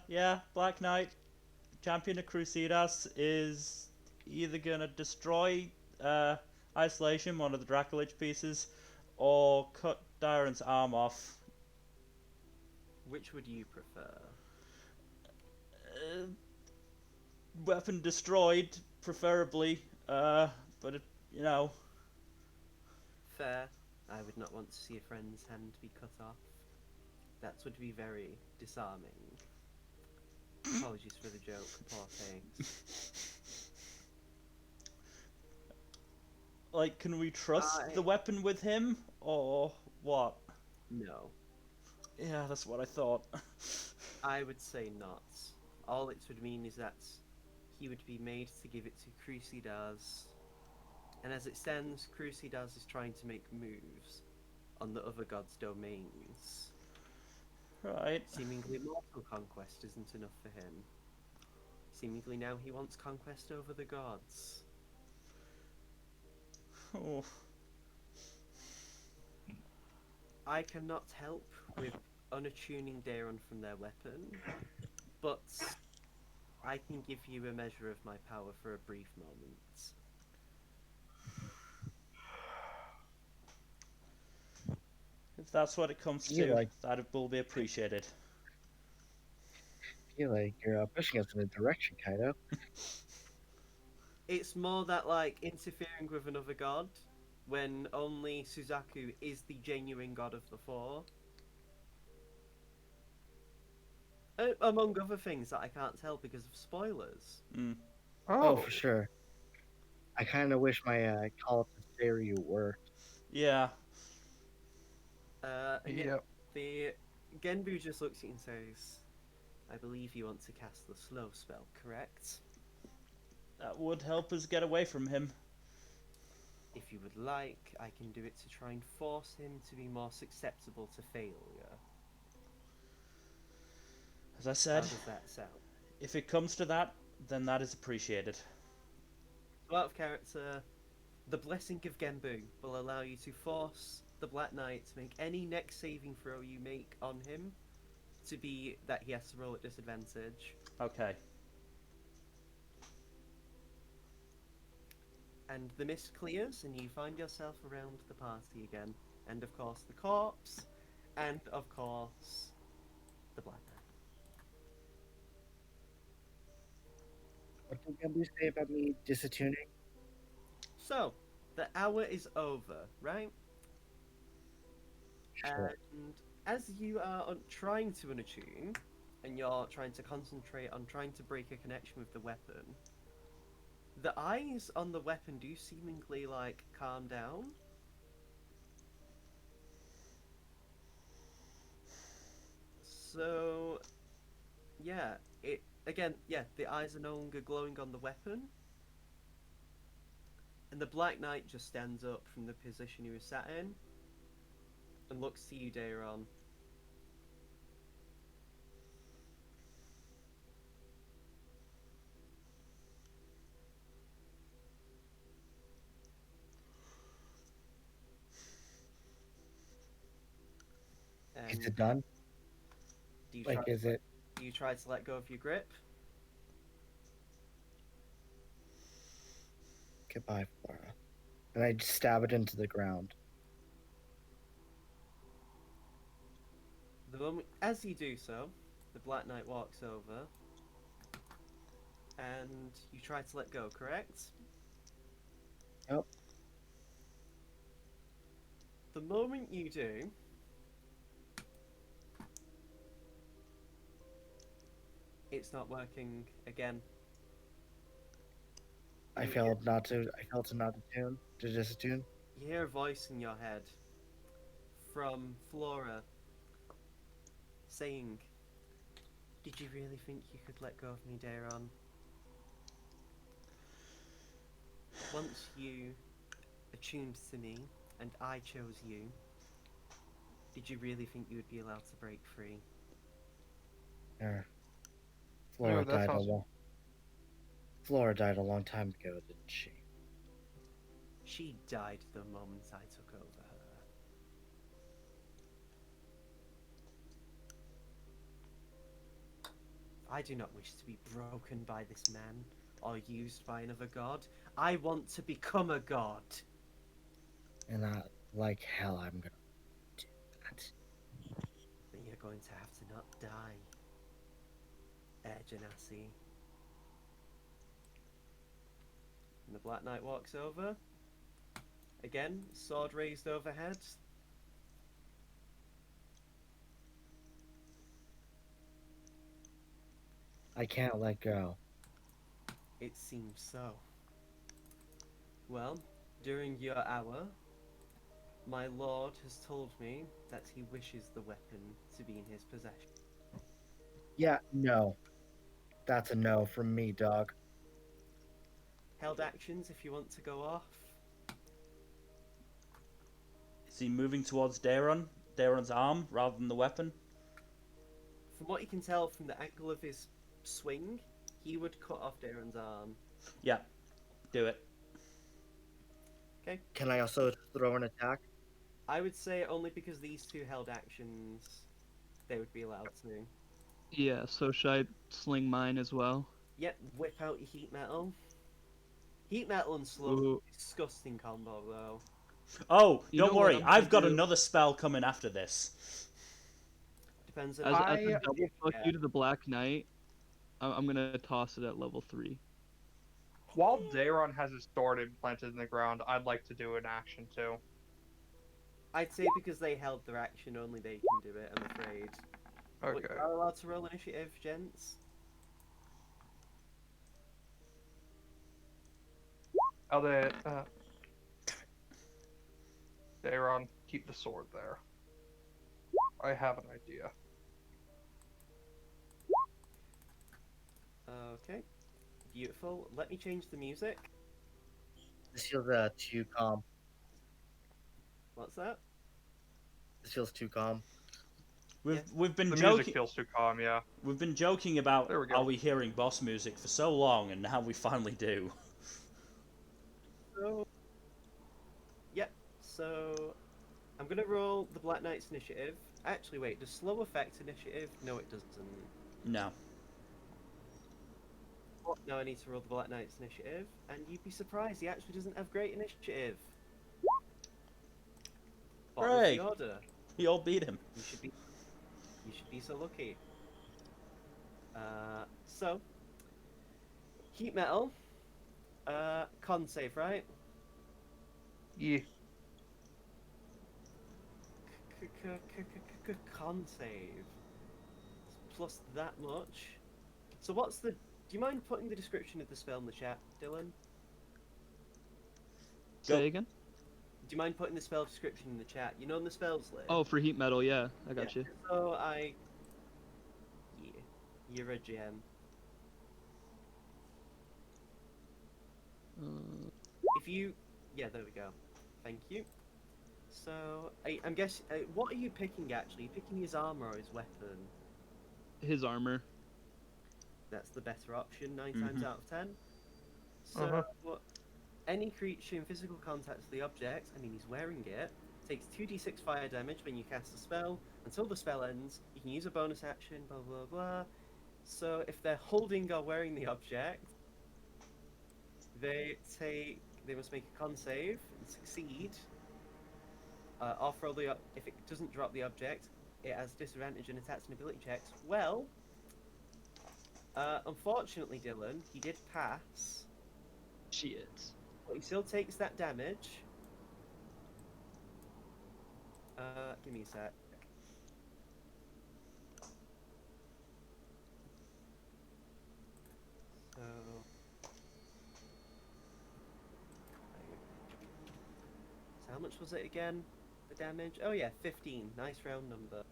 Yeah, Black Knight, champion of Crusaders, is either gonna destroy Isolation, one of the Dracolich pieces, or cut Darren's arm off. Which would you prefer? Weapon destroyed, preferably, but you know. Fair. I would not want to see a friend's hand be cut off. That would be very disarming. Apologies for the joke, poor takes. Like, can we trust I- the weapon with him, or what? No, Yeah, that's what I thought. I would say not. All it would mean is that he would be made to give it to Crusaders. And as it stands, Crusaders is trying to make moves on the other gods' domains. Right. Seemingly mortal conquest isn't enough for him. Seemingly now he wants conquest over the gods. Oh. I cannot help with unattuning Daron from their weapon, but I can give you a measure of my power for a brief moment. If that's what it comes You to, like- that will be appreciated. I feel like you're pushing us in a direction, Kaido. It's more that, like, interfering with another god when only Suzaku is the genuine god of the four. Among other things that I can't tell because of spoilers. Mm. Oh, for sure. I kind of wish my call up to Seiryu worked. Yeah. And yeah, Yep. the Genbu just looks at you and says, I believe you want to cast the slow spell, correct? That would help us get away from him. If you would like, I can do it to try and force him to be more susceptible to failure. As I How said, does that sound? if it comes to that, then that is appreciated. So out of character, the Blessing of Genbu will allow you to force the Black Knight to make any next saving throw you make on him to be that he has to roll at disadvantage. Okay. And the mist clears and you find yourself around the party again. And of course the corpse, and of course the Black Knight. What did Genbu say about me disattuning? So, the hour is over, right? Sure. And as you are trying to unattune, and you're trying to concentrate on trying to break a connection with the weapon, the eyes on the weapon do seemingly, like, calm down. So, yeah, the eyes are no longer glowing on the weapon. And the Black Knight just stands up from the position he was sat in and looks to you, Daeron. Is And it done? do you Like, try, is it? do you try to let go of your grip? Goodbye, Flora. And I just stab it into the ground. The moment, as you do so, the Black Knight walks over, and you try to let go, correct? Yep. The moment you do, it's not working again. I failed to not attune, to disattune. You hear a voice in your head from Flora saying, "Did you really think you could let go of me, Daeron? Once you attuned to me and I chose you, did you really think you would be allowed to break free?" There. Flora that died sounds- a long time ago, didn't she? She died the moment I took over her. I do not wish to be broken by this man or used by another god. I want to become a god. And like hell, I'm gonna do that. Then you're going to have to not die, Janasi. And the Black Knight walks over. Again, sword raised overhead. I can't let go. It seems so. Well, during your hour, my lord has told me that he wishes the weapon to be in his possession. Yeah, no. That's a no from me, dog. Held actions if you want to go off. Is he moving towards Daron? Daron's arm rather than the weapon? From what you can tell from the angle of his swing, he would cut off Darren's arm. Yeah, do it. Okay. Can I also throw an attack? I would say only because these two held actions, they would be allowed to. Yeah, so should I sling mine as well? Yep, whip out your heat metal. Heat metal and slow. Ooh. Disgusting combo though. Oh, You don't know what worry. I'm gonna I've got do? another spell coming after this. Depends on As how a you double do, fuck yeah. you to the Black Knight, I'm gonna toss it at level 3. While Daron has his sword implanted in the ground, I'd like to do an action too. I'd say because they held their action, only they can do it, I'm afraid. But Okay. you are allowed to roll initiative, gents. Daron, keep the sword there. I have an idea. Okay. Beautiful. Let me change the music. This feels too calm. What's that? This feels too calm. We've been The joking. music feels too calm, yeah. We've been joking about There we go. are we hearing boss music for so long, and now we finally do. So, yep. So, I'm gonna roll the Black Knight's initiative. Actually, wait. Does slow affect initiative? No, it doesn't. No. Now I need to roll the Black Knight's initiative, and you'd be surprised he actually doesn't have great initiative. Bottom of Hooray. the order. We all beat him. You should be so lucky. So, heat metal. Con save, right? Yeah. Con save. Plus that much. So what's the... Do you mind putting the description of the spell in the chat, Dylan? Go. Say again? Do you mind putting the spell description in the chat? You know in the spells list? Oh, for heat metal, yeah, I got you. So Yeah. You're a gem. If you... Yeah, there we go. Thank you. So, I'm guessing... what are you picking, actually? Are you picking his armor or his weapon? His armor. That's the better option, 9 times Mhm. out of 10. So, any creature in physical contact with the object, I mean he's wearing it, takes 2d6 fire damage when you cast a spell. Until the spell ends, you can use a bonus action, blah blah blah. So if they're holding or wearing the object, they must make a con save and succeed. Or throw if it doesn't drop the object, it has disadvantage in attacks and ability checks. Well, unfortunately, Dylan, he did pass, Shit. but he still takes that damage. Give me a sec. So, how much was it again? The damage? Oh yeah, 15. Nice round number.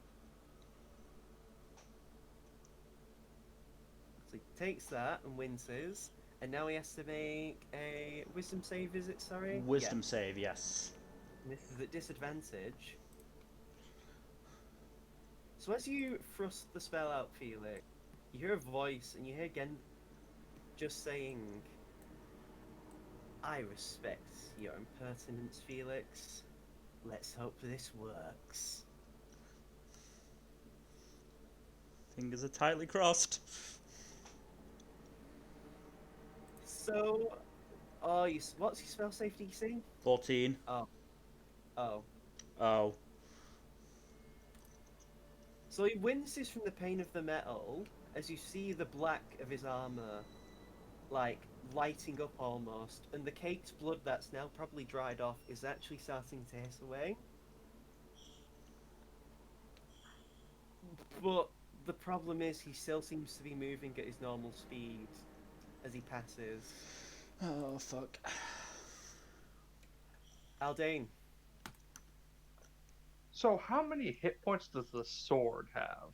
So he takes that and winces, and now he has to make a wisdom save. Is it? Sorry. Wisdom save, yes. Yeah. This is at disadvantage. So as you thrust the spell out, Felix, you hear a voice, and you hear again just saying, "I respect your impertinence, Felix. Let's hope this works." Fingers are tightly crossed. So, what's your spell save DC? 14. Oh. Oh. So he winces from the pain of the metal as you see the black of his armor, like, lighting up almost, and the caked blood that's now probably dried off is actually starting to hiss away. But The problem is he still seems to be moving at his normal speed as he passes. Oh fuck. Aldane, So how many hit points does the sword have?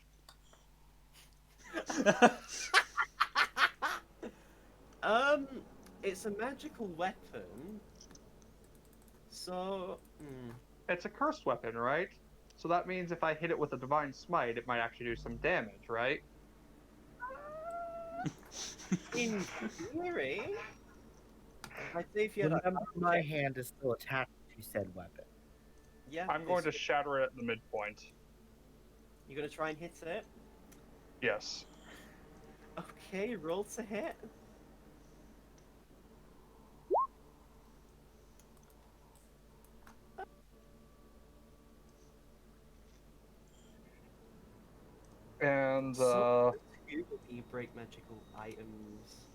um, it's a magical weapon, so It's a cursed weapon, right? So that means if I hit it with a divine smite, it might actually do some damage, right? in theory, I'd say if you had Remember, a my check, hand is still attached to said weapon. yeah, I'm going to shatter it at the midpoint. You're gonna try and hit it. Yes. Okay, roll to hit. And So you break magical items.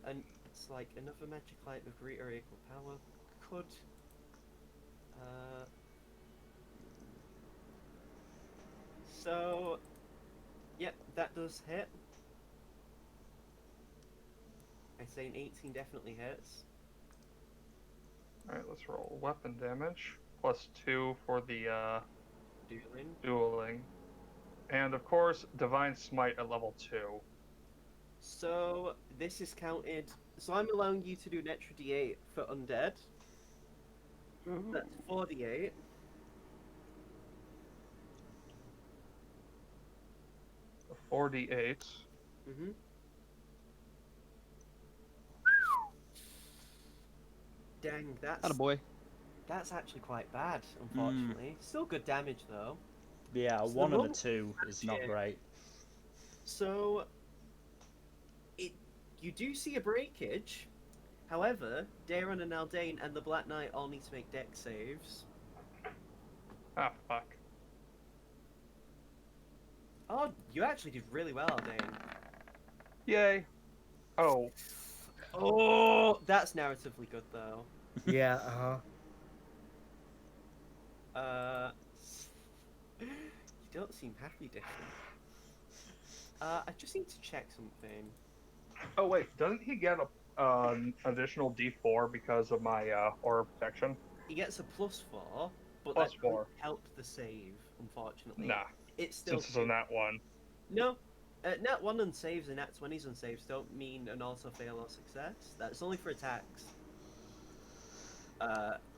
And it's like another magical item of greater or equal power could. Uh, so, yep, that does hit. I say an 18 definitely hits. alright, let's roll weapon damage. +2 for the Dueling. dueling. And of course, divine smite at level 2. So, this is counted. So, I'm allowing you to do an extra d8 for undead. That's 4d8. A 4d8. Mm-hmm. Dang, Attaboy. that's actually quite bad, unfortunately. Still good damage though. Yeah, So one the of the monk two is not magic- great. So you do see a breakage. However, Daron and Aldane and the Black Knight all need to make dex saves. Ah, fuck. Oh, you actually did really well, Aldane. Yay. Oh, Oh, that's narratively good though. Yeah, You don't seem happy, different. I just need to check something. oh wait, doesn't he get a additional d4 because of my aura protection? He gets a +4, but Plus that 4. doesn't help the save, unfortunately. Nah, It's still since it's on that one. No, nat 1 and saves and nat 20s and saves don't mean an auto fail or success. That's only for attacks.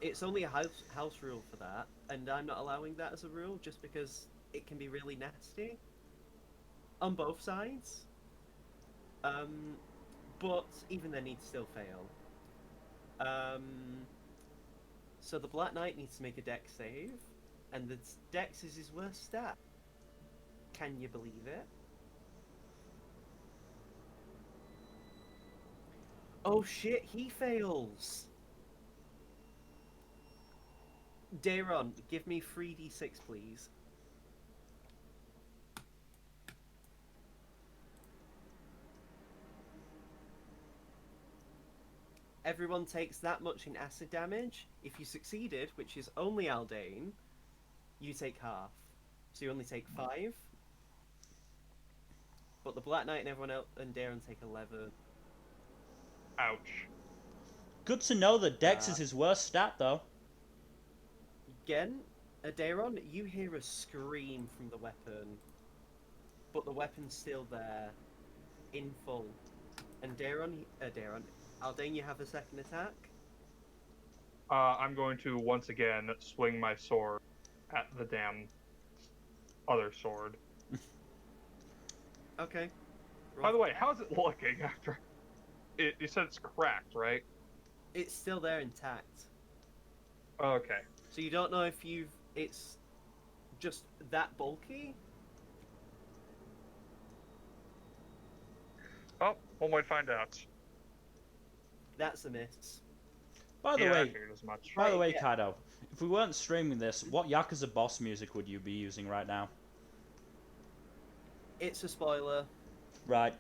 It's only a house rule for that, and I'm not allowing that as a rule just because it can be really nasty on both sides. But even then, he'd still fail. So the Black Knight needs to make a dex save, and the dex is his worst stat. Can you believe it? Oh shit, he fails! Daron, give me 3d6, please. Everyone takes that much in acid damage. If you succeeded, which is only Aldane, you take half. So you only take 5. But the Black Knight and everyone else and Daron take 11. Ouch. Good to know that Dex is his worst stat, though. Again, Daron, you hear a scream from the weapon, but the weapon's still there, in full. And Daron, Aldane, you have a second attack. I'm going to once again swing my sword at the damn other sword. Okay. By the way, how's it looking after? You said it's cracked, right? It's still there intact. Okay. So you don't know if it's just that bulky. Oh, we might find out. That's a miss. By the Yeah, I way, figured as much. by the Right, way, yeah. Kaido, if we weren't streaming this, what Yakuza boss music would you be using right now? It's a spoiler. Right.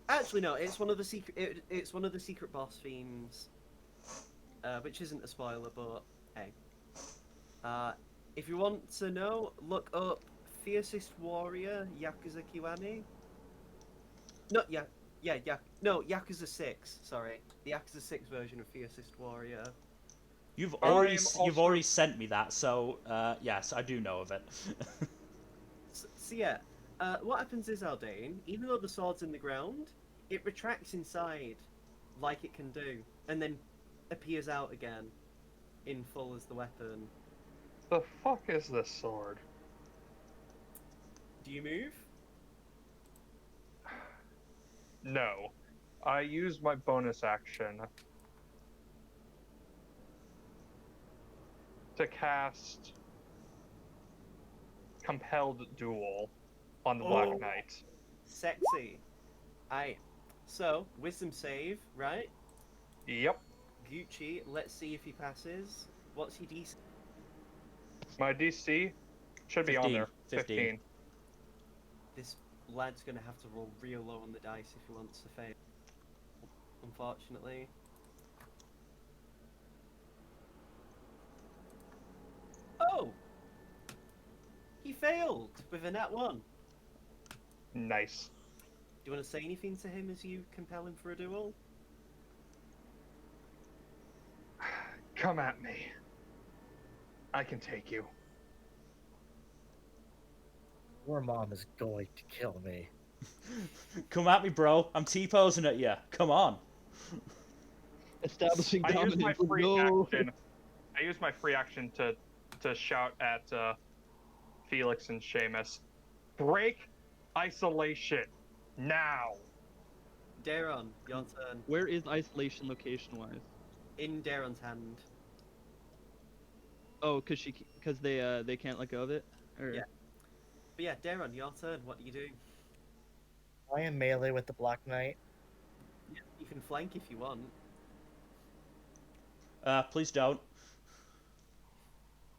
Actually, no. It's one of the secret. It's one of the secret boss themes, which isn't a spoiler, but hey. If you want to know, look up Fiercest Warrior Yakuza Kiwami. No, no, Yakuza 6. Sorry, the Yakuza 6 version of Fiercest Warrior. You've I'm already also- sent me that, so yes, I do know of it. So yeah, what happens is, Aldane, even though the sword's in the ground, it retracts inside, like it can do, and then appears out again, in full as the weapon. The fuck is this sword? Do you move? No. I use my bonus action to cast Compelled Duel on the Black Oh. Knight. Sexy. Aye. So, wisdom save, right? Yep. Gucci, let's see if he passes. What's your DC? My DC should be on 15, there. 15. 15. This lad's gonna have to roll real low on the dice if he wants to fail. Unfortunately. Oh! He failed with a nat 1. Nice. Do you want to say anything to him as you compel him for a duel? Come at me. I can take you. Your mom is going to kill me. Come at me, bro. I'm T-posing at you. Come on. Establishing I use dominance. my let's free go. action. I use my free action to shout at Felix and Seamus. Break isolation now. Daron, your turn. Where is isolation location-wise? In Daron's hand. Oh, because they can't let go of it. Or... Yeah. But yeah, Daron, your turn. What do you do? I am melee with the Black Knight. Yeah, you can flank if you want. Please don't.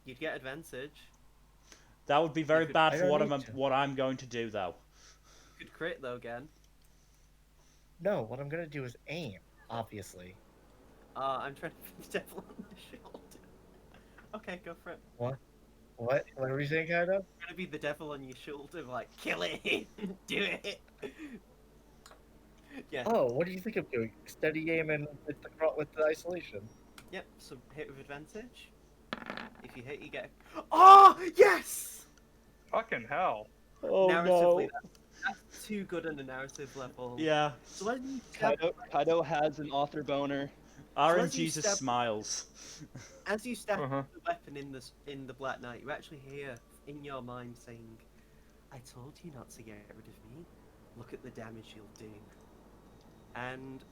You'd get advantage. That would be very could- bad I for don't what need to. what I'm going to do, though. You could crit though again. No, what I'm gonna do is aim, obviously. I'm trying to put the devil on the shoulder. Okay, go for it. What? What were you saying, kind of? I'm gonna be the devil on your shoulder, like, kill it! Do it! Yeah. Oh, what do you think I'm doing? Steady aiming with the isolation. Yep, so hit with advantage. If you hit, you get Oh, yes! Fucking hell. Oh Narratively, that's too good on the narrative level. Yeah. So when you stab, Kaido has an author boner. as you RNG just stab- smiles. as you stab Uh-huh. the weapon in the Black Knight, you actually hear in your mind saying, "I told you not to get rid of me. Look at the damage you'll do." And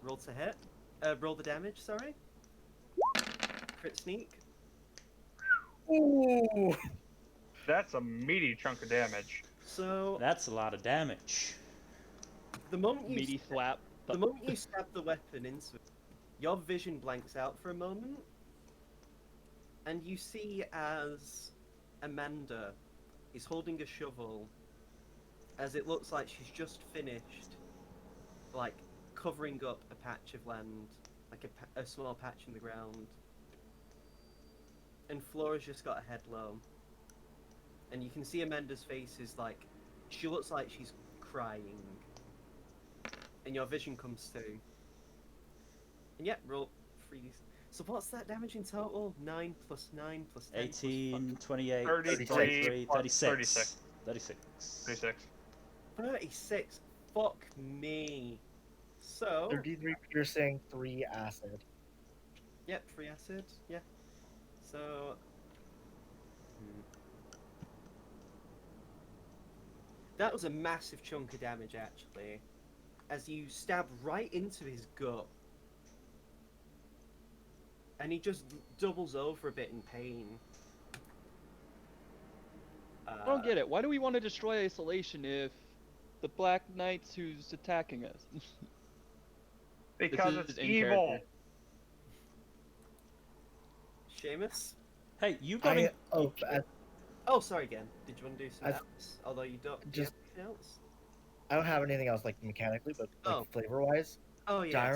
roll to hit. Roll the damage. Sorry. Crit sneak. Ooh! That's a meaty chunk of damage. So That's a lot of damage. the moment you Meaty slap. the moment you stab the weapon into it, your vision blanks out for a moment, and you see as Amanda is holding a shovel, as it looks like she's just finished, like, covering up a patch of land, like a small patch in the ground. And Flora's just got a head low. And you can see Amanda's face is like, she looks like she's crying. And your vision comes through. And yeah, roll 3d. So what's that damage in total? 9 plus 9 plus 10 18, 28, 33 33, plus 36. 36. 36. 36. 36. Fuck me. So, 33 piercing, 3 acid. yep, free acid, yeah. So, that was a massive chunk of damage, actually. As you stab right into his gut. And he just doubles over a bit in pain. I don't get it. Why do we want to destroy isolation if the Black Knight's who's attacking us? Because is it's in evil. character. Seamus? Hey, you got in... Oh, sorry again. Did you want to do something I've- else? Although you don't. Do you just- have anything else? I don't have anything else like mechanically, but like Oh. flavor wise, Oh, yeah.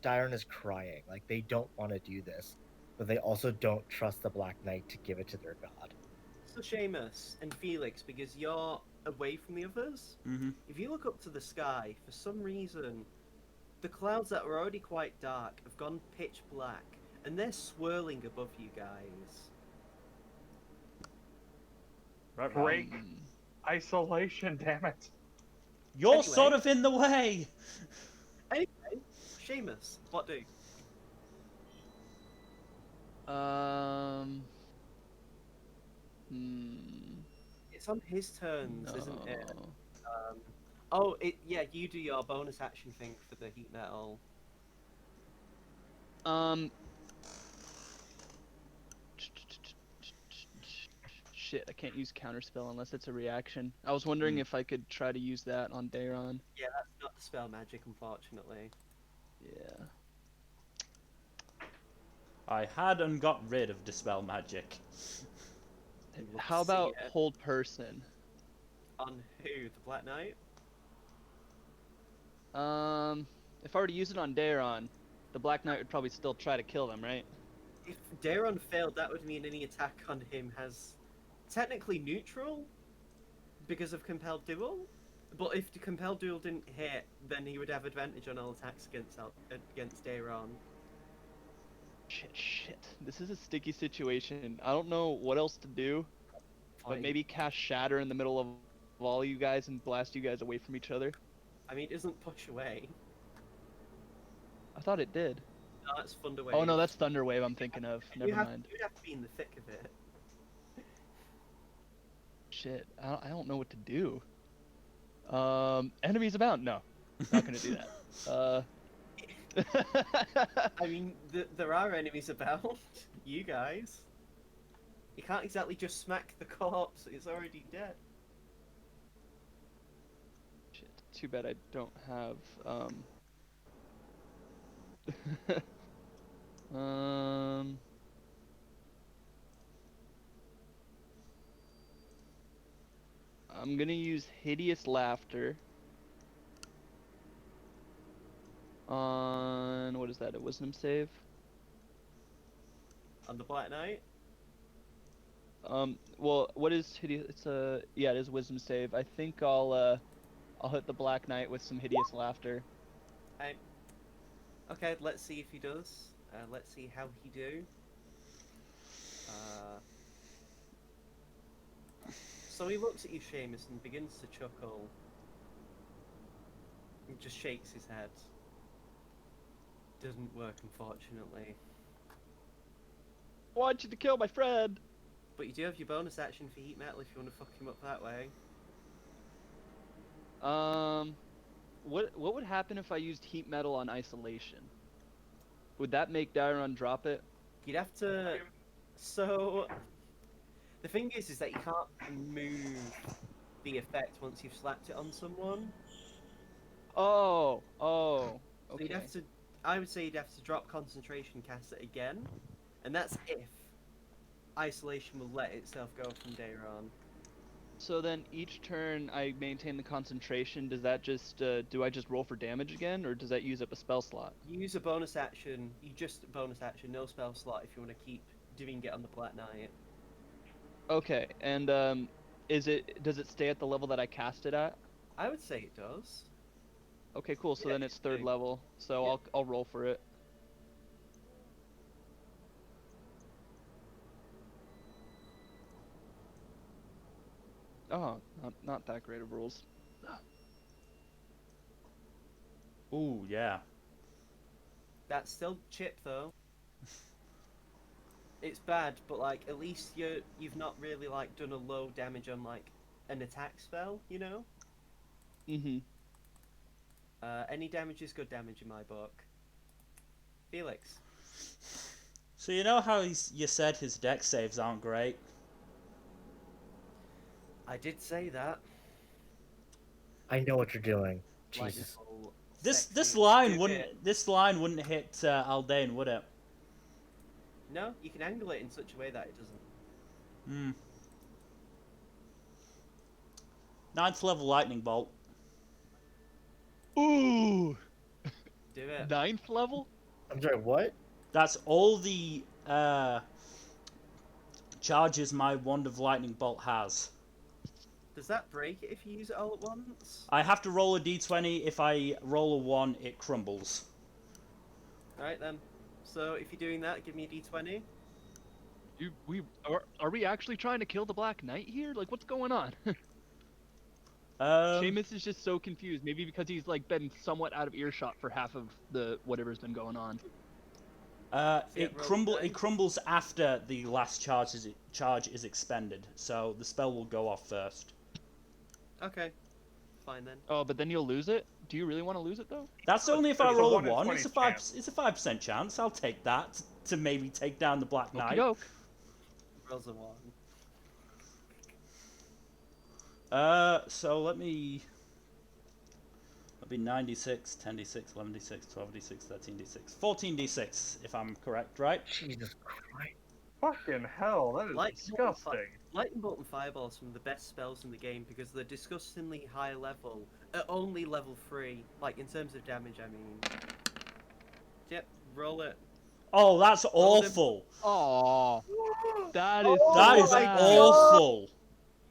Dyron is crying. Like they don't want to do this. but they also don't trust the Black Knight to give it to their god. So Seamus and Felix, because you're away from the others, Mm-hmm. if you look up to the sky, for some reason, the clouds that were already quite dark have gone pitch black, and they're swirling above you guys. Right. Break Hmm. isolation, damn it. You're Anyway. sort of in the way. Anyway, Seamus, what do? Um. Hmm. It's on his turns, isn't it? No. Yeah, you do your bonus action thing for the heat metal. Um. Shit, I can't use counterspell unless it's a reaction. I was wondering if I could try to use that on Dayron. Yeah, that's not the spell magic, unfortunately. Yeah. I had and got rid of Dispel Magic. We'll How see about it. hold person? On who? The Black Knight? If I were to use it on Dayron, the Black Knight would probably still try to kill them, right? If Daron failed, that would mean any attack on him has technically neutral because of Compelled Duel. But if the Compelled Duel didn't hit, then he would have advantage on all attacks against Daron. Shit. This is a sticky situation. I don't know what else to do, but Fine. maybe cast Shatter in the middle of all you guys and blast you guys away from each other. I mean, it doesn't push away. I thought it did. No, that's Thunder Wave. Oh no, that's Thunderwave I'm thinking of. Never mind. You'd have to be in the thick of it. Shit, I don't know what to do. Enemies abound? No, not gonna do that. I mean, there are enemies about. You guys. You can't exactly just smack the corpse. It's already dead. Shit, too bad I don't have, um... I'm gonna use Hideous Laughter on, what is that, a Wisdom save? On the Black Knight. Well, what is Hideous, yeah, it is Wisdom save. I think I'll hit the Black Knight with some Hideous Laughter. Okay, let's see if he does. Let's see how he do. So he looks at you, Seamus, and begins to chuckle. He just shakes his head. Doesn't work, unfortunately. I want you to kill my friend! But you do have your bonus action for heat metal if you want to fuck him up that way. What would happen if I used Heat Metal on Isolation? Would that make Dairon drop it? You'd have to. So the thing is that you can't move the effect once you've slapped it on someone. Oh, So okay. you'd have to. I would say you'd have to drop concentration, cast it again, and that's if isolation will let itself go from Dayron. So then each turn I maintain the concentration, does that just, do I just roll for damage again, or does that use up a spell slot? You use a bonus action. You just bonus action, no spell slot if you want to keep doing it on the Black Knight. Okay, and, does it stay at the level that I cast it at? I would say it does. Okay, cool, so Yeah, then it's third big. level, so Yeah. I'll roll for it. Oh, not that great of rules. Ooh, yeah. That's still chip though. It's bad, but like at least you've not really like done a low damage on like an attack spell, you know? Mm-hmm. Any damage is good damage in my book. Felix. So you know how you said his deck saves aren't great? I did say that. I know what you're doing. Like, Jesus. oh, This sexy. line Do wouldn't it. this line wouldn't hit Aldane, would it? No, you can angle it in such a way that it doesn't. Hmm. 9th level lightning bolt. Ooh! Do it. 9th level? I'm sorry, what? That's all the charges my Wand of Lightning Bolt has. Does that break it if you use it all at once? I have to roll a d20. If I roll a 1, it crumbles. Alright then. So if you're doing that, give me a d20. Are we actually trying to kill the Black Knight here? Like, what's going on? Um, Seamus is just so confused. Maybe because he's like been somewhat out of earshot for half of the whatever's been going on. it crumbles after the last charge is expended, so the spell will go off first. Okay. Fine then. Oh, but then you'll lose it. Do you really want to lose it though? That's only if I It's a roll a 1 in 1. 20 It's a 5. chance. It's a 5% chance. I'll take that to maybe take down the Black Knight. Okey-doke. Rolls a 1. So let me. That'll be 9d6, 10d6, 11d6, 12d6, 13d6, 14d6 if I'm correct, right? Jesus Christ. Fucking hell, that is disgusting. Lightning Bolt and Fireball are some of the best spells in the game because they're disgustingly high level. At only level 3. Like, in terms of damage, I mean. Yep, roll it. Oh, that's awful. Aw. That is That so is bad. awful.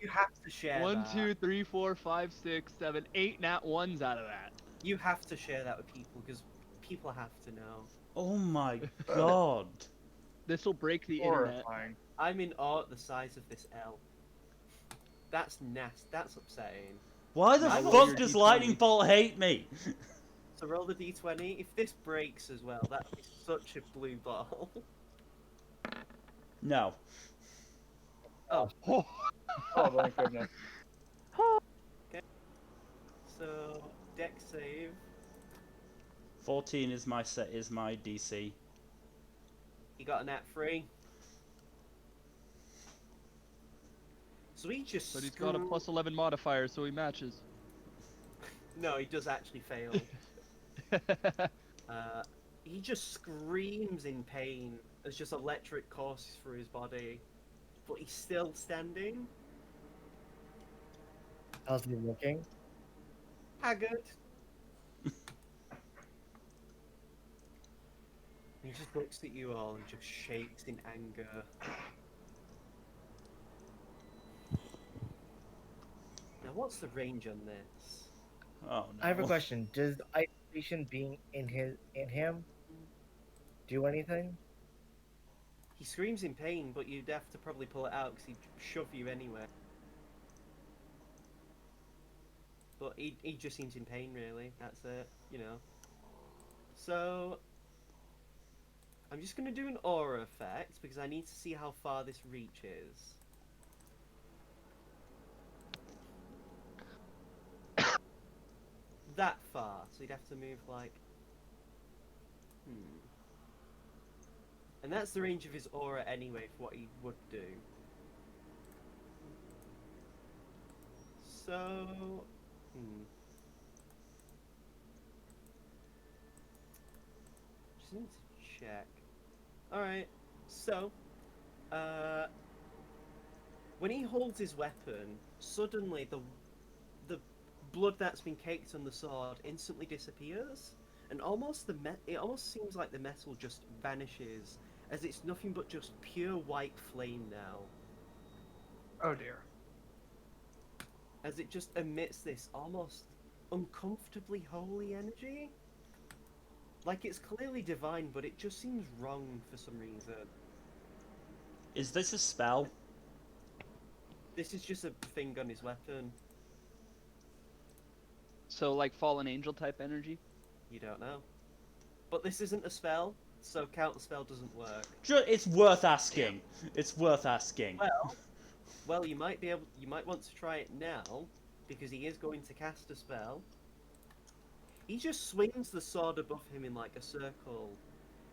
You have to share 1, that. 2, 3, 4, 5, 6, 7, 8 nat 1s out of that. You have to share that with people because people have to know. Oh my god. This will break the internet. Horrifying. I'm in awe at the size of this L. That's nasty. That's upsetting. Why the I roll fuck your does D20. Lightning Bolt hate me? So roll the d20. If this breaks as well, that is such a blue ball. No. Oh, Oh my goodness. so deck save. 14 is my DC. He got a nat 3. So he just. But he's got a plus 11 modifier, so he matches. No, he does actually fail. He just screams in pain as just electric courses through his body, but he's still standing. How's he looking? Haggard. He just looks at you all and just shakes in anger. Now, what's the range on this? Oh no. I have a question. Does isolation being in him do anything? He screams in pain, but you'd have to probably pull it out because he'd shove you anyway. But he just seems in pain, really. That's it, you know. So, I'm just going to do an aura effect because I need to see how far this reaches. That far, so you'd have to move like... And that's the range of his aura anyway for what he would do. So... Just need to check. Alright, so... when he holds his weapon, suddenly the blood that's been caked on the sword instantly disappears, and it almost seems like the metal just vanishes, as it's nothing but just pure white flame now. Oh dear. As it just emits this almost uncomfortably holy energy. Like it's clearly divine, but it just seems wrong for some reason. Is this a spell? This is just a thing on his weapon. So like fallen angel type energy? You don't know. But this isn't a spell, so counter spell doesn't work. It's worth asking. It's worth asking. Well, you might want to try it now, because he is going to cast a spell. He just swings the sword above him in like a circle,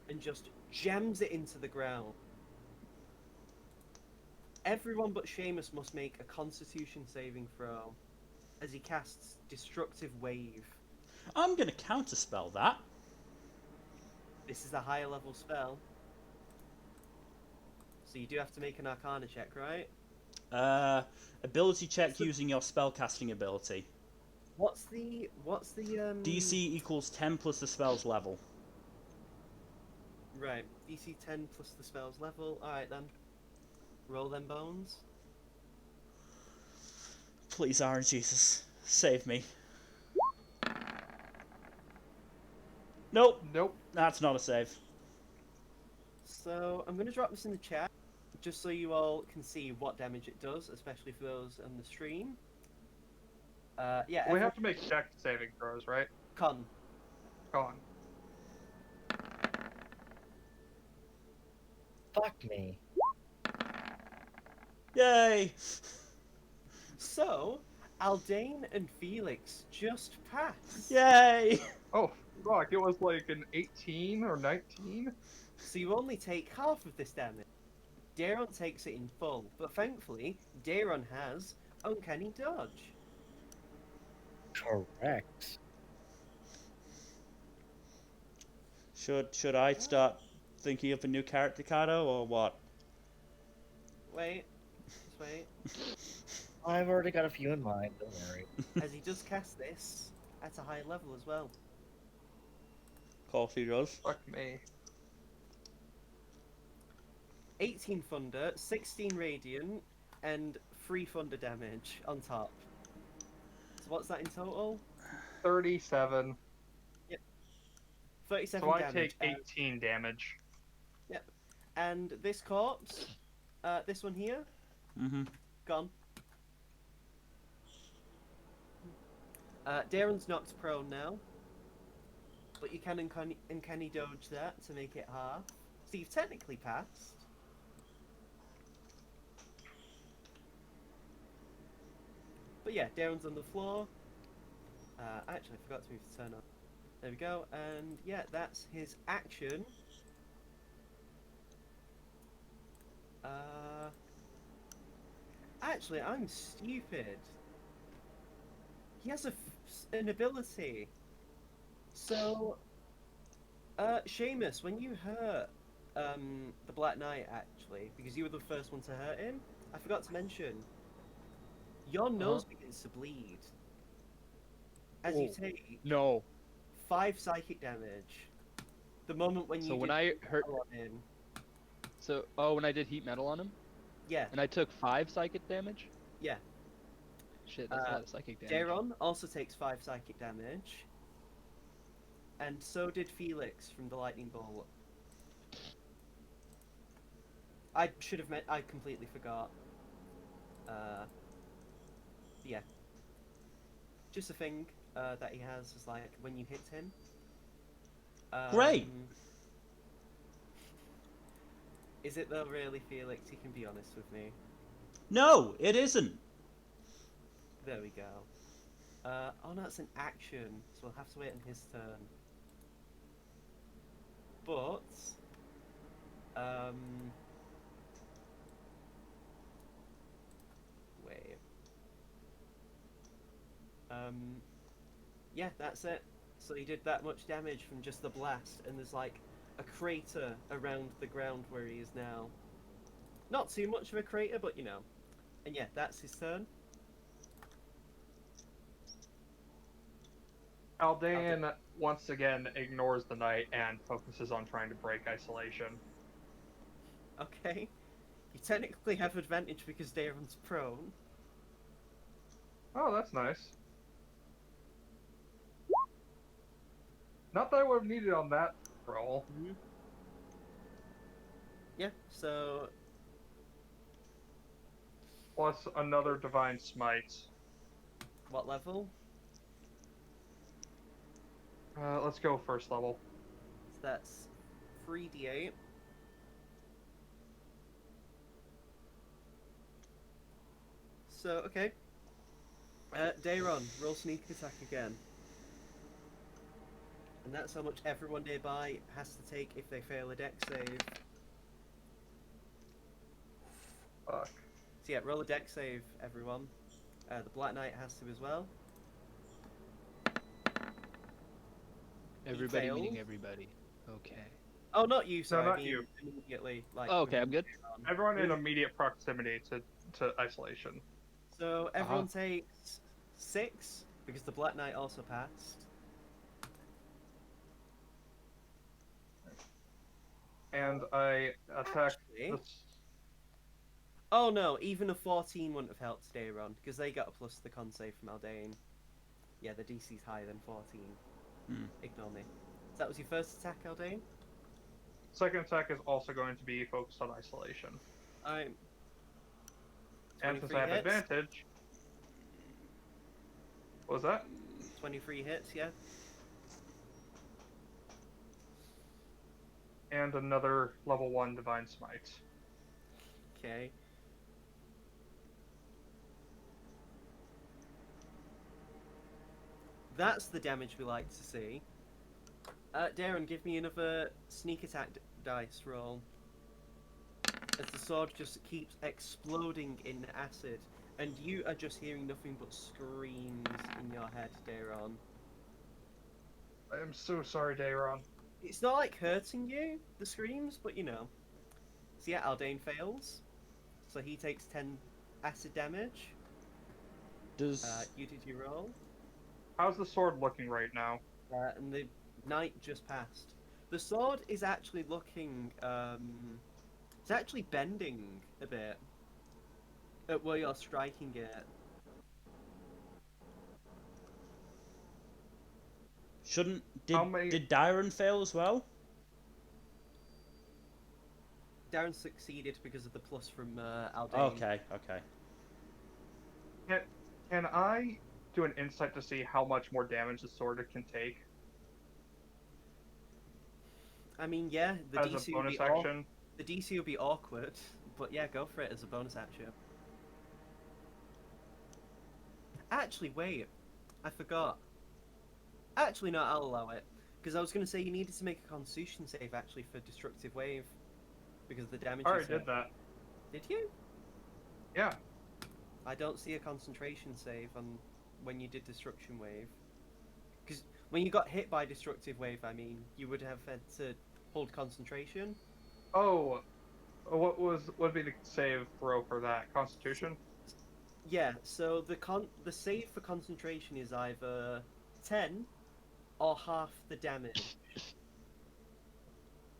and just jams it into the ground. Everyone but Seamus must make a Constitution saving throw, as he casts Destructive Wave. I'm gonna counterspell that. This is a higher level spell. So you do have to make an Arcana check, right? Ability check using your spellcasting ability. What's the DC equals 10 plus the spell's level. Right. DC 10 plus the spell's level. Alright then. Roll them bones. Please, Iron Jesus, save me. Nope, Nope. that's not a save. So I'm going to drop this in the chat just so you all can see what damage it does, especially for those on the stream. Yeah, We everyone have to make check saving throws, right? con. Gone. Fuck me. Yay! So, Aldane and Felix just pass. Yay! Oh, fuck, it was like an 18 or 19? So you only take half of this damage. Daron takes it in full, but thankfully, Daron has Uncanny Dodge. Correct. Should I start thinking of a new character, Kato, or what? Wait, just wait. I've already got a few in mind, don't worry. As he does cast this at a high level as well. Of course he does. Fuck me. 18 Thunder, 16 Radiant, and 3 Thunder damage on top. So what's that in total? 37. 37 So I damage. take 18 damage. And this corpse, this one here, Mm-hmm. gone. Daron's knocked prone now, but you can uncanny dodge that to make it half. So you've technically passed. But yeah, Daron's on the floor. Actually, I forgot to move the turn on. There we go, and yeah, that's his action. Actually, I'm stupid. He has an ability. So, Seamus, when you hurt the Black Knight, actually, because you were the first one to hurt him, I forgot to mention, your nose begins to bleed. As you take No. 5 psychic damage. The moment when you So when did I hurt, metal on him. so when I did heat metal on him, Yeah, and I took 5 psychic damage. yeah. Shit, that's a lot of psychic damage. Daron also takes 5 psychic damage. And so did Felix from the lightning bolt. I should have I completely forgot. Yeah. Just a thing that he has is like when you hit him. Great. Is it though, really, Felix? You can be honest with me. No, it isn't. There we go. Oh no, it's an action, so we'll have to wait on his turn. But, wait. Yeah, that's it. So he did that much damage from just the blast, and there's like a crater around the ground where he is now. Not too much of a crater, but you know. And yeah, that's his turn. Aldane once again ignores the knight and focuses on trying to break isolation. Okay. You technically have advantage because Daron's prone. Oh, that's nice. Not that I would have needed on that roll. Yeah, so Plus another divine smite. what level? Let's go first level. So that's 3d8. So, okay. Daron, roll sneak attack again. And that's how much everyone nearby has to take if they fail a dex save. Fuck. So yeah, roll a dex save, everyone. The Black Knight has to as well. Everybody meaning failed. everybody. Okay. Oh, not you, sorry. not I mean you. Immediately, like. Oh, okay, I'm good. Daron. Everyone in immediate proximity to isolation. So everyone takes 6 because the Black Knight also passed. and I attack Actually, this. oh no, even a 14 wouldn't have helped Dayron because they got a plus to the con save from Aldane. Yeah, the DC's higher than 14. Hmm. Ignore me. So that was your first attack, Aldane? Second attack is also going to be focused on isolation. Alright. And since I 23 have hits. advantage, what was that? 23 hits, yeah. And another level 1 Divine Smite. Okay. That's the damage we like to see. Darren, give me another sneak attack dice roll. As the sword just keeps exploding in acid, and you are just hearing nothing but screams in your head, Darren. I am so sorry, Dayron. It's not like hurting you, the screams, but you know. So yeah, Aldane fails. So he takes 10 acid damage. Does You did your roll. How's the sword looking right now? And the night just passed. The sword is actually looking, it's actually bending a bit at where you're striking it. shouldn't How many? did Dyron fail as well? Darren succeeded because of the plus from Aldane. Okay, okay. Can, can I do an insight to see how much more damage the sword can take I mean, yeah, the as a DC would bonus be action? the DC would be awkward, but yeah, go for it as a bonus action. Actually, wait, I forgot. Actually, no, I'll allow it because I was going to say you needed to make a Constitution save actually for Destructive Wave because of the damage. I you already took. did that. Did you? Yeah. I don't see a concentration save on when you did Destruction Wave. Because when you got hit by Destructive Wave, I mean, you would have had to hold concentration. Oh, what would be the save throw for that? Constitution? Yeah, so the save for concentration is either 10 or half the damage.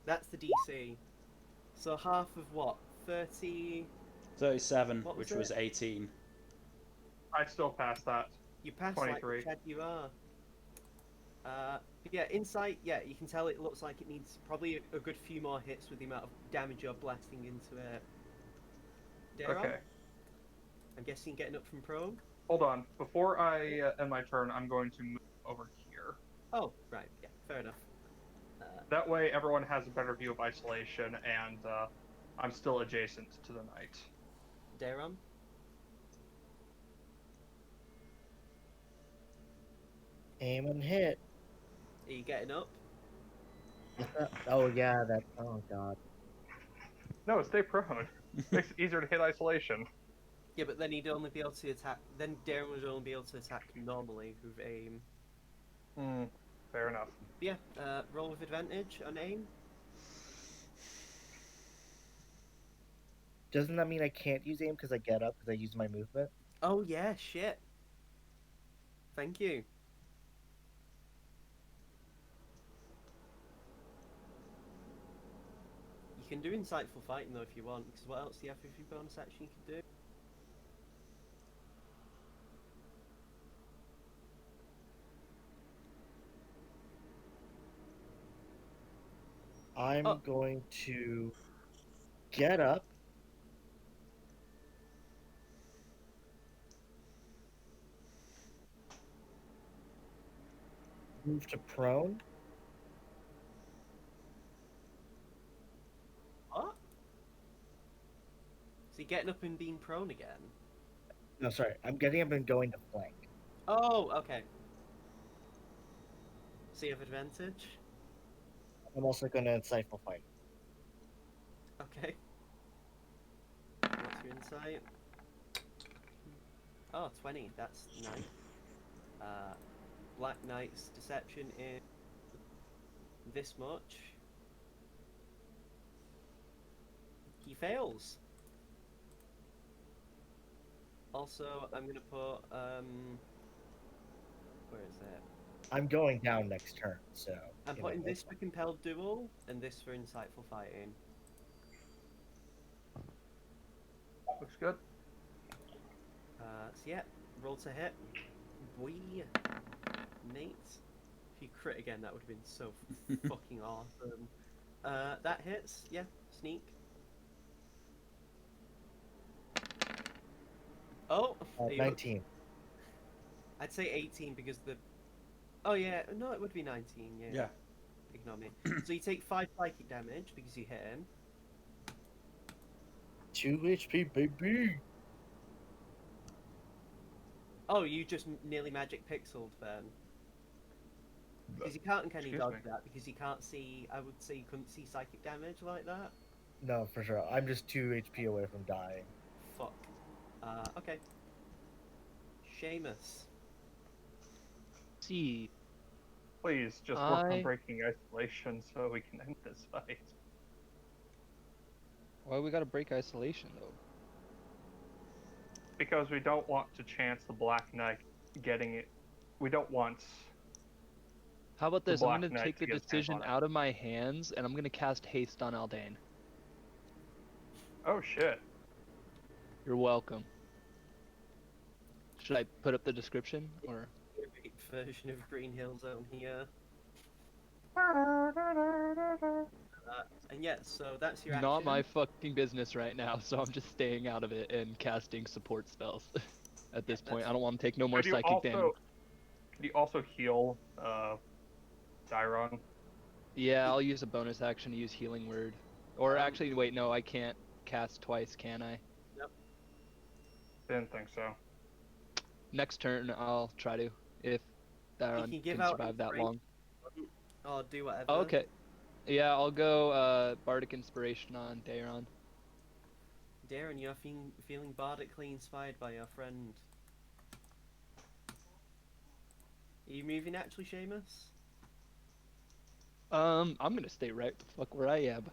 That's the DC. So half of what? 30. 37, What was which was it? 18. I still passed that. You pass like the 23. Chad you are. But yeah, insight, yeah, you can tell it looks like it needs probably a good few more hits with the amount of damage you're blasting into it. Daron? Okay. I'm guessing getting up from prone? Hold on. Before I end my turn, I'm going to move over here. Oh, right, yeah, fair enough. That way, everyone has a better view of isolation, and I'm still adjacent to the knight. Daron? Aim and hit. Are you getting up? Oh yeah, that. Oh god. No, stay prone. Makes it easier to hit isolation. Yeah, but then he'd only be able to attack. Then Darren would only be able to attack normally with aim. Fair enough. But yeah, roll with advantage on aim. Doesn't that mean I can't use aim because I get up because I use my movement? Oh yeah, shit. Thank you. You can do insightful fighting though if you want, because what else do you have with your bonus action you can do? I'm Oh. going to get up. Move to prone. What? So you're getting up and being prone again? No, sorry. I'm getting up and going to flank. Oh, okay. So you have advantage? I'm also going to insightful fight. Okay. What's your insight? Oh, 20. That's nice. Black Knight's deception is this much. He fails. Also, I'm gonna put where is it? I'm going down next turn, so I'm you know, putting this for compelled duel and this for insightful fighting. Looks good. So yeah, roll to hit. Boy, Nate. If you crit again, that would have been so fucking awesome. That hits. Yeah, sneak. Oh, are you- 19. I'd say 18 because the. Oh yeah, no, it would be 19. Yeah. Yeah. Ignore me. So you take 5 psychic damage because you hit him. 2 HP, baby. Oh, you just nearly magic pixeled then. Because you can't uncanny Excuse dodge me. that because you can't see. I would say you couldn't see psychic damage like that. No, for sure. I'm just 2 HP away from dying. Fuck. Okay. Seamus. See, Please just work on I- breaking isolation so we can end this fight. why we gotta break isolation though? Because we don't want to chance the Black Knight getting it. We don't want. How about The this? I'm Black gonna Knight take to the get his hands decision on it. out of my hands, and I'm gonna cast haste on Aldane. Oh shit. You're welcome. Should I put up the description or? Great version of Green Hill Zone here. And yeah, so that's your action. Not my fucking business right now, so I'm just staying out of it and casting support spells. At this point, that's- I don't want to take no more Could you psychic damage. also heal Dyron? Yeah, I'll use a bonus action to use healing word. Or Um, actually, wait, no, I can't cast twice, can I? Didn't think so. Next turn, I'll try to, if Daron can give can out survive that inspiration. long. Or do whatever. Okay. Yeah, I'll go Bardic Inspiration on Daron. Darren, you're feeling bardically inspired by your friend. Are you moving actually, Seamus? I'm gonna stay right the fuck where I am.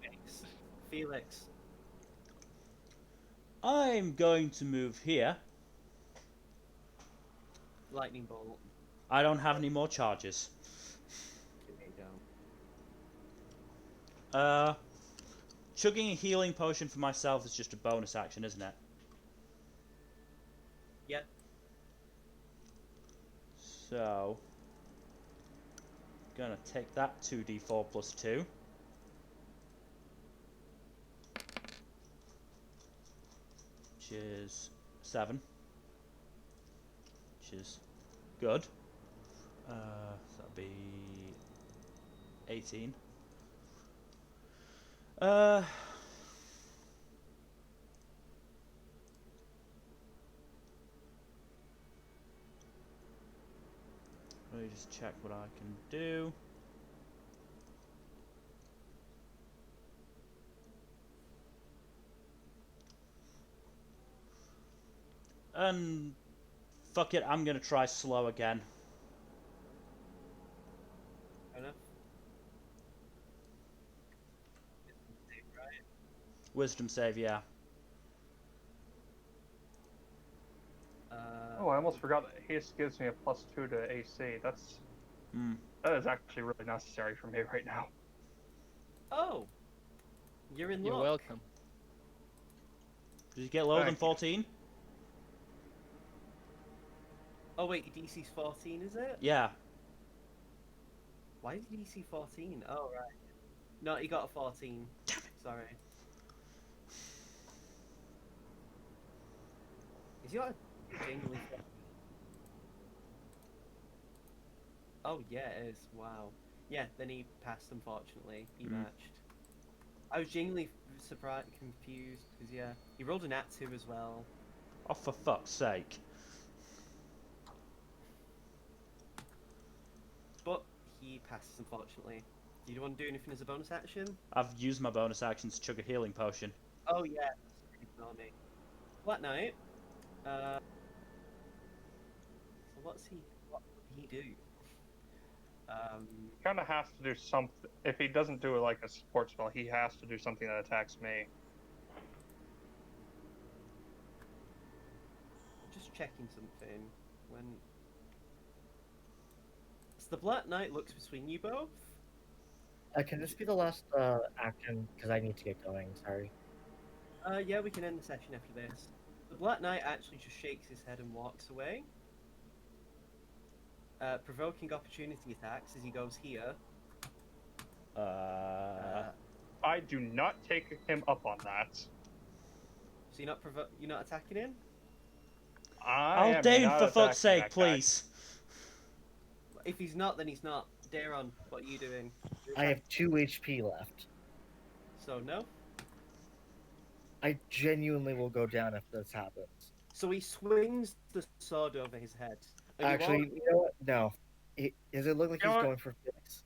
Felix. Felix. I'm going to move here. Lightning bolt. I don't have any more charges. Okay, don't. Chugging a healing potion for myself is just a bonus action, isn't it? Yep. So, gonna take that 2d4 plus 2. Which is 7. Which is good. So that'll be 18. Let me just check what I can do. And fuck it, I'm gonna try slow again. Fair enough. Wisdom save, yeah. Oh, I almost forgot that haste gives me a +2 to AC. That is actually really necessary for me right now. Oh! You're in You're luck. welcome. Did you get lower than Thank you. 14? Oh wait, your DC's 14, is it? Yeah. Why is your DC 14? Oh right. No, he got a 14. Sorry. Is he got a genuinely 14? Oh yeah, it is. Wow. Yeah, then he passed. Unfortunately, he matched. I was genuinely surprised, confused because yeah, he rolled an @2 as well. Oh, for fuck's sake. But he passes, unfortunately. Do you want to do anything as a bonus action? I've used my bonus action to chug a healing potion. Oh yeah, ignore me. Black Knight. So what would he do? Kind of has to do something. If he doesn't do like a support spell, he has to do something that attacks me. Just checking something. When the Black Knight looks between you both. Can this be the last action? Because I need to get going. Sorry. Yeah, we can end the session after this. The Black Knight actually just shakes his head and walks away. Provoking opportunity attacks as he goes here. I do not take him up on that. So you're not attacking him? I am Aldane, not for fuck's attacking sake, that guy. please. If he's not, then he's not. Daron, what are you doing? I have 2 HP left. So no. I genuinely will go down if this happens. So he swings the sword over his head. And Actually, you know what? No. Does it look like You know he's what? going for Felix?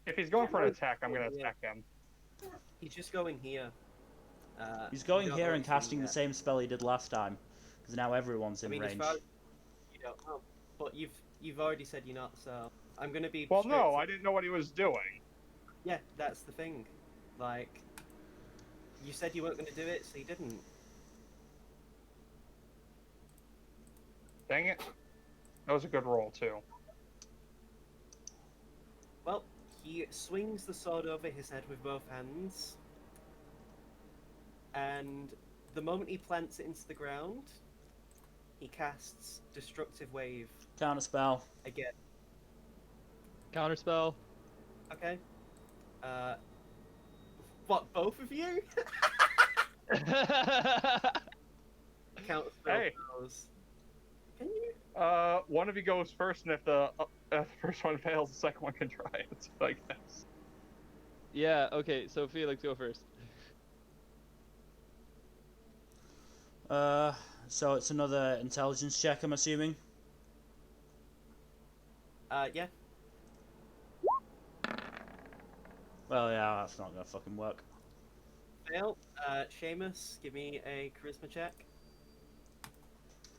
If he's going for an attack, I'm going to attack him. he's just going here. He's you going don't here know and anything casting the yet. same spell he did last time, because now everyone's in I mean, range. as far as you don't know, but you've already said you're not. So I'm gonna be. Well, strict. no, I didn't know what he was doing. Yeah, that's the thing. Like, you said you weren't gonna do it, so you didn't. Dang it. That was a good roll, too. Well, he swings the sword over his head with both hands, and the moment he plants it into the ground, he casts Destructive Wave Counterspell. again. Counterspell. Okay. What, both of you? Counterspell Hey. goes. Can you? One of you goes first, and if the first one fails, the second one can try it, I guess. Yeah, okay, so Felix, go first. So it's another intelligence check, I'm assuming. Yeah. Well, yeah, that's not gonna fucking work. Fail. Seamus, give me a charisma check.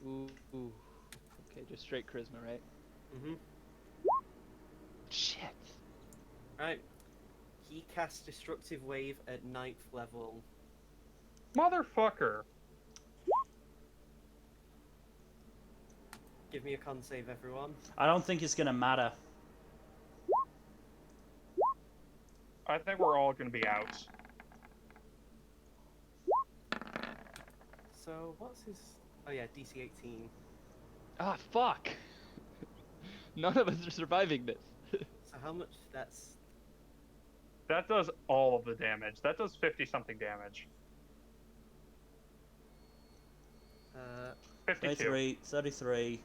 Ooh. Okay, just straight charisma, right? Mm-hmm. Shit. Right. He casts Destructive Wave at 9th level. Motherfucker. Give me a con save, everyone. I don't think it's gonna matter. I think we're all going to be out. So, what's his... Oh yeah, DC 18. Ah, fuck. None of us are surviving this. So how much... That's... That does all of the damage. That does 50-something damage. 52. 33, 33,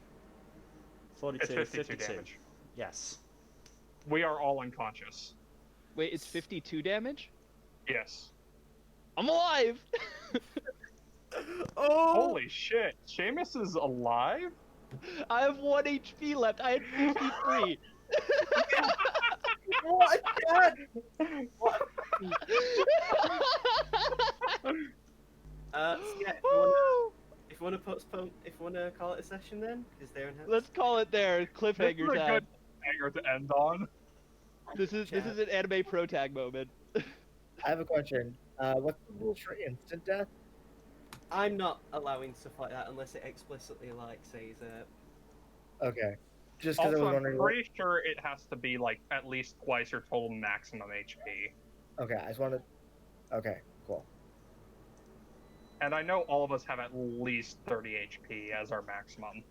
42, It's 52 52. damage. Yes. We are all unconscious. Wait, it's 52 damage? Yes. I'm alive! Oh! Holy shit. Seamus is alive? I have 1 HP left. I had 53. What? God! So yeah, if you want to postpone, if you want to call it a session, then because they're in. Let's call it there. This is Cliffhanger a time. good hanger to end on. This is an anime pro tag moment. I have a question. What's the rules for instant death? I'm not allowing stuff like that unless it explicitly like says it. Okay. Just because I Also, was I'm wondering. pretty sure it has to be like at least twice your total maximum HP. Okay, I just wanted. Okay, cool. And I know all of us have at least 30 HP as our maximum.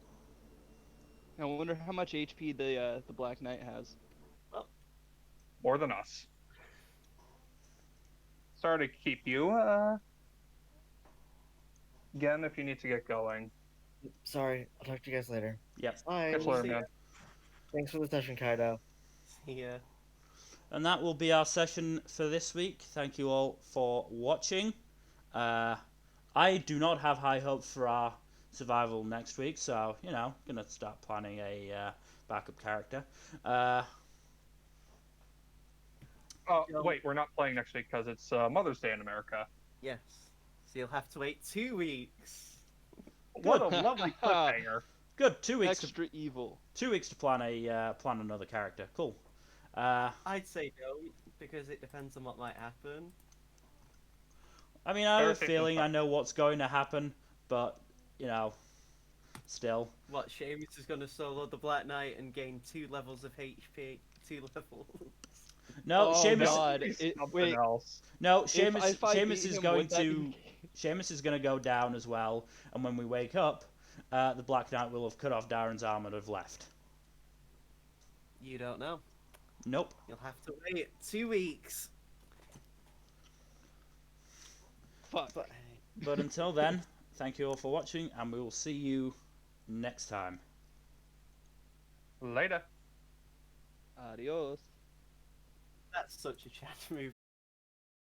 I wonder how much HP the Black Knight has. More than us. Sorry to keep you. Again, if you need to get going. Sorry, I'll talk to you guys later. Yep. Bye. Catch you later, man. Thanks for the session, Kaido. Yeah. And that will be our session for this week. Thank you all for watching. I do not have high hopes for our survival next week, so, you know, gonna start planning a backup character. Wait, we're not playing next week because it's Mother's Day in America. Yes. So you'll have to wait 2 weeks. What a lovely cliffhanger. Good, 2 weeks. Extra evil. 2 weeks to plan another character. Cool. I'd say don't because it depends on what might happen. I mean, I have a Everything feeling is I know what's going to happen, but, you know, still. What, Seamus is going to solo the Black Knight and gain 2 levels of HP? 2 levels? No, Oh Seamus. God! Something Wait, else. No, if I Seamus beat is him, going would that to. Seamus is going to go down as well, and when we wake up, the Black Knight will have cut off Darren's arm and have left. You don't know. Nope. You'll have to wait 2 weeks. Fuck. But But until then, thank you all for watching, and we will see you next time. Later. Adios. that's such a chat move.